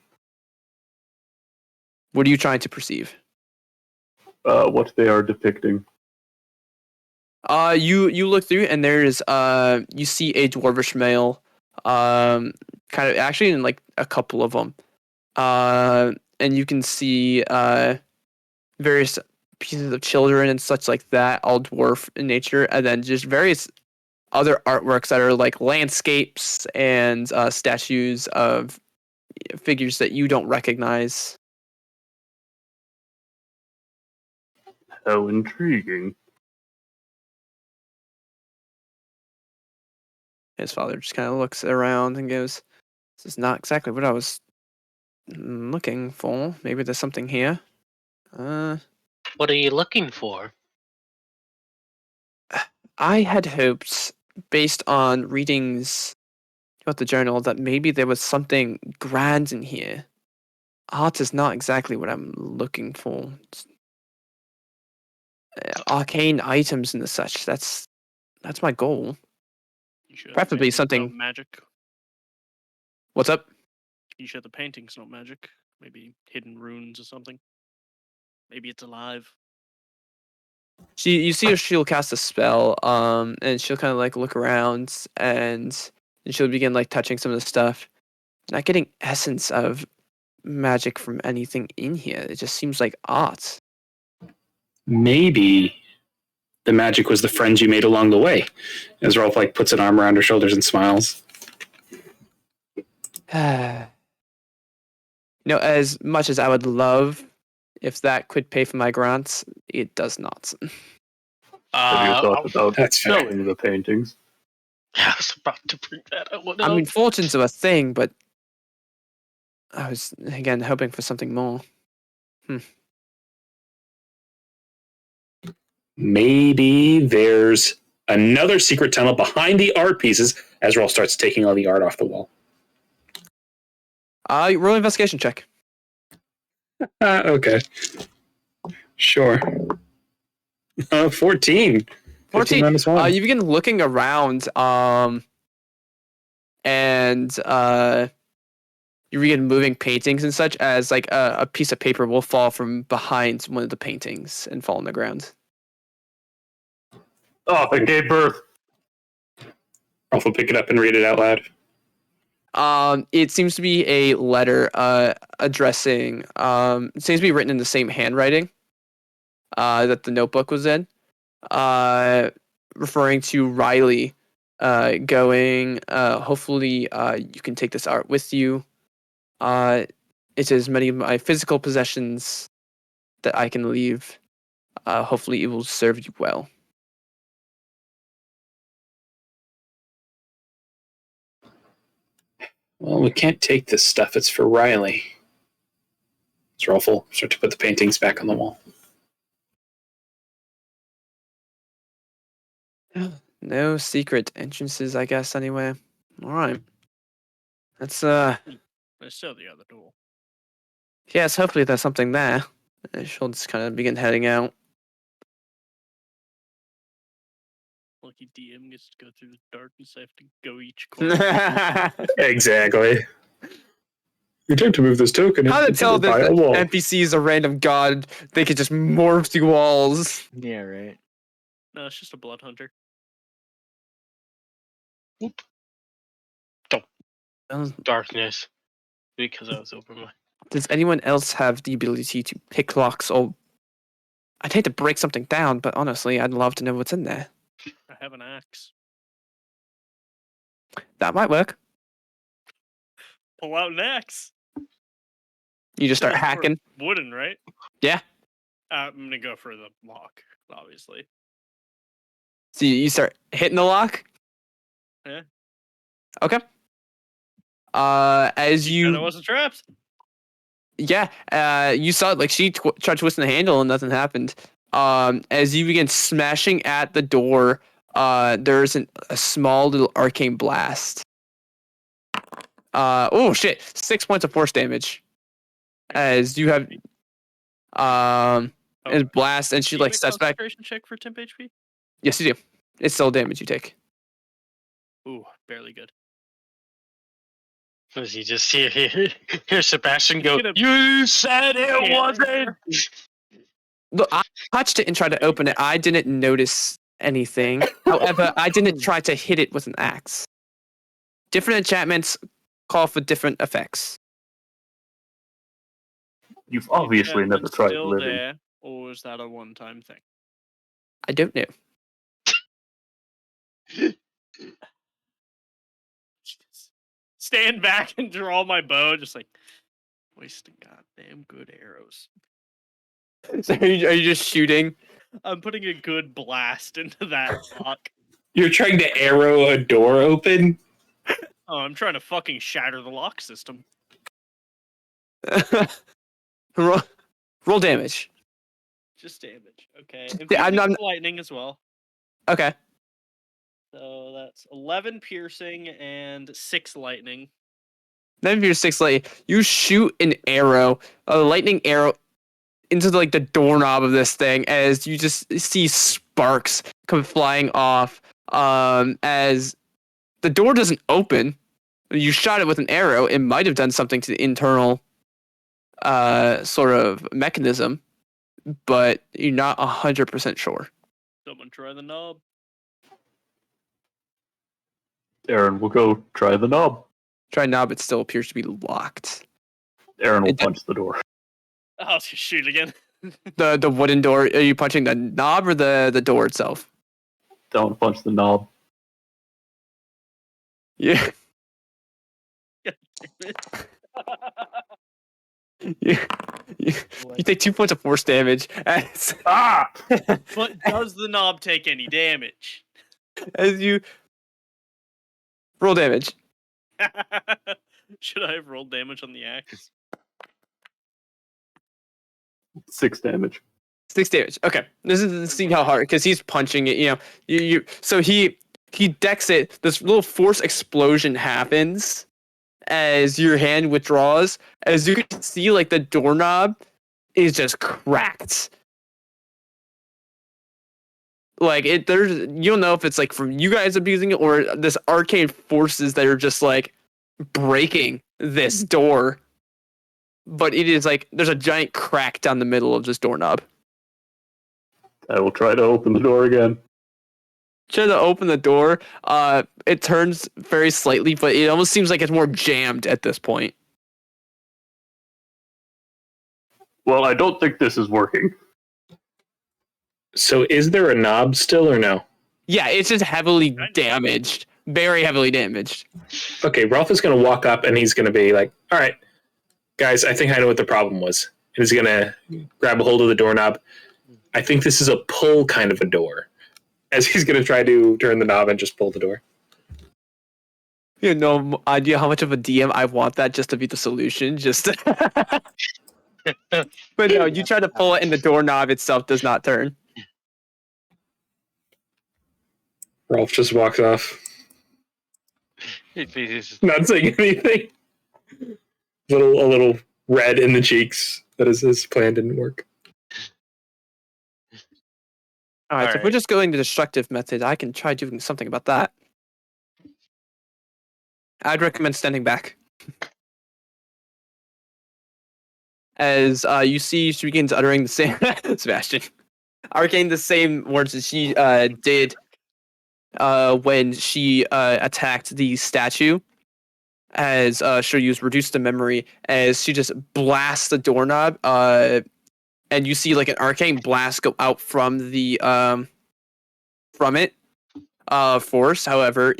What are you trying to perceive? What they are depicting? You look through and there's you see a dwarvish male, kind of actually in like a couple of them, and you can see various pieces of children and such like that, all dwarf in nature, and then just various other artworks that are like landscapes and statues of figures that you don't recognize. How intriguing. His father just kind of looks around and goes, "This is not exactly what I was looking for. Maybe there's something here." What are you looking for? I had hoped, based on readings about the journal, that maybe there was something grand in here. Art is not exactly what I'm looking for. Arcane items and the such. That's my goal. You sure the Preferably painting's something. not magic? What's up? You sure the painting's not magic? Maybe hidden runes or something? Maybe it's alive? You see her, she'll cast a spell, and she'll kind of like look around and she'll begin like touching some of the stuff. Not getting essence of magic from anything in here. It just seems like art. Maybe the magic was the friends you made along the way. As Rolf like puts an arm around her shoulders and smiles. As much as I would love if that could pay for my grants, it does not. Have you thought about That's fair. selling the paintings? I was about to bring that up. I mean, fortunes are a thing, but I was, again, hoping for something more. Maybe there's another secret tunnel behind the art pieces as Rolf starts taking all the art off the wall. Roll investigation check. Okay. Sure. 14. 14. minus 1. You begin looking around, and you begin moving paintings and such as like a piece of paper will fall from behind one of the paintings and fall on the ground. Oh, it gave birth. Rolf will pick it up and read it out loud. It seems to be a letter addressing. It seems to be written in the same handwriting that the notebook was in. Referring to Riley, going. Hopefully, you can take this art with you. It is many of my physical possessions that I can leave. Hopefully, it will serve you well. Well, we can't take this stuff. It's for Riley. So Rolf will start to put the paintings back on the wall. No secret entrances, I guess. Anyway, all right. Let's There's still the other door. yes. Hopefully, there's something there. She'll just kind of begin heading out. Lucky DM gets to go through the darkness. I have to go each corner. Exactly. You attempt to move this token. How to it's tell hidden by that a wall. NPC is a random god? They could just morph through walls. Yeah, right. No, it's just a blood hunter. Darkness. Because I was open. Does anyone else have the ability to pick locks? Or I'd hate to break something down, but honestly, I'd love to know what's in there. I have an axe. That might work. Pull out an axe. You just start Going for hacking. Wooden, right? Yeah. I'm gonna go for the lock, obviously. So you start hitting the lock. Yeah. Okay. As And it you, wasn't trapped. yeah, you saw it. Like she tried twisting the handle and nothing happened. As you begin smashing at the door, there's a small little arcane blast. Oh shit! 6 points of force damage. As you have, and blast, and she Do you like make a steps back. concentration check for temp HP? Yes, you do. It's still damage you take. Ooh, barely good. Does he just hear Sebastian go, Get a- "You said it Yeah. wasn't!" Look, I touched it and tried to open it. I didn't notice anything. However, I didn't try to hit it with an axe. Different enchantments call for different effects. You've obviously never Enchantment's tried still living. there, or is that a one-time thing? I don't know. Stand back and draw my bow, just like wasting goddamn good arrows. So are you just shooting? I'm putting a good blast into that lock. You're trying to arrow a door open? Oh, I'm trying to fucking shatter the lock system. roll damage. Just damage. Okay. Yeah, I'm Infusing not- lightning as well. Okay. So that's 11 piercing and 6 lightning. Then if you're 6 light, you shoot an arrow, a lightning arrow, into the doorknob of this thing as you just see sparks come flying off. As the door doesn't open, you shot it with an arrow. It might have done something to the internal sort of mechanism, but you're not 100% sure. Someone try the knob. Aaron will go try the knob. Try knob, it still appears to be locked. Aaron will It- punch the door. I'll just shoot again. The wooden door. Are you punching the knob or the door itself? Don't punch the knob. Yeah. You take 2 points of force damage as, But does the knob take any damage? as you roll damage. Should I have rolled damage on the axe? 6 damage. 6 damage. Okay, this is see how hard because he's punching it. You know, so he decks it. This little force explosion happens as your hand withdraws. As you can see, like the doorknob is just cracked. Like there's you don't know if it's like from you guys abusing it or this arcane forces that are just like breaking this door. But it is like there's a giant crack down the middle of this doorknob. I will try to open the door again. Try to open the door. It turns very slightly, but it almost seems like it's more jammed at this point. Well, I don't think this is working. So is there a knob still or no? Yeah, it's just heavily damaged. Very heavily damaged. Okay, Rolf is going to walk up and he's going to be like, all right, guys, I think I know what the problem was. And he's going to grab a hold of the doorknob. I think this is a pull kind of a door. As he's going to try to turn the knob and just pull the door. You have no idea how much of a DM I want that just to be the solution. Just, but no, you try to pull it and the doorknob itself does not turn. Rolf just walks off, not saying anything. A little red in the cheeks that his plan didn't work. All right, so if we're just going the destructive method, I can try doing something about that. I'd recommend standing back. As you see, she begins uttering the same Sebastian. Arcane the same words as she did when she attacked the statue. As she'll use reduce the memory, as she just blasts the doorknob, and you see like an arcane blast go out from the from it force. However,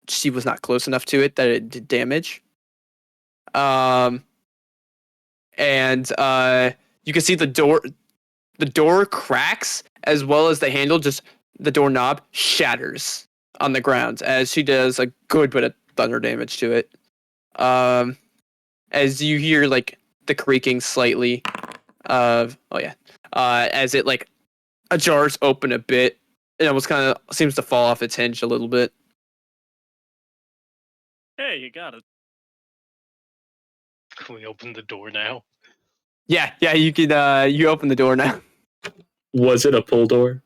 she was not close enough to it that it did damage. And you can see the door cracks as well as the handle, just the doorknob shatters on the ground as she does a good bit of thunder damage to it. As you hear like the creaking slightly of as it like ajars open a bit. It almost kind of seems to fall off its hinge a little bit. Hey, you got it. Can we open the door now? Yeah, you can you open the door now. Was it a pull door?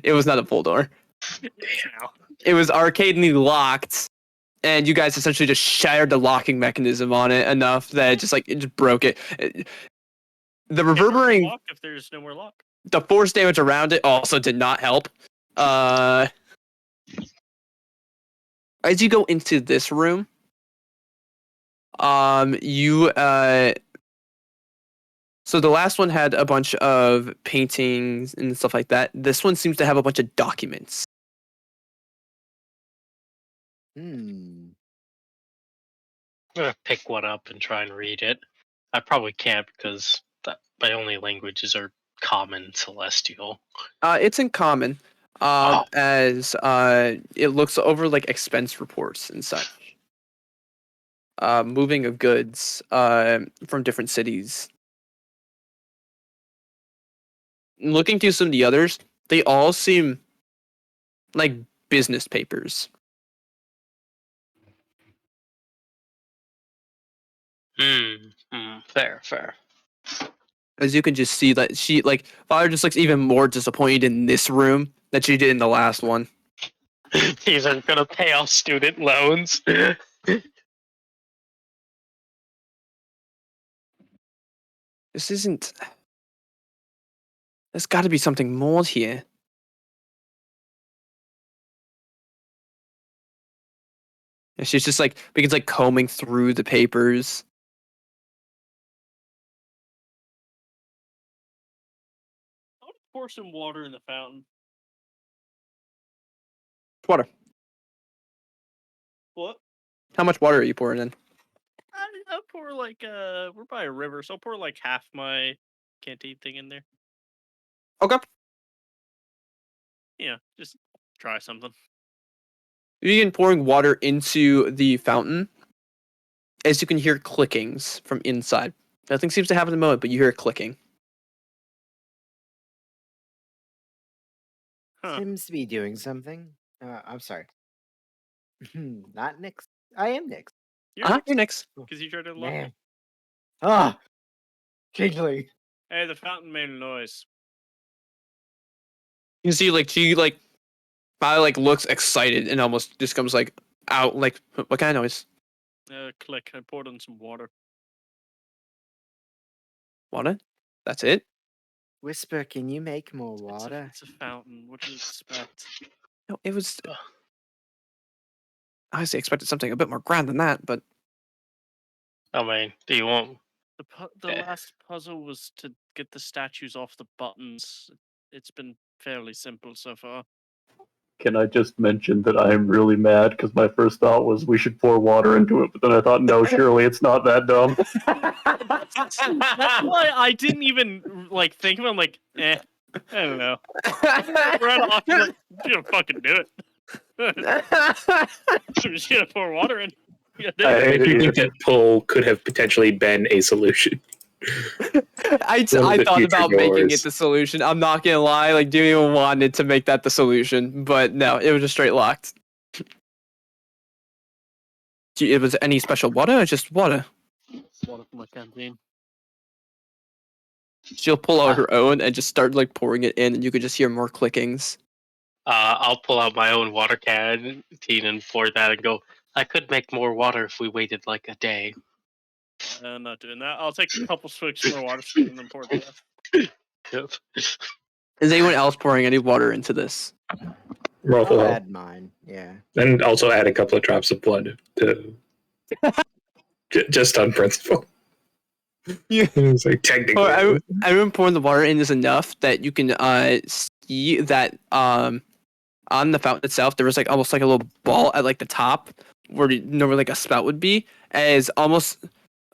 It was not a pull door. It was arcadely locked, and you guys essentially just shattered the locking mechanism on it enough that it just broke it. The reverberating Lock if there's no more lock. The force damage around it also did not help. As you go into this room, so the last one had a bunch of paintings and stuff like that. This one seems to have a bunch of documents. I'm gonna pick one up and try and read it. I probably can't because my only languages are Common and Celestial. It's in Common, as it looks over like expense reports and such. Moving of goods from different cities. Looking through some of the others, they all seem like business papers. Fair. As you can just see that Father just looks even more disappointed in this room than she did in the last one. These are gonna pay off student loans. This isn't. There's got to be something more here. And she's just begins combing through the papers. I want to pour some water in the fountain. Water. What? How much water are you pouring in? I'll pour we're by a river, so I'll pour half my canteen thing in there. Okay. Yeah, just try something. You begin pouring water into the fountain, as you can hear clickings from inside. Nothing seems to happen at the moment, but you hear it clicking. Huh. Seems to be doing something. I'm sorry. Not Nyx. I am Nyx. You're next. Because you tried to lock it. Ah, Kingling. Hey, the fountain made a noise. You see, like she like probably like looks excited and almost just comes like out like what kind of noise? Click. I poured in some water. Water? That's it? Whisper, can you make more It's a, water? it's a fountain. What do you expect? No, it was. I honestly expected something a bit more grand than that, but I mean, do you want? The Eh. last puzzle was to get the statues off the buttons. It's been fairly simple so far. Can I just mention that I am really mad because my first thought was we should pour water into it, but then I thought, no, surely it's not that dumb. That's why I didn't even like think of it. I'm like, I don't know. Right off, I'm like, you gonna fucking do it. So we're just gonna pour water in. Yeah, I do think that pull could have potentially been a solution. I One of the thought future about making doors. it the solution. I'm not gonna lie, like didn't even wanted to make that the solution, but no, it was just straight locked. It was any special water or just water? water from my canteen. She'll pull out her own and just start like pouring it in, and you could just hear more clickings. I'll pull out my own water canteen and pour that and go. I could make more water if we waited like a day. I'm not doing that. I'll take a couple swigs from my water spoon and then pour the rest. Yep. Is anyone else pouring any water into this? Rolf I'll will help. add mine. Yeah. And also add a couple of drops of blood to just on principle. Yeah. It's like technically. Everyone pouring the water in is enough that you can see that on the fountain itself there was like almost like a little ball at like the top where normally like a spout would be, as almost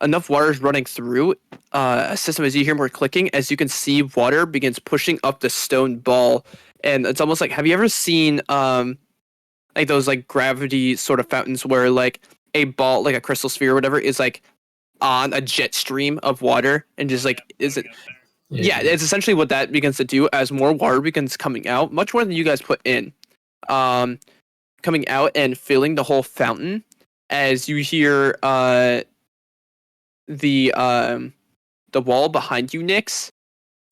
enough water is running through a system as you hear more clicking, as you can see water begins pushing up the stone ball, and it's almost like, have you ever seen like those like gravity sort of fountains where like a ball, like a crystal sphere or whatever, is like on a jet stream of water and just like is it yeah, it's essentially what that begins to do as more water begins coming out, much more than you guys put in, coming out and filling the whole fountain, as you hear the wall behind you, Nyx,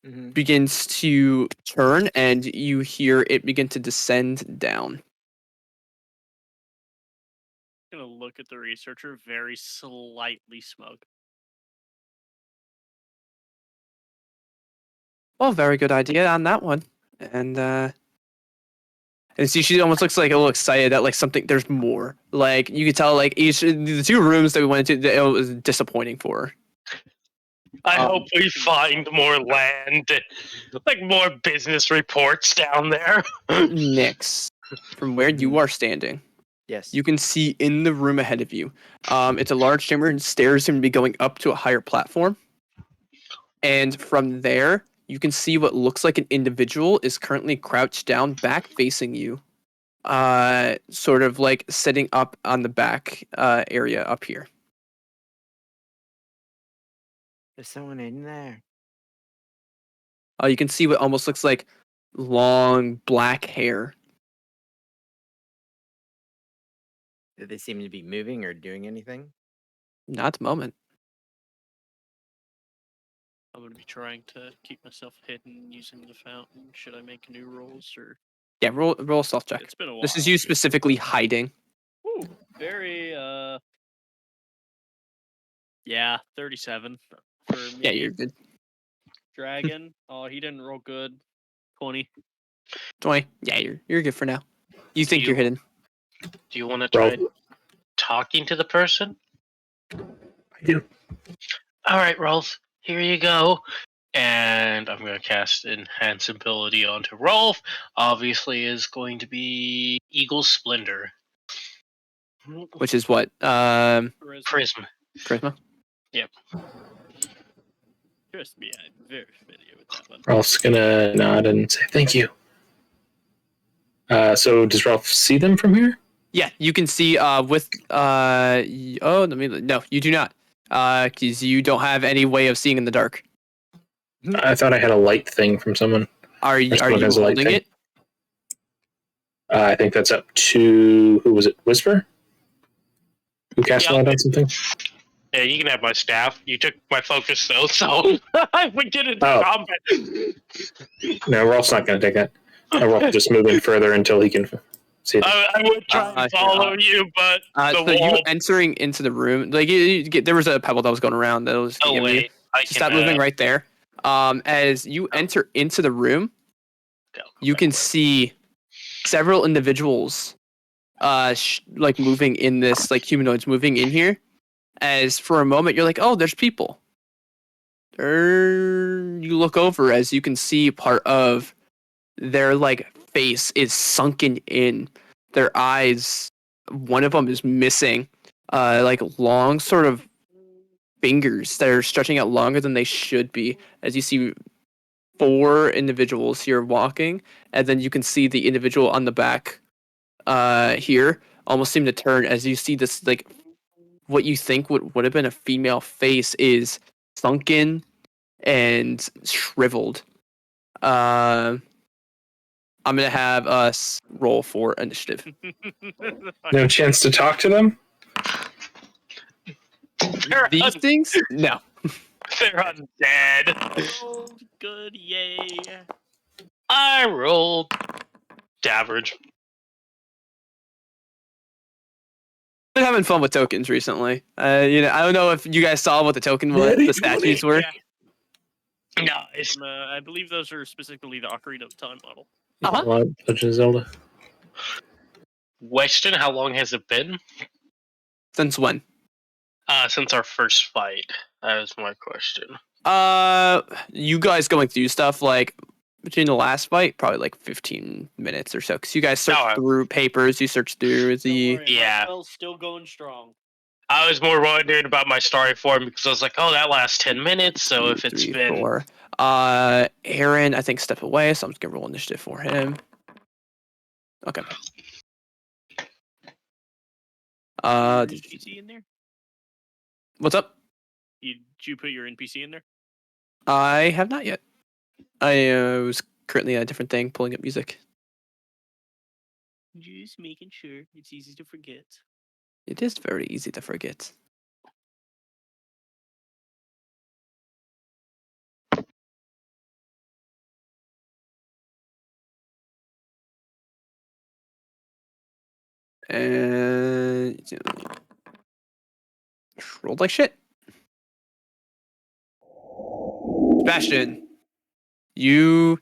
Mm-hmm. begins to turn, and you hear it begin to descend down. I'm gonna look at the researcher very slightly smug. Well, very good idea on that one. And see, she almost looks like a little excited that like something there's more. Like you could tell, like each the two rooms that we went into, it was disappointing for her. I hope we find more land, like more business reports down there. Nyx, from where you are standing, Yes. you can see in the room ahead of you. It's a large chamber, and stairs seem to be going up to a higher platform. And from there, you can see what looks like an individual is currently crouched down, back facing you, sort of like sitting up on the back area up here. There's someone in there. You can see what almost looks like long black hair. Do they seem to be moving or doing anything? Not at the moment. I'm gonna be trying to keep myself hidden using the fountain. Should I make new rolls or? Yeah, roll a stealth check. It's been a while. This is you specifically hiding. Ooh, very yeah, 37 for me. Yeah, you're good. Dragon. Oh, he didn't roll good. 20. 20. Yeah, you're good for now. You think you're hidden. Do you want to try talking to the person? I do. All right, Rolf. Here you go. And I'm going to cast Enhance Ability onto Rolf. Obviously, is going to be Eagle Splendor. Which is what? Charisma. Charisma? Yep. Trust me, I'm very familiar with that one. Ralph's gonna nod and say thank you. So does Ralph see them from here? Yeah, you can see with no, you do not. Because you don't have any way of seeing in the dark. I thought I had a light thing from someone. Are you Someone has a light holding thing. it? I think that's up to who was it? Whisper? Who cast light on something? Yeah, you can have my staff. You took my focus though, so I would get into Oh. combat. No, Ralph's not gonna take that. I will just move in further until he can see it. I would try and follow you, but the so you wall. entering into the room, like there was a pebble that was going around that was Oh giving you. wait, I Just can stop moving right there. As you enter into the room, go you can backward. see several individuals, like moving in this, like humanoids moving in here. As for a moment, you're like, oh, there's people. You look over as you can see part of their like face is sunken in. Their eyes, one of them is missing, like long sort of fingers that are stretching out longer than they should be. As you see 4 individuals here walking, and then you can see the individual on the back here almost seem to turn as you see this, like what you think would have been a female face is sunken and shriveled. I'm gonna have us roll for initiative. No chance to talk to them? They're These things? No. They're undead. Oh, good, yay. I rolled average. Been having fun with tokens recently. I don't know if you guys saw what the token was, the statues were. Yeah. Nice. I believe those are specifically the Ocarina of Time model. Legend of Zelda. Question: how long has it been? Since when? Since our first fight. That was my question. You guys going through stuff like between the last fight, probably like 15 minutes or so, because you guys searched through papers, you searched through the. Yeah. Still going strong. I was more wondering about my story form because I was like, oh, that lasts 10 minutes. So if it's 3, been 4. Aaron, I think step away, so I'm just gonna roll initiative for him. Okay. NPC in there? What's up? Did you put your NPC in there? I have not yet. I was currently on a different thing, pulling up music. Just making sure. It's easy to forget. It is very easy to forget. And rolled like shit. Sebastian, you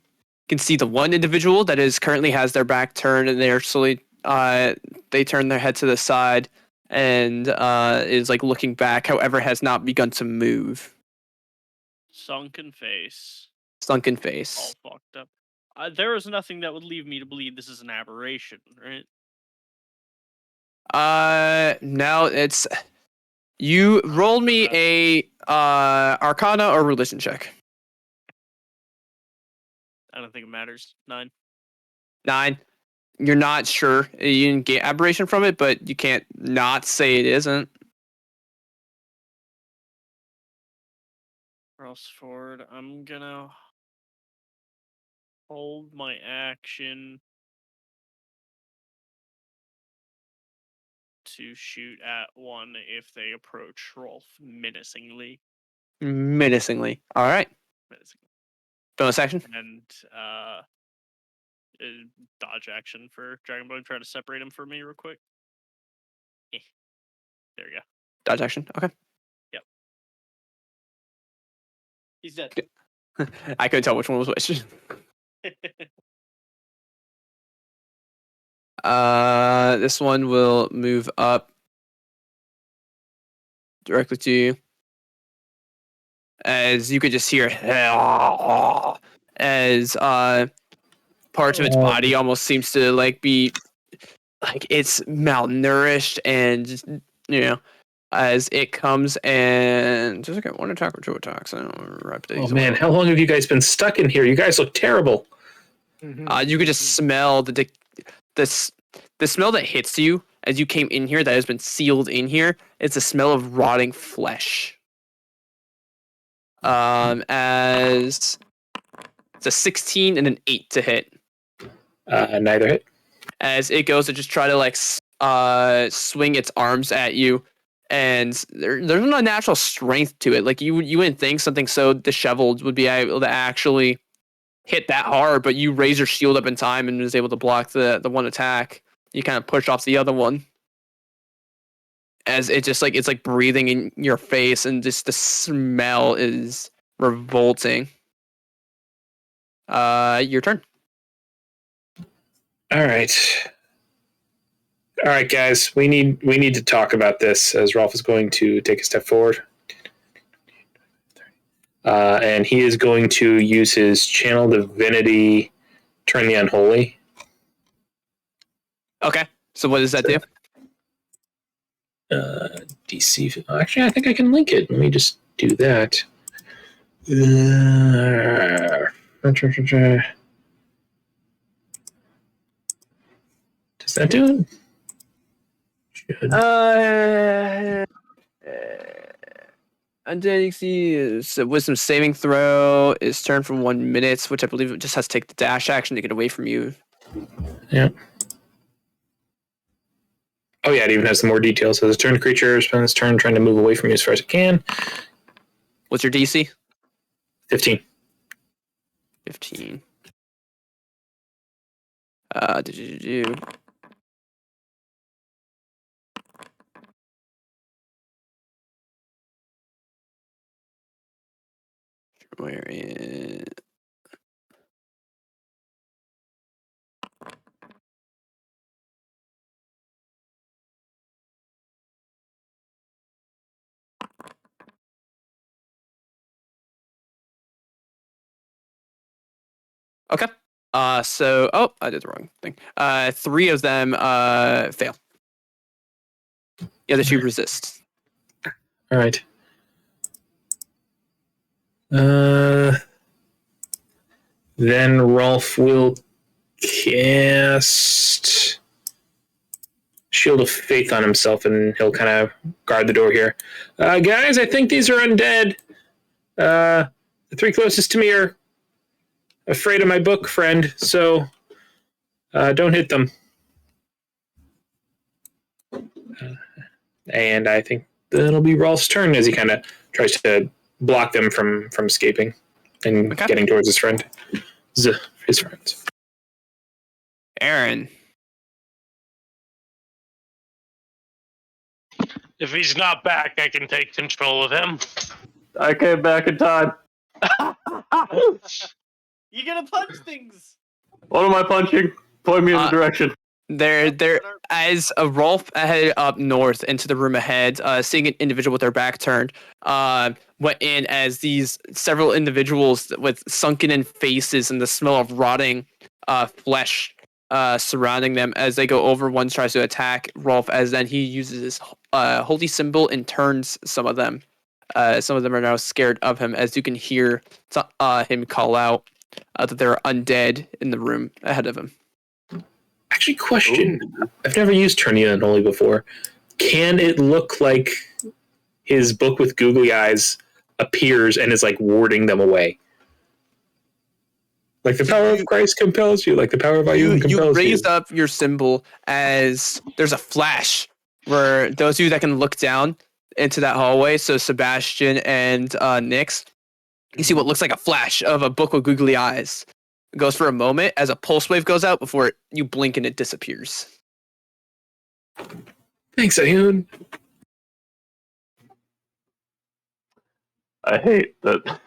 can see the one individual that is currently has their back turned, and they're slowly they turn their head to the side and is like looking back. However, has not begun to move. Sunken face. Sunken face. All fucked up. There is nothing that would leave me to believe this is an aberration, right? No, it's you roll me a Arcana or Religion check. I don't think it matters. 9. 9. You're not sure. You didn't get aberration from it, but you can't not say it isn't. Cross forward. I'm gonna hold my action to shoot at one if they approach Rolf menacingly. Menacingly. All right. Menacingly. Bonus action. And dodge action for Dragonbone. Try to separate him from me real quick. There you go. Dodge action. Okay. Yep. He's dead. I couldn't tell which one was which. This one will move up directly to you. As you could just hear as parts of its body almost seems to like be like it's malnourished, and as it comes and just one attack or 2 attacks. I don't know. Oh man, how long have you guys been stuck in here? You guys look terrible. You could just smell the smell that hits you as you came in here that has been sealed in here. It's the smell of rotting flesh. As it's a 16 and an 8 to hit. Neither hit. As it goes to just try to like swing its arms at you, and there's no natural strength to it. Like you wouldn't think something so disheveled would be able to actually hit that hard, but you raise your shield up in time and was able to block the one attack. You kind of push off the other one. As it just like it's like breathing in your face, and just the smell is revolting. Your turn. All right, guys. We need to talk about this. As Rolf is going to take a step forward, and he is going to use his channel divinity, turn the unholy. Okay. So what does that do? DC. Actually, I think I can link it. Let me just do that. Does that do it? Should. Undead XC is a wisdom saving throw. Is turned for 1 minute, which I believe it just has to take the dash action to get away from you. Yeah. Oh yeah, it even has some more details. So the turn creature spends its turn trying to move away from you as far as it can. What's your DC? 15. 15. Where is... Okay. So I did the wrong thing. 3 of them fail. The other 2 resist. All right. Then Rolf will cast Shield of Faith on himself, and he'll kind of guard the door here. Guys, I think these are undead. The 3 closest to me are afraid of my book friend, so don't hit them. And I think that'll be Rolf's turn as he kind of tries to block them from escaping and getting towards his friend. His friends. Aaron. If he's not back, I can take control of him. I came back in time. You're gonna punch things. What am I punching? Point me in the direction. There, as Rolf headed up north into the room ahead, seeing an individual with their back turned, went in as these several individuals with sunken-in faces and the smell of rotting flesh surrounding them. As they go over, one tries to attack Rolf, as then he uses his holy symbol and turns some of them. Some of them are now scared of him, as you can hear him call out that there are undead in the room ahead of him. Actually, question. Ooh. I've never used Turning Unholy before. Can it look like his book with googly eyes appears and is like warding them away? Like the power of Christ compels you, like the power of Ayun compels you. You raised up your symbol as there's a flash where those of you that can look down into that hallway, so Sebastian and Nyx, you see what looks like a flash of a book with googly eyes. It goes for a moment as a pulse wave goes out before you blink and it disappears. Thanks, Ayun. I hate that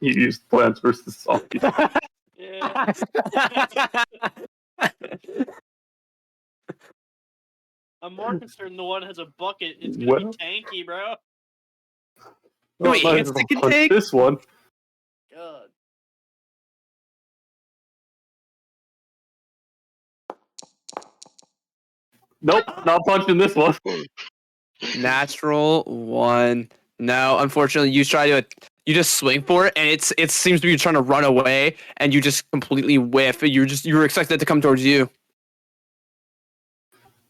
you used Plants vs. Zombies. Yeah. I'm more concerned the one has a bucket. It's gonna be tanky, bro. Wait, I it's might can punch take this one. God. Nope, not punching this one. natural 1. No, unfortunately, you just swing for it, and it seems to be trying to run away, and you just completely whiff. You were expecting it to come towards you.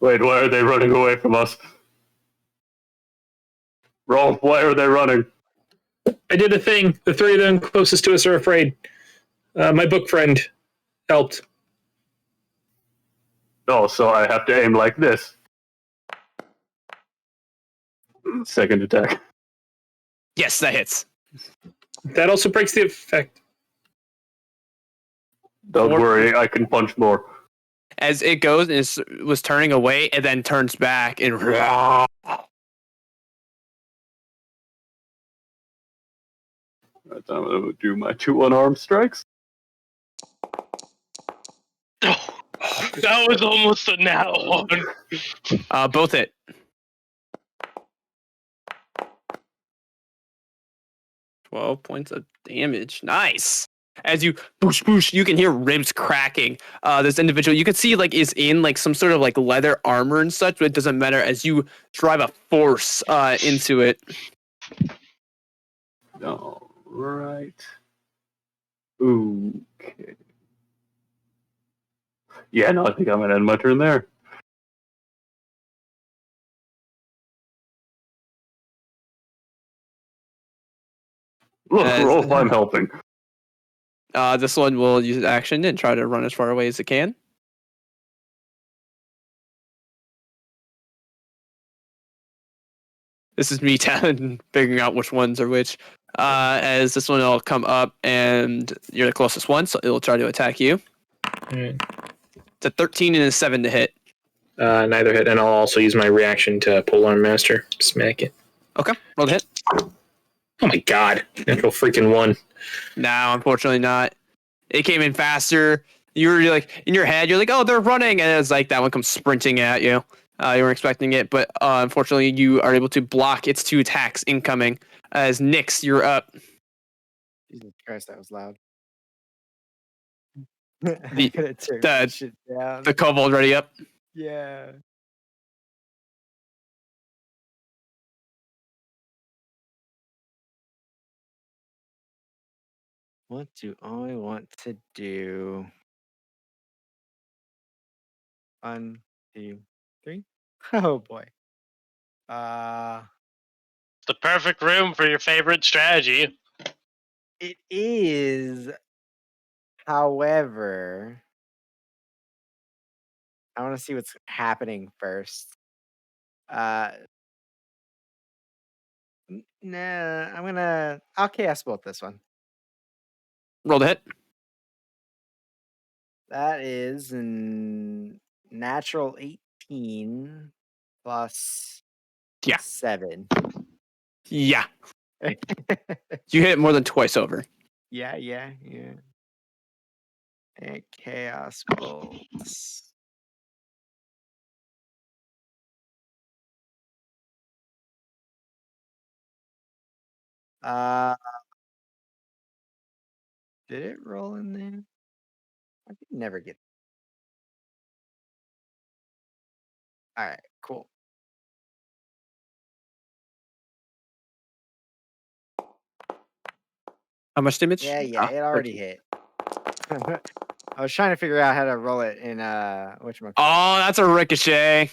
Wait, why are they running away from us? Rolf, why are they running? I did a thing. The 3 of them closest to us are afraid. My book friend helped. Oh, so I have to aim like this. Second attack. Yes, that hits. That also breaks the effect. Don't Or- worry, I can punch more. As it goes and was turning away, and then turns back and Right, I'm gonna do my 2 unarmed strikes. That was almost a nat one. both hit. $12 points of damage. Nice. As you boosh boosh, you can hear ribs cracking. This individual you can see like is in like some sort of like leather armor and such, but it doesn't matter as you drive a force into it. All right. Okay. Yeah, no, I think I'm gonna end my turn there. Look, Rolf, I'm helping. This one will use action and try to run as far away as it can. This is me figuring out which ones are which. As this one will come up and you're the closest one, so it'll try to attack you. Alright. It's a 13 and a 7 to hit. Neither hit, and I'll also use my reaction to Polearm Master. Smack it. Okay, roll the hit. Oh my god. Natural freaking 1. No, unfortunately not. It came in faster. You were like, in your head, you're like, oh, they're running. And it's like that one comes sprinting at you. You weren't expecting it, but unfortunately, you are able to block its 2 attacks incoming. As Nyx, you're up. Jesus Christ, that was loud. The- I gotta turn the- that shit down. The kobold ready up. Yeah. What do I want to do? 1, 2, 3. Oh boy. The perfect room for your favorite strategy. It is. However, I want to see what's happening first. Nah, I'll cast both this one. Roll the hit. That is an natural 18 plus Yeah. 7. Yeah. You hit it more than twice over. Yeah. And chaos bolts. Did it roll in there? I could never get. All right, cool. How much damage? Yeah, it 13. already hit. I was trying to figure out how to roll it in whatchamacallit. Oh, that's a ricochet.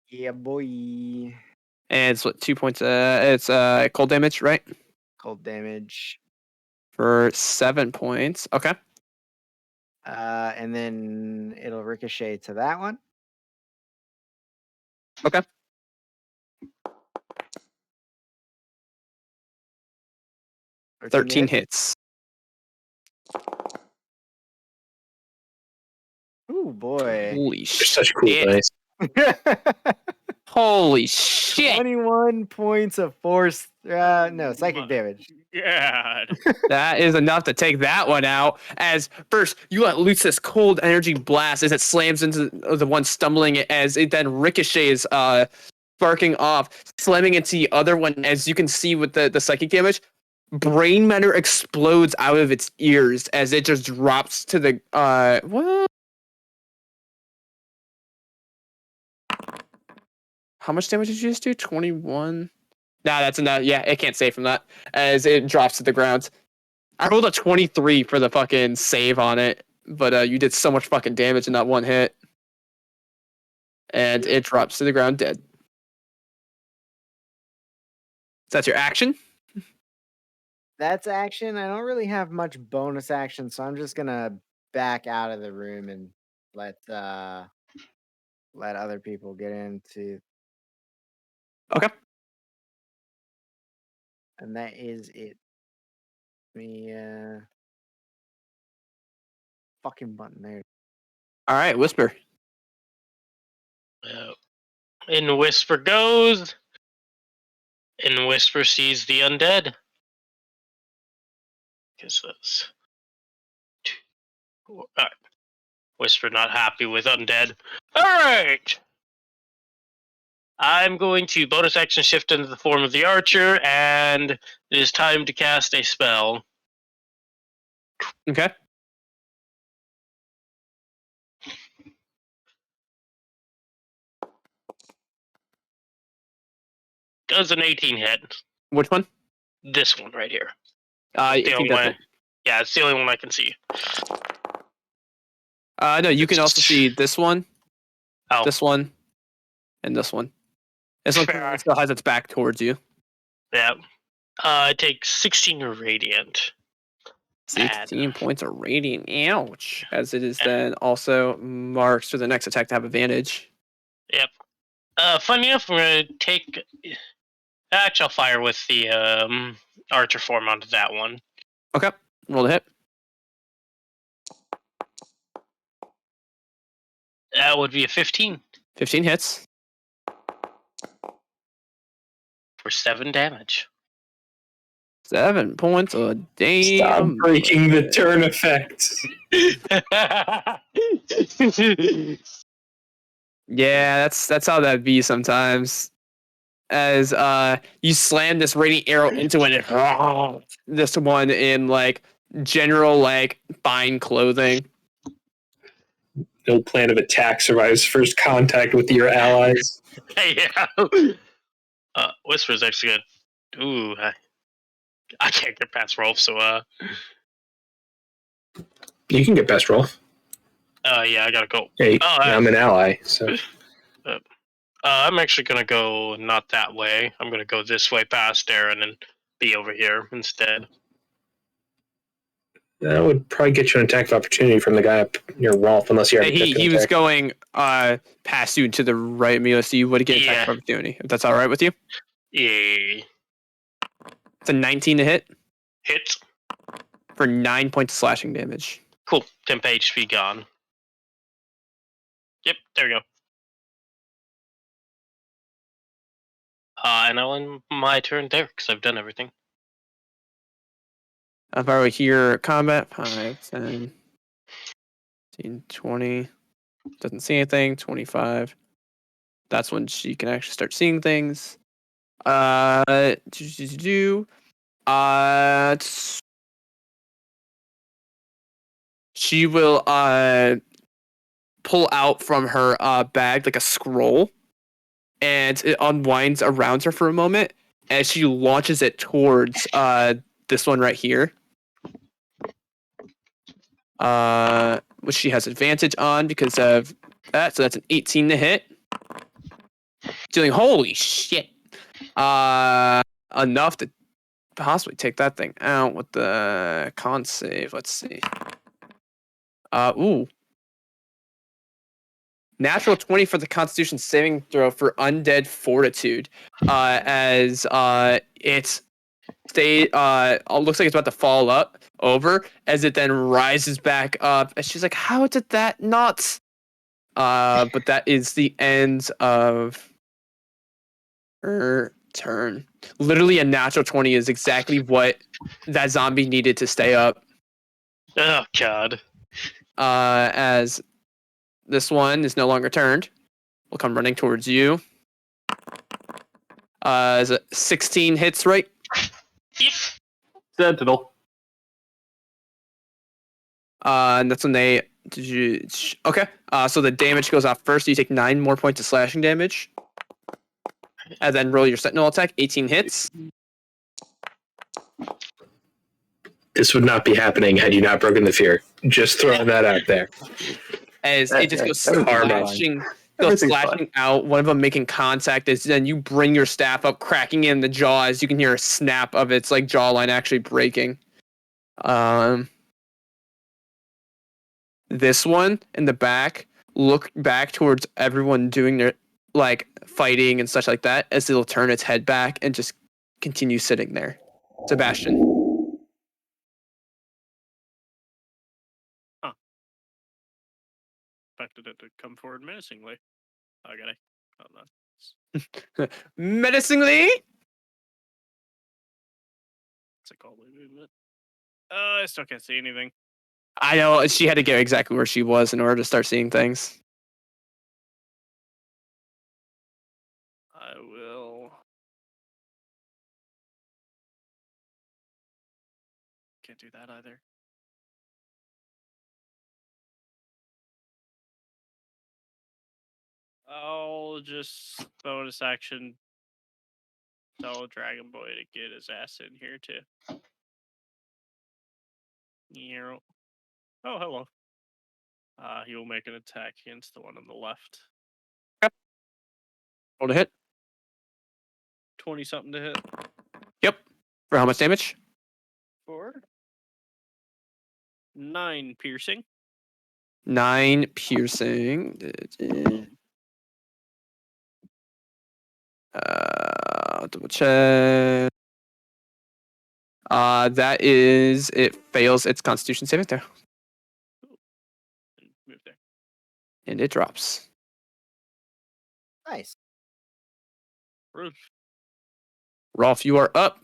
Yeah, boy. And it's what, 2 points? It's cold damage, right? Cold damage. For 7 points. Okay. And then it'll ricochet to that one. Okay. 13 hits. Ooh, boy. Holy They're shit. such cool dice. Holy shit. 21 points of force. No, psychic damage. God. That is enough to take that one out. As first, you let loose this cold energy blast as it slams into the one stumbling as it then ricochets, sparking off, slamming into the other one. As you can see with the psychic damage, brain matter explodes out of its ears as it just drops to the what? How much damage did you just do? 21. Nah, that's enough. Yeah, it can't save from that as it drops to the ground. I rolled a 23 for the fucking save on it, but you did so much fucking damage in that one hit. And it drops to the ground dead. That's your action? That's action. I don't really have much bonus action, so I'm just gonna back out of the room and let other people get into. Okay. And that is it. Me fucking button there. All right, Whisper. In Whisper goes. In Whisper sees the undead. Guess that's two. All right. Whisper not happy with undead. All right. I'm going to bonus action shift into the form of the archer, and it is time to cast a spell. Okay. Does an 18 hit? Which one? This one right here. I The think only that's one. Yeah, it's the only one I can see. No, you can also see this one, Oh, this one, and this one. This one Fair. still has its back towards you. yeah. It takes 16 radiant. 16 points of radiant. Ouch. As it is then also marks for the next attack to have advantage. Yep. Funny enough, we're gonna take. Actually, I'll fire with the archer form onto that one. Okay. Roll the hit. That would be a 15 15 hits. for 7 damage. 7 points of Stop damn. breaking the turn effect. Yeah, that's how that be sometimes. As you slam this radiant arrow into it, and this one in like general like fine clothing. No plan of attack survives first contact with your allies. Yeah. Whisper's actually good. Ooh, I can't get past Rolf, so You can get best roll. yeah, I gotta go. Hey, Oh, I'm an ally, so I'm actually gonna go not that way. I'm gonna go this way past Darren and be over here instead. that would probably get you an attack of opportunity from the guy up near Rolf, unless you already took He an was attack. going past you to the right, Mila, so you would get attack of opportunity. If that's all right with you. Yay. It's a 19 to hit Hit. for 9 points of slashing damage. Cool. Temp HP gone. Yep, there we go. And I'll end my turn there because I've done everything. If I were here, combat 5, 10, 15, 20. Doesn't see anything. 25. That's when she can actually start seeing things. She will pull out from her bag like a scroll, and it unwinds around her for a moment as she launches it towards this one right here. Which she has advantage on because of that. So that's an 18 to hit. Dealing holy shit. Enough to possibly take that thing out with the con save. Let's see. Ooh. Natural 20 for the Constitution saving throw for Undead Fortitude. As it looks like it's about to fall up over as it then rises back up. And she's like, how did that not? But that is the end of her turn. Literally a natural 20 is exactly what that zombie needed to stay up. Oh, God. As this one is no longer turned, will come running towards you. Is it 16 hits, right? Yep. Sentinel. And that's when they... Okay, so the damage goes off first. So you take 9 more points of slashing damage. And then roll your sentinel attack. 18 hits. This would not be happening had you not broken the fear. Just throwing that out there. As it just goes Everything's slashing out. One of them making contact. As then you bring your staff up, cracking in the jaw. As you can hear a snap of its like jawline actually breaking. This one in the back, look back towards everyone doing their like fighting and such like that, as it'll turn its head back and just continue sitting there. Sebastian. expected it to come forward menacingly. I gotta. Oh, no. Menacingly. It's a call movement. I still can't see anything. I know she had to get exactly where she was in order to start seeing things. I will. Can't do that either. I'll just bonus action tell Dragon Boy to get his ass in here too. Yeah. Oh, hello. He will make an attack against the one on the left. Roll to hit. 20 something to hit. Yep. For how much damage? For 9 piercing. 9 piercing. Double check. That is, it fails its Constitution saving throw, And move there. and it drops. Nice. Rude. Rolf, you are up.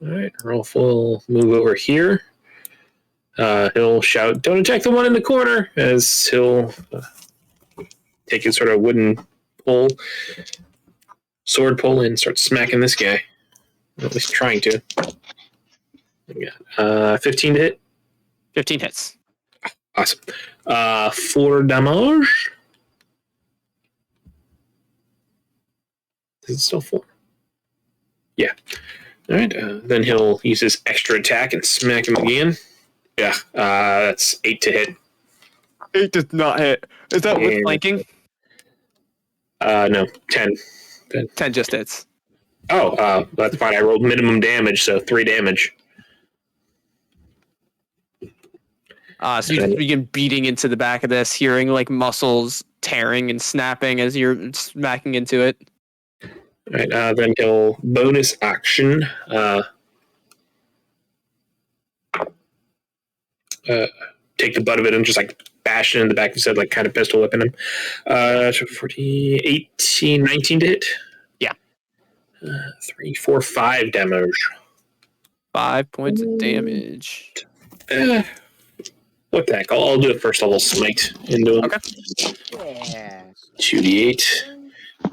All right, Rolf will move over here. He'll shout, "Don't attack the one in the corner," as he'll take his sort of wooden pole, sword pole, and start smacking this guy. At least trying to. 15 to hit. 15 hits. Awesome. 4 damage. Is it still 4? Yeah. All right. Then he'll use his extra attack and smack him again. Yeah. That's 8 to hit. 8 does not hit. Is that with And- flanking? No, 10. 10 just hits. Oh, that's fine. I rolled minimum damage, so 3 damage. So you just begin beating into the back of this, hearing like muscles tearing and snapping as you're smacking into it. All right. Then he'll bonus action. Take the butt of it and just like bash it in the back of his head, like kind of pistol whipping him. So 40, 18, 19 to hit. Yeah. 3, 4, 5 damage. 5 points of damage. What the heck? I'll do a first level smite into him. Okay. Yeah. 2d8.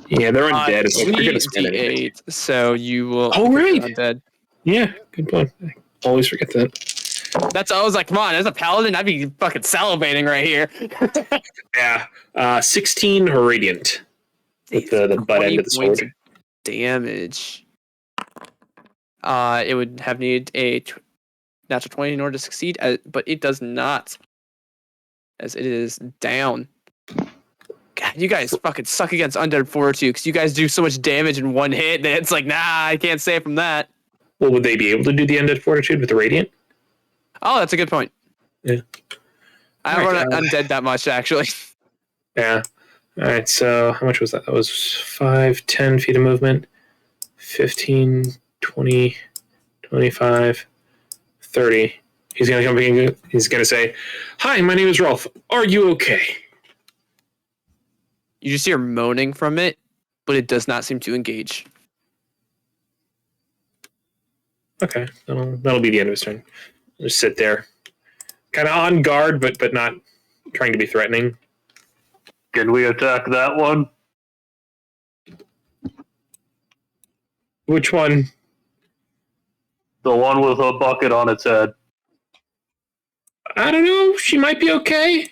Yeah, they're undead. It's like they're gonna spend anything. 3d8, so you will. Oh, right. Undead. Yeah, good point. I always forget that. I was like, come on, as a paladin, I'd be fucking salivating right here. Yeah. 16 radiant with the butt end of the 20 points sword. of damage. It would have needed a natural 20 in order to succeed, but it does not, as it is down. God, you guys fucking suck against undead fortitude because you guys do so much damage in one hit that it's like, nah, I can't save from that. Well, would they be able to do the undead fortitude with the radiant? Oh, that's a good point. Yeah. I don't Alright, run undead that much, actually. Yeah. All right, so how much was that? That was 5, 10 feet of movement, 15, 20, 25, 30. He's going to come in. He's going to say, "Hi, my name is Rolf. Are you okay?" You just hear moaning from it, but it does not seem to engage. Okay, that'll be the end of his turn. Just sit there, kind of on guard, but not trying to be threatening. Can we attack that one? Which one? The one with a bucket on its head. I don't know. She might be okay.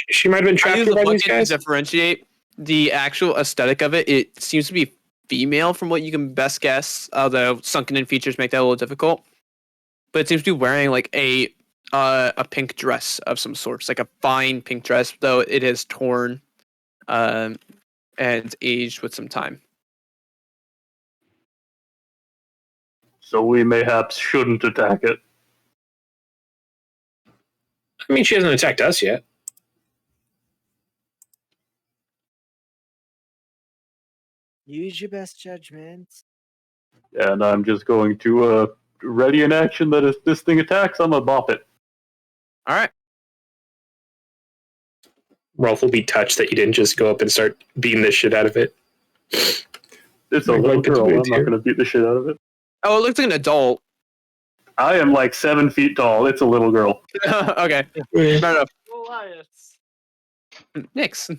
She might have been I trapped use here the by these bucket to guys. differentiate the actual aesthetic of it. It seems to be female from what you can best guess, although sunken in features make that a little difficult. But it seems to be wearing like a pink dress of some sort. It's like a fine pink dress, though it is torn and aged with some time. So we mayhaps shouldn't attack it. I mean, she hasn't attacked us yet. Use your best judgment. And I'm just going to ready an action that if this thing attacks, I'm gonna bop it. All right. Rolf will be touched that you didn't just go up and start beating the shit out of it. It's a little girl. I'm not going to beat the shit out of it. Oh, it looks like an adult. I am like 7 feet tall. It's a little girl. Okay, fair enough. Goliaths. Next.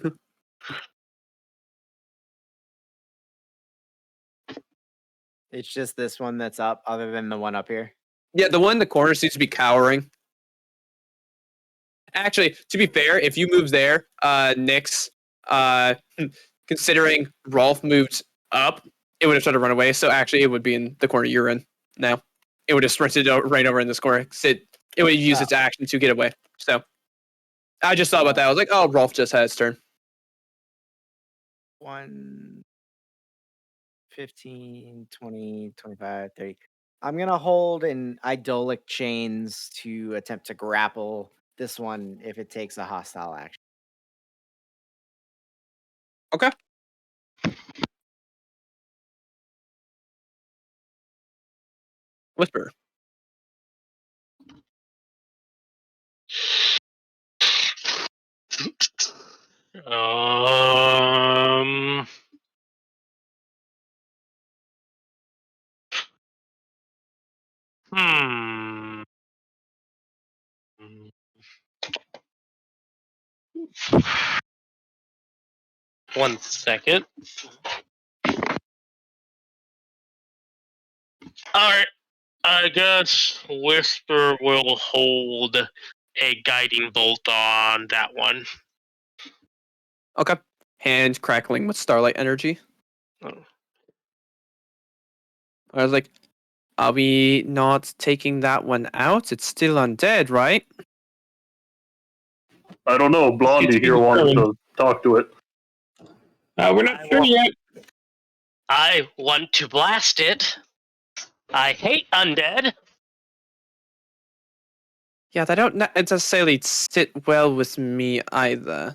It's just this one that's up, other than the one up here. Yeah, the one in the corner seems to be cowering. Actually, to be fair, if you move there, Nyx, considering Rolf moved up, it would have tried to run away. So actually, it would be in the corner you're in now. It would have sprinted right over in this corner. It would use its action to get away. So I just thought about that. I was like, oh, Rolf just had his turn. 1, 15, 20, 25, 30. I'm going to hold an idolic chains to attempt to grapple this one if it takes a hostile action. Okay. Whisper. Um. Hmm. 1 second. Alright, I guess Whisper will hold a guiding bolt on that one. Okay. Hand crackling with starlight energy. Oh. I was like, are we not taking that one out? It's still undead, right? I don't know. Blondie here wanted to talk to it. We're not sure yet. I want to blast it. I hate undead. Yeah, they don't necessarily sit well with me either.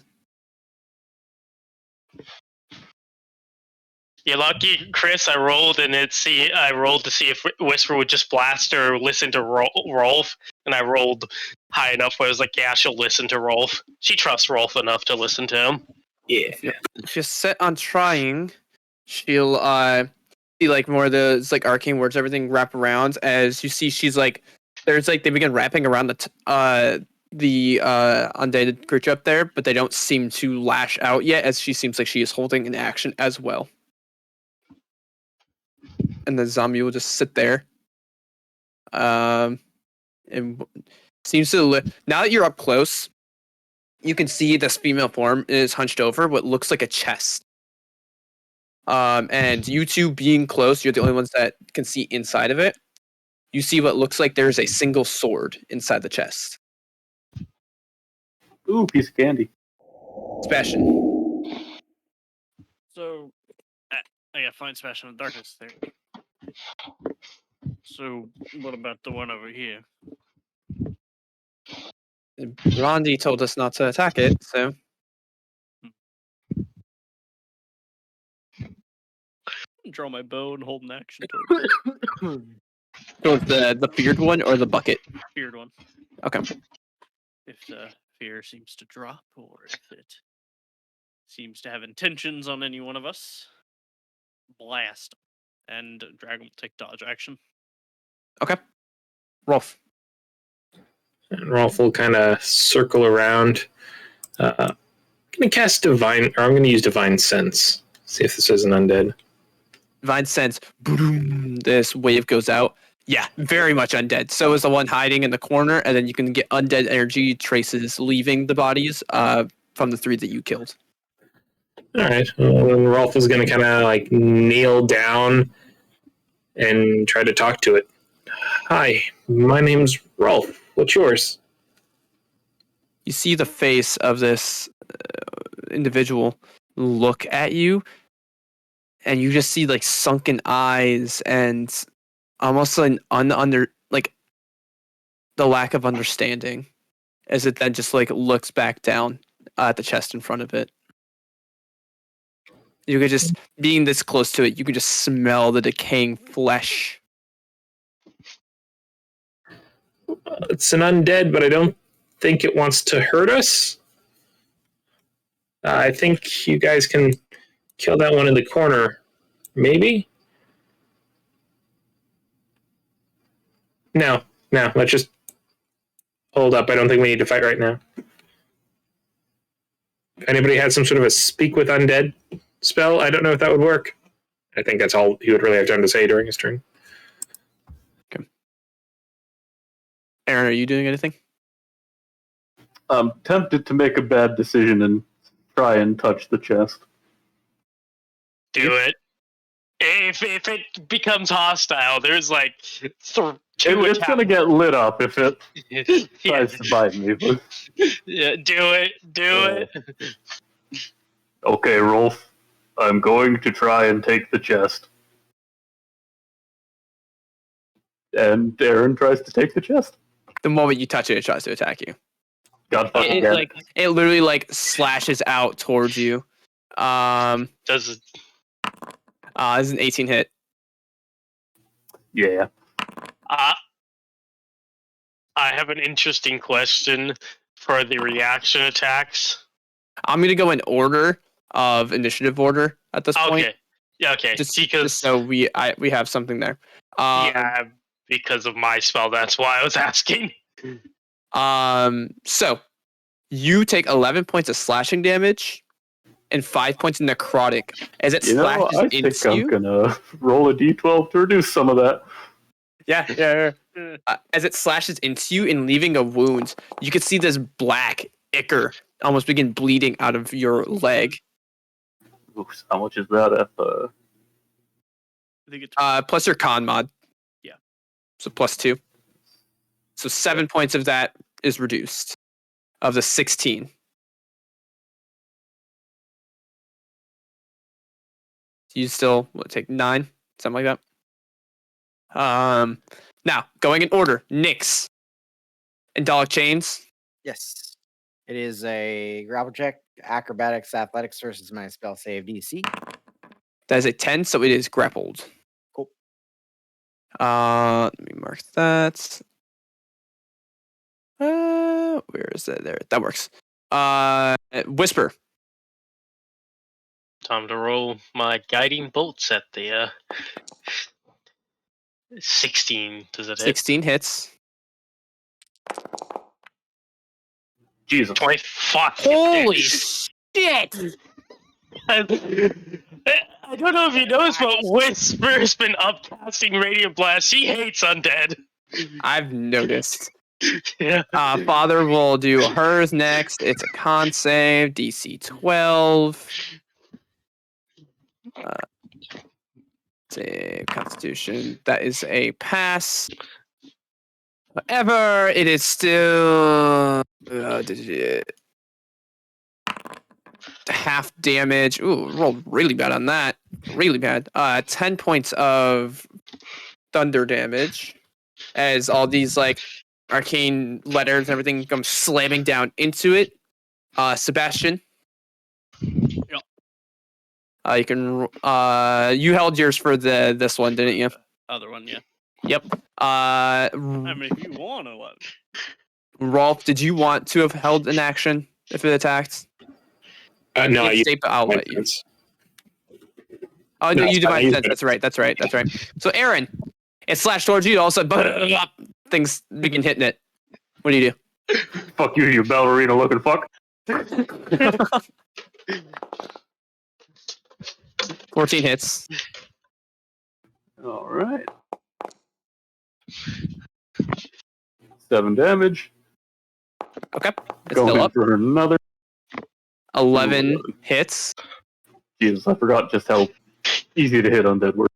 You're lucky, Chris. I rolled to see if Whisper would just blast or listen to Rolf, and I rolled high enough where I was like, yeah, she'll listen to Rolf. She trusts Rolf enough to listen to him. Yeah. If you're set on trying, she'll see like more of the like arcane words, everything wrap around as you see she's like there's like they begin wrapping around the undead creature up there, but they don't seem to lash out yet as she seems like she is holding an action as well. And the zombie will just sit there. And seems to now that you're up close, you can see this female form is hunched over what looks like a chest. And you two being close, you're the only ones that can see inside of it. You see what looks like there's a single sword inside the chest. Ooh, piece of candy. Sebastian. So, I gotta find Sebastian in the darkness there. So, what about the one over here? Rondi told us not to attack it, so. Draw my bow and hold an action towards it. Towards the feared one or the bucket? Feared one. Okay. If the fear seems to drop, or if it seems to have intentions on any one of us, blast. And Dragon will take dodge action. Okay. Rolf. And Rolf will kind of circle around. I'm going to cast Divine, or I'm going to use Divine Sense. See if this is an undead. Divine Sense. Boom, this wave goes out. Yeah, very much undead. So is the one hiding in the corner, and then you can get undead energy traces leaving the bodies from the 3 that you killed. All right. Well, then Rolf is going to kind of like kneel down and try to talk to it. Hi, my name's Rolf. What's yours? You see the face of this individual look at you, and you just see like sunken eyes and almost an like the lack of understanding as it then just like looks back down at the chest in front of it. You could just, being this close to it, you can just smell the decaying flesh. It's an undead, but I don't think it wants to hurt us. I think you guys can kill that one in the corner. Maybe? No, let's just hold up. I don't think we need to fight right now. If anybody had some sort of a speak with undead spell, I don't know if that would work. I think that's all he would really have time to say during his turn. Okay. Aaron, are you doing anything? I'm tempted to make a bad decision and try and touch the chest. Do it. If it becomes hostile, there's like two It's going to get lit up if it yeah. tries to bite me. But... Yeah, do it. Do it. Okay, Rolf. I'm going to try and take the chest. And Aaron tries to take the chest. The moment you touch it, it tries to attack you. God fucking It, damn like it literally like slashes out towards you. Does it? This is an 18 hit. Yeah. I have an interesting question for the reaction attacks. I'm gonna go in order of initiative order at this point. Okay. Yeah. Okay. Just because so we have something there. yeah, because of my spell. That's why I was asking. So you take 11 points of slashing damage and 5 points of necrotic as it slashes I think into I'm you. gonna roll a d12 to reduce some of that. Yeah. As it slashes into you and leaving a wound, you can see this black ichor almost begin bleeding out of your leg. Oops, how much is that at the... I think it's Plus your con mod. Yeah. So +2. So 7 points of that is reduced of the 16. You still take 9, something like that. Now going in order, Nyx, Indolic Chains. Yes. It is a grapple check, acrobatics, athletics versus my spell save DC. That is a 10, so it is grappled. Cool. Let me mark that. Where is that? There, that works. Whisper. Time to roll my guiding bolts at the 16. Does it hit? 16 hits. Jesus. 20. Fuck. Holy shit! I don't know if you noticed, but Whisper's been upcasting Radiant Blast. She hates undead. I've noticed. Yeah. Father will do hers next. It's a con save, DC 12. Save Constitution. That is a pass. However, it is still half damage. Ooh, rolled really bad on that. Really bad. 10 points of thunder damage as all these like arcane letters and everything come slamming down into it. Sebastian. Yep. You can. You held yours for this one, didn't you? other one, yeah. Yep. I mean, if you want to let Rolf, did you want to have held an action if it attacked? No, If you. Stape, I'll let you. Sense. Oh, No, no, you it's fine, I divine used sense. it. That's right. So, Aaron, it slashed towards you. All of a sudden, things begin hitting it. What do you do? Fuck you, you ballerina looking fuck. 14 hits. Alright. 7 damage. Okay. It's Going still up. for another. 11 hits. Jesus, I forgot just how easy to hit undead were.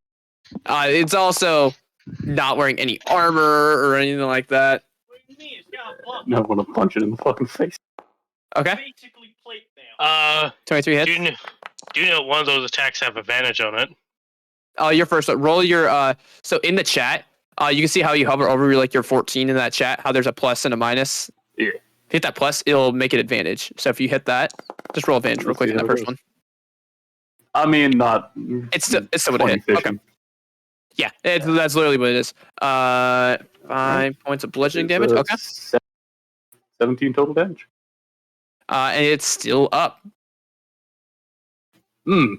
It's also not wearing any armor or anything like that. What do you mean? It's got a buff. Now I want to punch it in the fucking face. Okay. Basically plate mail. 23 hits. Do you know one of those attacks have advantage on it? Your first one. Roll your so in the chat, you can see how you hover over like your 14 in that chat, how there's a plus and a minus. Yeah. Hit that plus, it'll make it advantage. So if you hit that, just roll advantage real Let's quick see in that how it first goes. one. I mean, not. It's still would funny hit. Okay. fishing. Yeah, that's literally what it is. 5 points of bludgeoning damage. Okay. 17 total damage. And it's still up. Hmm.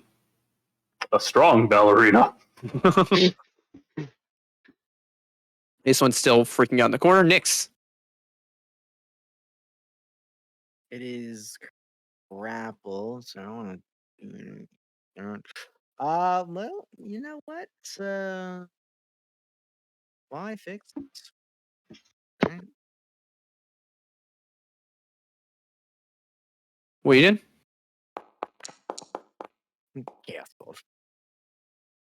A strong ballerina. This one's still freaking out in the corner. Nyx. It is grapple, so I want to. Well, you know what? Why fix it? Right? Waited. Chaos Bolt.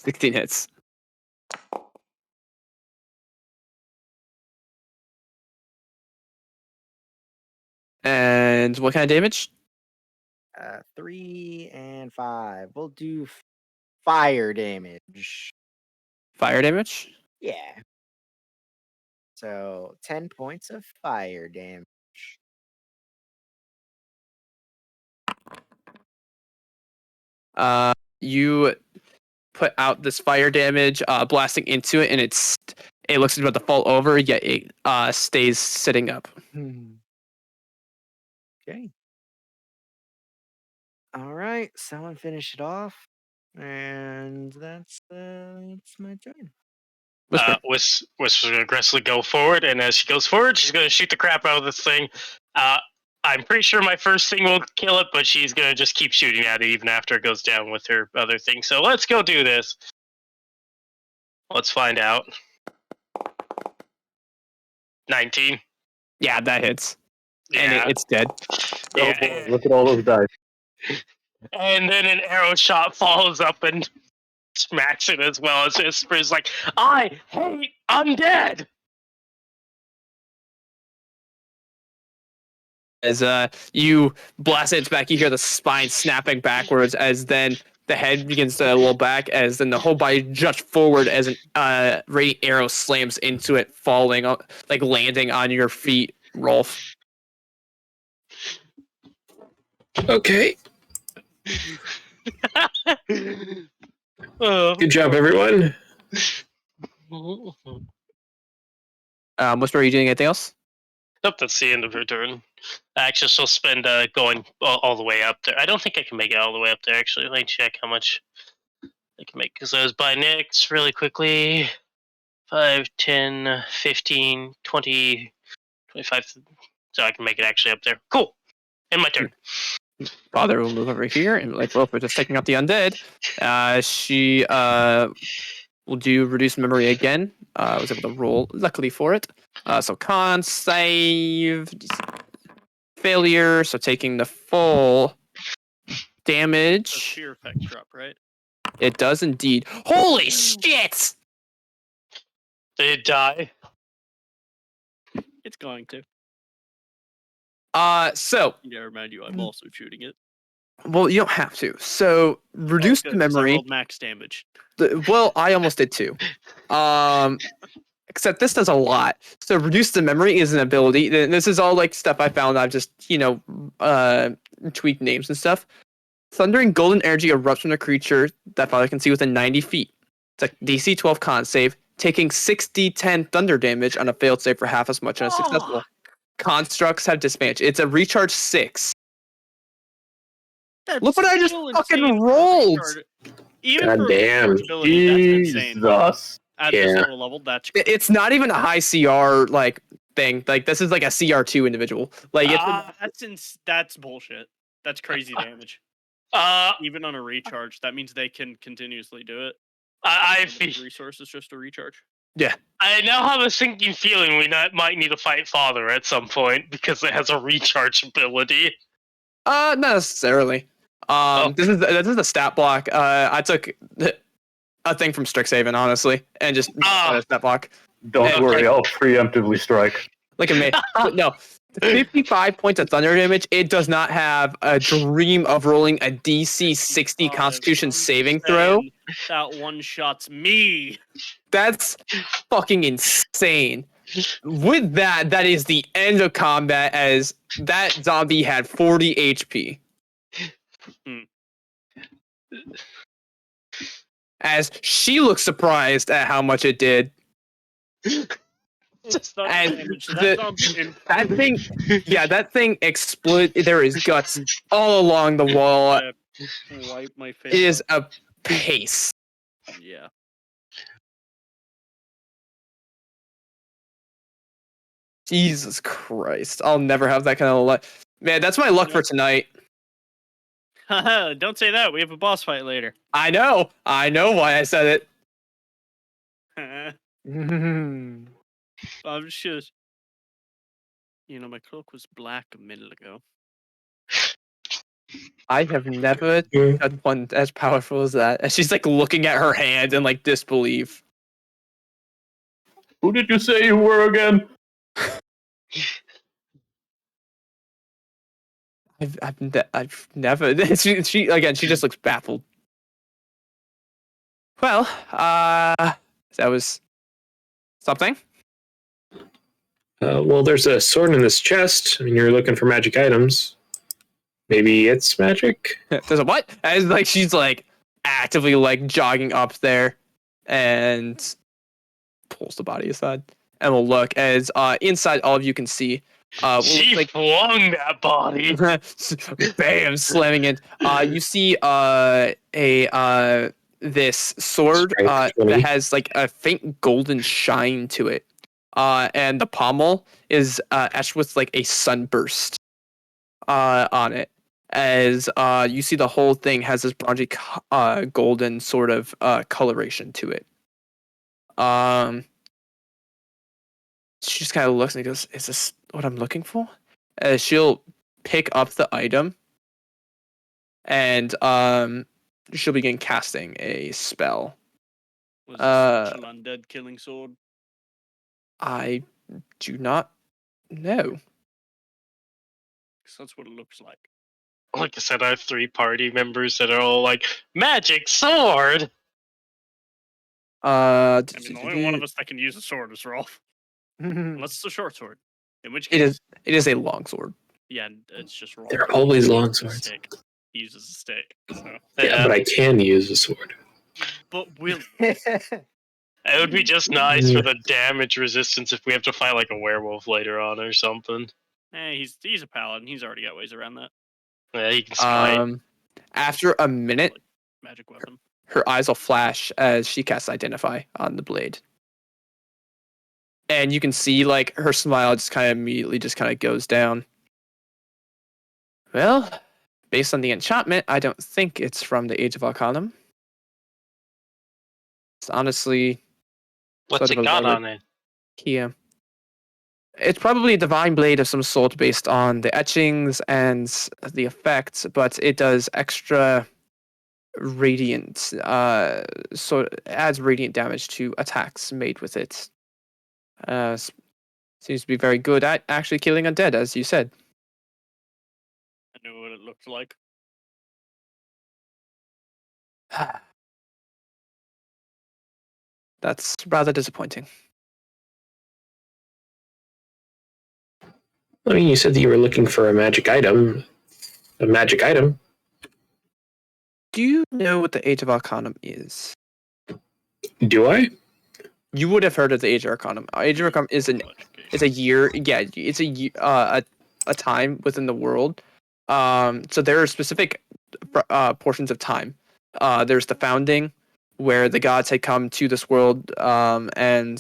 16 hits. And what kind of damage? 3 and 5. We'll do fire damage. Fire damage. Yeah. So 10 points of fire damage. You put out this fire damage, blasting into it, and it looks about to fall over, yet it stays sitting up. Okay. All right, someone finish it off, and that's my turn. Whisper. Whisper's gonna aggressively go forward, and as she goes forward, she's gonna shoot the crap out of this thing. I'm pretty sure my first thing will kill it, but she's gonna just keep shooting at it even after it goes down with her other thing. So let's go do this. Let's find out. 19. Yeah, that hits. Yeah. And it's dead. Yeah. Oh boy, look at all those dice. And then an arrow shot follows up and smacks it as well as Whisper's like, I hate undead! As you blast its back, you hear the spine snapping backwards as then the head begins to roll back as then the whole body jumps forward as an radiant arrow slams into it, falling, like landing on your feet, Rolf. Okay. Oh. Good job, everyone. Whisper, are you doing anything else? Nope, that's the end of her turn. Actually, she'll spend going all the way up there. I don't think I can make it all the way up there, actually. Let me check how much I can make. Because I was by Nyx really quickly. 5, 10, 15, 20, 25. So I can make it actually up there. Cool. And my turn. Father will move over here, and like Rolf, we're just taking out the undead. She will do reduce memory again. I was able to roll, luckily for it. So con save failure. So taking the full Does damage. fear effect drop, right? It does indeed. Holy shit! Did it die? It's going to. So Yeah, remind you, I'm also shooting it. well, you don't have to. So reduce the Good, 'cause I memory. rolled max damage. Well, I almost did too. Except this does a lot. So reduce the memory is an ability. This is all like stuff I found. I've just tweaked names and stuff. Thundering golden energy erupts from the creature that Father can see within 90 feet. It's a DC 12 con save, taking 6d10 thunder damage on a failed save for half as much as successful. Constructs have disadvantage. It's a recharge 6. That's Look what I just still fucking insane for a rolled! recharge- Even God for a damn. recharge ability, that's insane. Jesus. At this Yeah. lower level, that's It's not even a high CR like thing. Like this is like a CR2 individual. Like that's bullshit. That's crazy damage. Even on a recharge, that means they can continuously do it. I The feel. resources just to recharge. I now have a sinking feeling we might need to fight Father at some point because it has a recharge ability. not necessarily. This is the stat block. I took a thing from Strixhaven, honestly, and just a stat block. Don't Okay. worry, I'll preemptively strike. Like a no. 55 points of thunder damage. It does not have a dream of rolling a DC 60 Constitution I'm saving just throw. saying, that one shots me. That's fucking insane. With that, that is the end of combat as that zombie had 40 HP. As she looks surprised at how much it did. Just thunder And damage. So the- that zombie in That thing, yeah, that thing exploded. There is guts all along the wall. Wipe my face. It is off. a pace. Yeah. Jesus Christ. I'll never have that kind of luck. Man, that's my luck for tonight. Haha, don't say that. We have a boss fight later. I know why I said it. I'm just. My cloak was black a minute ago. I have never done one as powerful as that. And she's like looking at her hand in like disbelief. Who did you say you were again? I've never. She again. She just looks baffled. Well, that was something. Well, there's a sword in this chest. I mean, you're looking for magic items. Maybe it's magic. There's a what? As like she's like actively like jogging up there, and pulls the body aside, and we'll look as inside all of you can see. She like flung that body. bam, slamming it. You see this sword that has like a faint golden shine to it. And the pommel is etched with like a sunburst on it. As you see the whole thing has this bronzy golden sort of coloration to it. She just kind of looks and goes, "Is this what I'm looking for?" She'll pick up the item, and she'll begin casting a spell. Was this a special undead killing sword? I do not know. Because that's what it looks like. Like I said, I have 3 party members that are all like, magic sword! I mean, the only one of us that can use a sword is Rolf. Unless it's a short sword. In which case... It is a long sword. Yeah, it's just Rolf. They're always long swords. He uses a stick. So. Yeah, but I can use a sword. But will... It would be just nice for the damage resistance if we have to fight like a werewolf later on or something. He's a paladin. He's already got ways around that. Yeah, he can smite. After a minute, Like, magic weapon. her eyes will flash as she casts Identify on the blade. And you can see like her smile just kind of immediately just kind of goes down. Well, based on the enchantment, I don't think it's from the Age of Arcanum. It's honestly... What's it got on it? Yeah. It's probably a divine blade of some sort based on the etchings and the effects, but it does extra radiant, so it adds radiant damage to attacks made with it. Seems to be very good at actually killing undead, as you said. I knew what it looked like. That's rather disappointing. I mean, you said that you were looking for a magic item. A magic item? Do you know what the Age of Arcanum is? Do I? You would have heard of the Age of Arcanum. Age of Arcanum is it's a year. Yeah, it's a time within the world. So there are specific portions of time. There's the founding, where the gods had come to this world and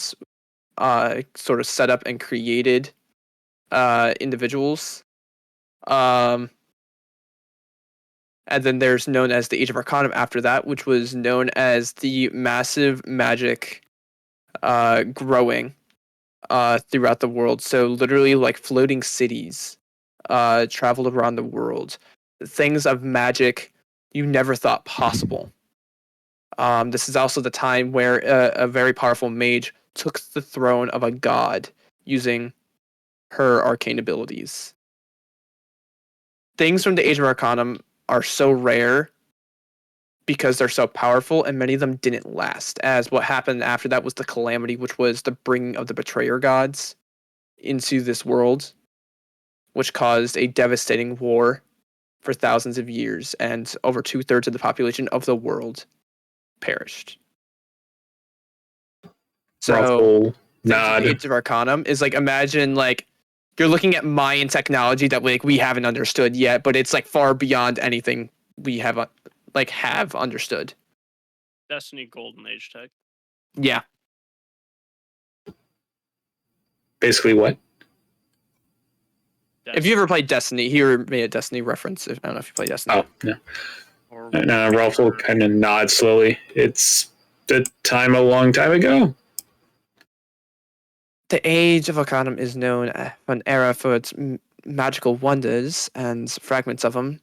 sort of set up and created individuals. And then there's known as the Age of Arcanum after that, which was known as the massive magic growing throughout the world. So literally like floating cities traveled around the world. Things of magic you never thought possible. This is also the time where a very powerful mage took the throne of a god using her arcane abilities. Things from the Age of Arcanum are so rare because they're so powerful, and many of them didn't last, as what happened after that was the Calamity, which was the bringing of the Betrayer gods into this world, which caused a devastating war for thousands of years, and over 2/3 of the population of the world perished. So, the Age of Arcanum is like, imagine like you're looking at Mayan technology that like we haven't understood yet, but it's like far beyond anything we have have understood. Destiny Golden Age tech. Yeah. Basically, what? If you ever played Destiny, he made a Destiny reference. I don't know if you play Destiny. Oh, no. Or Rolf will kind of nod slowly. It's the time a long time ago. The age of Arcanum is known as an era for its magical wonders, and fragments of them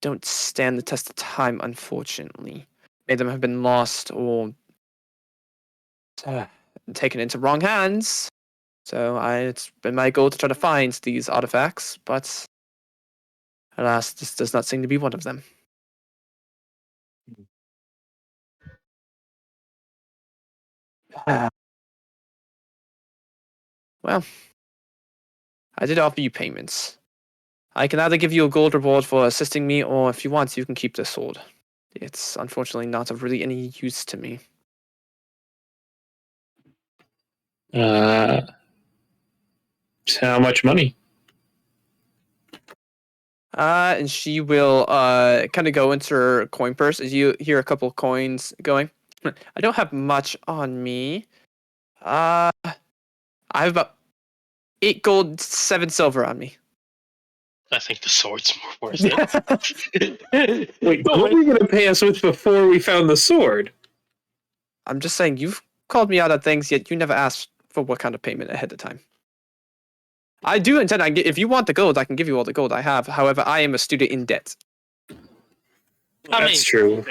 don't stand the test of time, unfortunately. Many of them have been lost or taken into wrong hands. So it's been my goal to try to find these artifacts, but alas, this does not seem to be one of them. Well, I did offer you payments. I can either give you a gold reward for assisting me, or if you want, you can keep the sword. It's unfortunately not of really any use to me. How much money? And she will kind of go into her coin purse as you hear a couple of coins going. I don't have much on me. I have about 8 gold, 7 silver on me. I think the sword's more worth it. Wait, what were you going to pay us with before we found the sword? I'm just saying, you've called me out on things, yet you never asked for what kind of payment ahead of time. I do intend, if you want the gold, I can give you all the gold I have. However, I am a student in debt. That's true.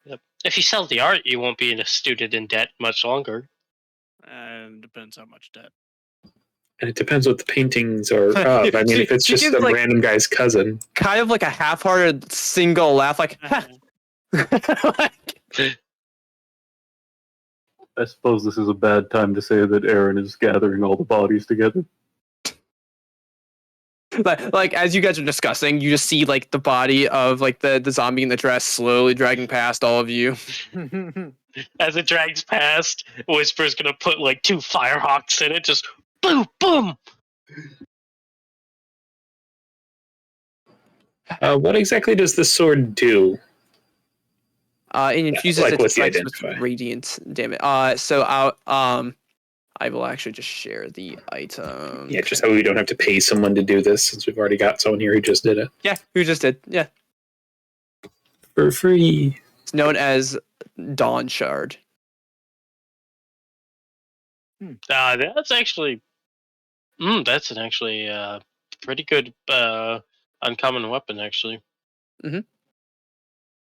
Yep. If you sell the art, you won't be a student in debt much longer. And depends how much debt. And it depends what the paintings are of. I mean, if it's just gives, some like, random guy's cousin. Kind of like a half-hearted single laugh, like, I suppose this is a bad time to say that Aaron is gathering all the bodies together. like as you guys are discussing, you just see like the body of like the zombie in the dress slowly dragging past all of you. As it drags past, Whisper's gonna put like 2 firehawks in it, just boom, boom. What exactly does the sword do? It infuses like, its what's the strikes with identifier? radiant damage. So I will actually just share the item. Yeah, just so we don't have to pay someone to do this, since we've already got someone here who just did it. Yeah, who just did? Yeah. For free. It's known as Dawn Shard. That's actually, that's an actually pretty good uncommon weapon actually. Mm-hmm.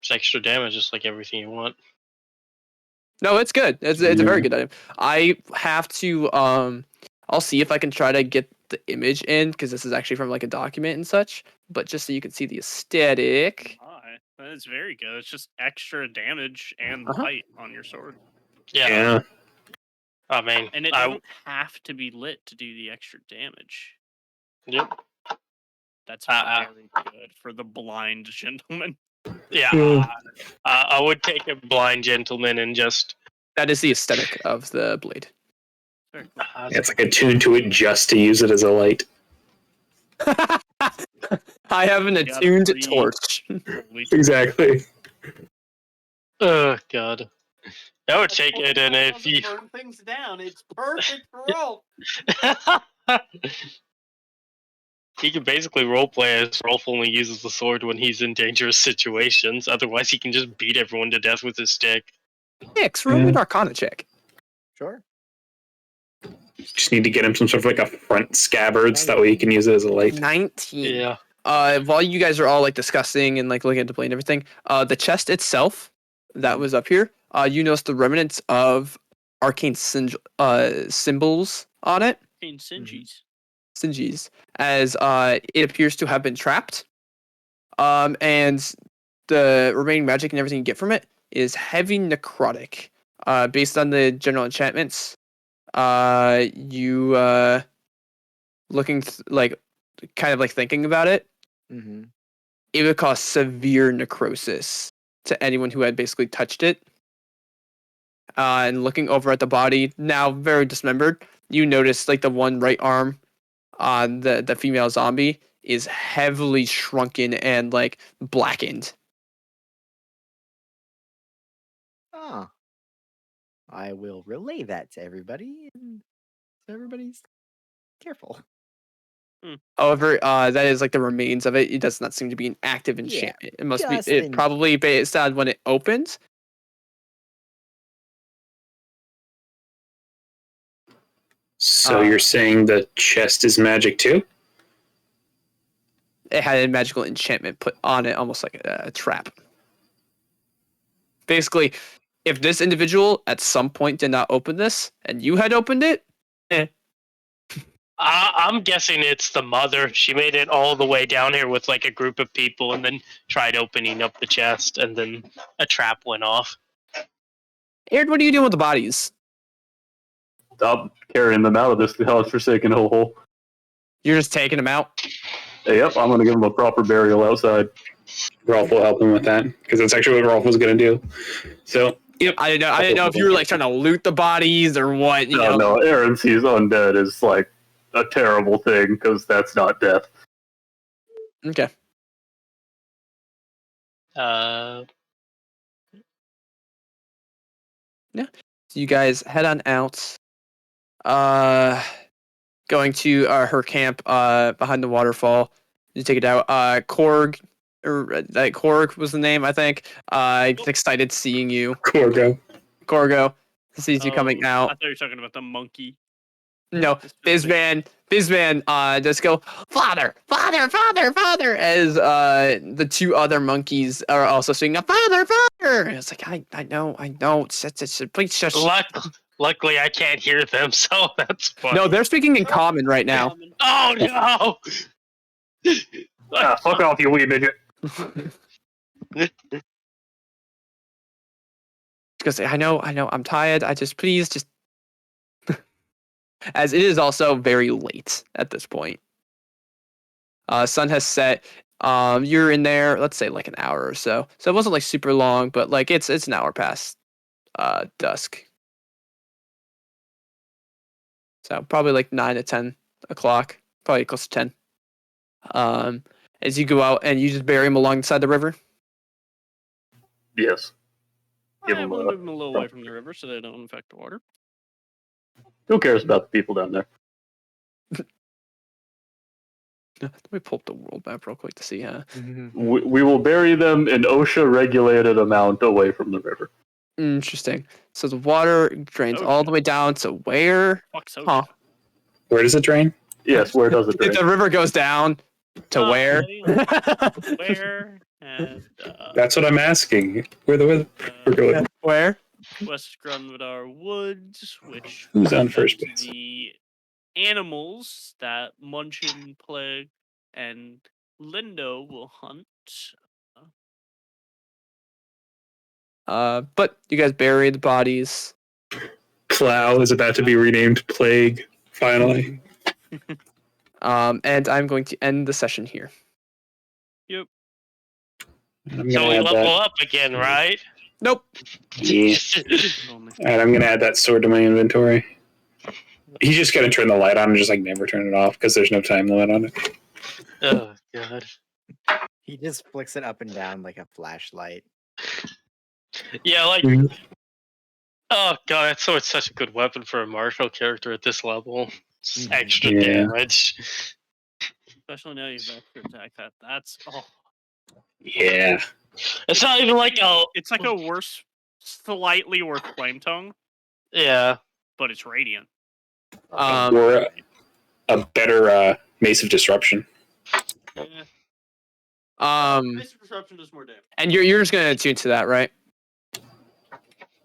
It's extra damage, just like everything you want. No, it's good. It's a very good item. I have to I'll see if I can try to get the image in, because this is actually from like a document and such. But just so you can see the aesthetic. It's very good. It's just extra damage and light on your sword. Yeah. I mean, and it doesn't have to be lit to do the extra damage. Yep. That's very good for the blind gentleman. Yeah. I would take a blind gentleman and just. That is the aesthetic of the blade. Very cool. It's like attuned to it just to use it as a light. I have an attuned torch. Exactly. Oh god. I would take it, and if you burn things down, it's perfect for roll. He can basically roleplay as Rolf only uses the sword when he's in dangerous situations. Otherwise, he can just beat everyone to death with his stick. Hicks, roll an Arcana check. Sure. Just need to get him some sort of like a front scabbard, so that way he can use it as a light. 19. Yeah. While you guys are all like discussing and like looking at the blade and everything, the chest itself that was up here, you notice the remnants of arcane symbols on it. Arcane singes. Singes, as it appears to have been trapped. And the remaining magic and everything you get from it is heavy necrotic. Based on the general enchantments, you looking like kind of like thinking about it, it would cause severe necrosis to anyone who had basically touched it. And looking over at the body, now very dismembered, you notice like the one right arm on the female zombie is heavily shrunken and like blackened. Oh. I will relay that to everybody, and so everybody's careful. However, that is like the remains of it. It does not seem to be an active Yeah, enchantment. It must be just it in- probably based on when it opens. So you're saying the chest is magic too? It had a magical enchantment put on it, almost like a trap. Basically, if this individual at some point did not open this, and you had opened it, I'm guessing it's the mother. She made it all the way down here with like a group of people, and then tried opening up the chest, and then a trap went off. Aaron, what are you doing with the bodies? Stop carrying them out of this godforsaken hole. You're just taking them out. Hey, yep, I'm gonna give them a proper burial outside. Rolf will help him with that because that's actually what Rolf was going to do. So, yep. I didn't know if you were like trying to loot the bodies or what. You know. No, Aaron sees undead as like a terrible thing because that's not death. Okay. Uh, So you guys head on out. Going to her camp behind the waterfall. You take it out. Korg, or Korg was the name, I think. He's excited seeing you. Corgo sees you coming I out. thought you were talking about the monkey. No, Bizman, just go, father, as the two other monkeys are also singing, father. And it's like, I know, please shush. luckily, I can't hear them, so that's fine. No, they're speaking in common right now. Oh no! Fuck off, you wee midget. Because I know, I'm tired. Please just. As it is also very late at this point. Sun has set. You're in there, let's say like an hour or so. So it wasn't like super long, but like it's an hour past dusk. So probably like 9 to 10 o'clock, probably close to 10. As you go out and you just bury him alongside the river. Yes. Give I him will a- move them a little away from the river so they don't infect the water. Who cares about the people down there? Let me pull up the world map real quick to see, huh? We will bury them in OSHA-regulated amount away from the river. Interesting. So the water drains all the way down to where? Fuck so. Huh. Where does it drain? Yes, where does it drain? The river goes down to where? Where? And That's what I'm asking. Where the we're going? Where? West Grunwoodar Woods, which Who's on represents first base? the animals that Munchin, Plague, and Lindo will hunt. But you guys bury the bodies. Plow is about to be renamed Plague, finally. And I'm going to end the session here. Yep. I'm So gonna we add level that. up again, right? Nope. Yeah. Only. Alright, I'm gonna add that sword to my inventory. He's just gonna turn the light on and just like never turn it off because there's no time limit on it. Oh god. He just flicks it up and down like a flashlight. Yeah, like Mhm. oh god, that sword's such a good weapon for a martial character at this level. It's Mhm. extra Yeah. damage. Especially now you've extra attack that. That's Yeah. It's not even like it's like a slightly worse flame tongue, yeah. but it's radiant. Or a better Mace of Disruption. Basic disruption does more damage. And you're just gonna attune to that, right?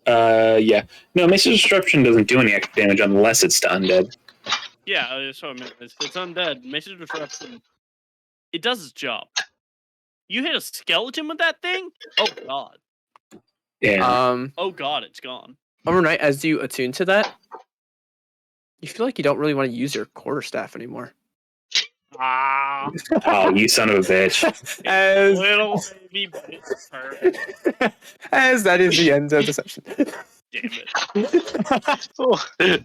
Yeah. No, Mace of Disruption doesn't do any extra damage unless it's to undead. Yeah, so I mean, it's undead. Basic disruption. It does its job. You hit a skeleton with that thing? Oh god. Yeah. Oh god, it's gone. Overnight, as you attune to that, you feel like you don't really want to use your quarterstaff anymore. Ah, Oh, you son of a bitch. as, little baby bit hurt. as that is the end of the session. Damn it.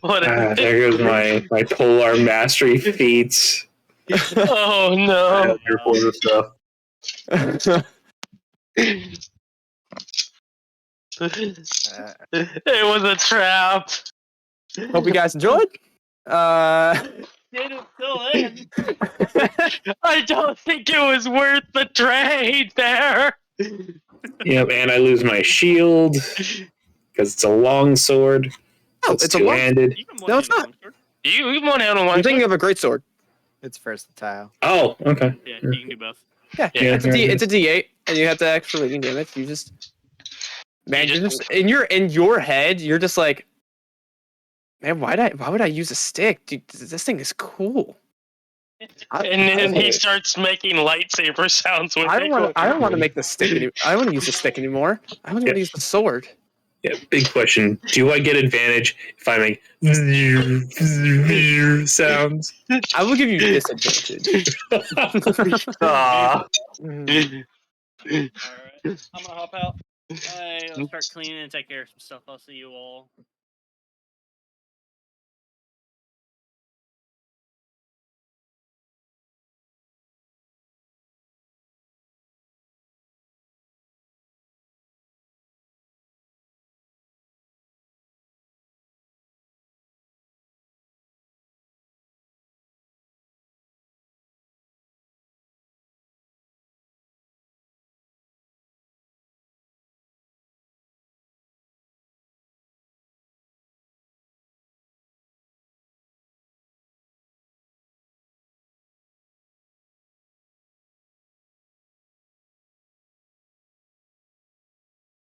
What There goes my polearm mastery feats. Oh no! Your quarter stuff. It was a trap. Hope you guys enjoyed. Did it till then. I don't think it was worth the trade there. Yep, and I lose my shield because it's a long sword. Oh, It's it's a long- two-handed. You can No, it's not. longsword. You won out on I'm one. thinking of a great sword. It's versatile. Oh, okay. Yeah, you can do both. Yeah, Yeah. it's a D8, and you have the extra radiant damage. You just, man, You you're just- just in your head. You're just like, man, why would I use a stick? Dude, this thing is cool. And then he starts making lightsaber sounds with I it. don't want to make the stick any. I don't want to use the stick anymore. I only want to use the sword. Yeah, big question. Do I get advantage if I make sounds? I will give you disadvantage. Ah, Mhm. Alright. I'm gonna hop out. I'll start cleaning and take care of some stuff. I'll see you all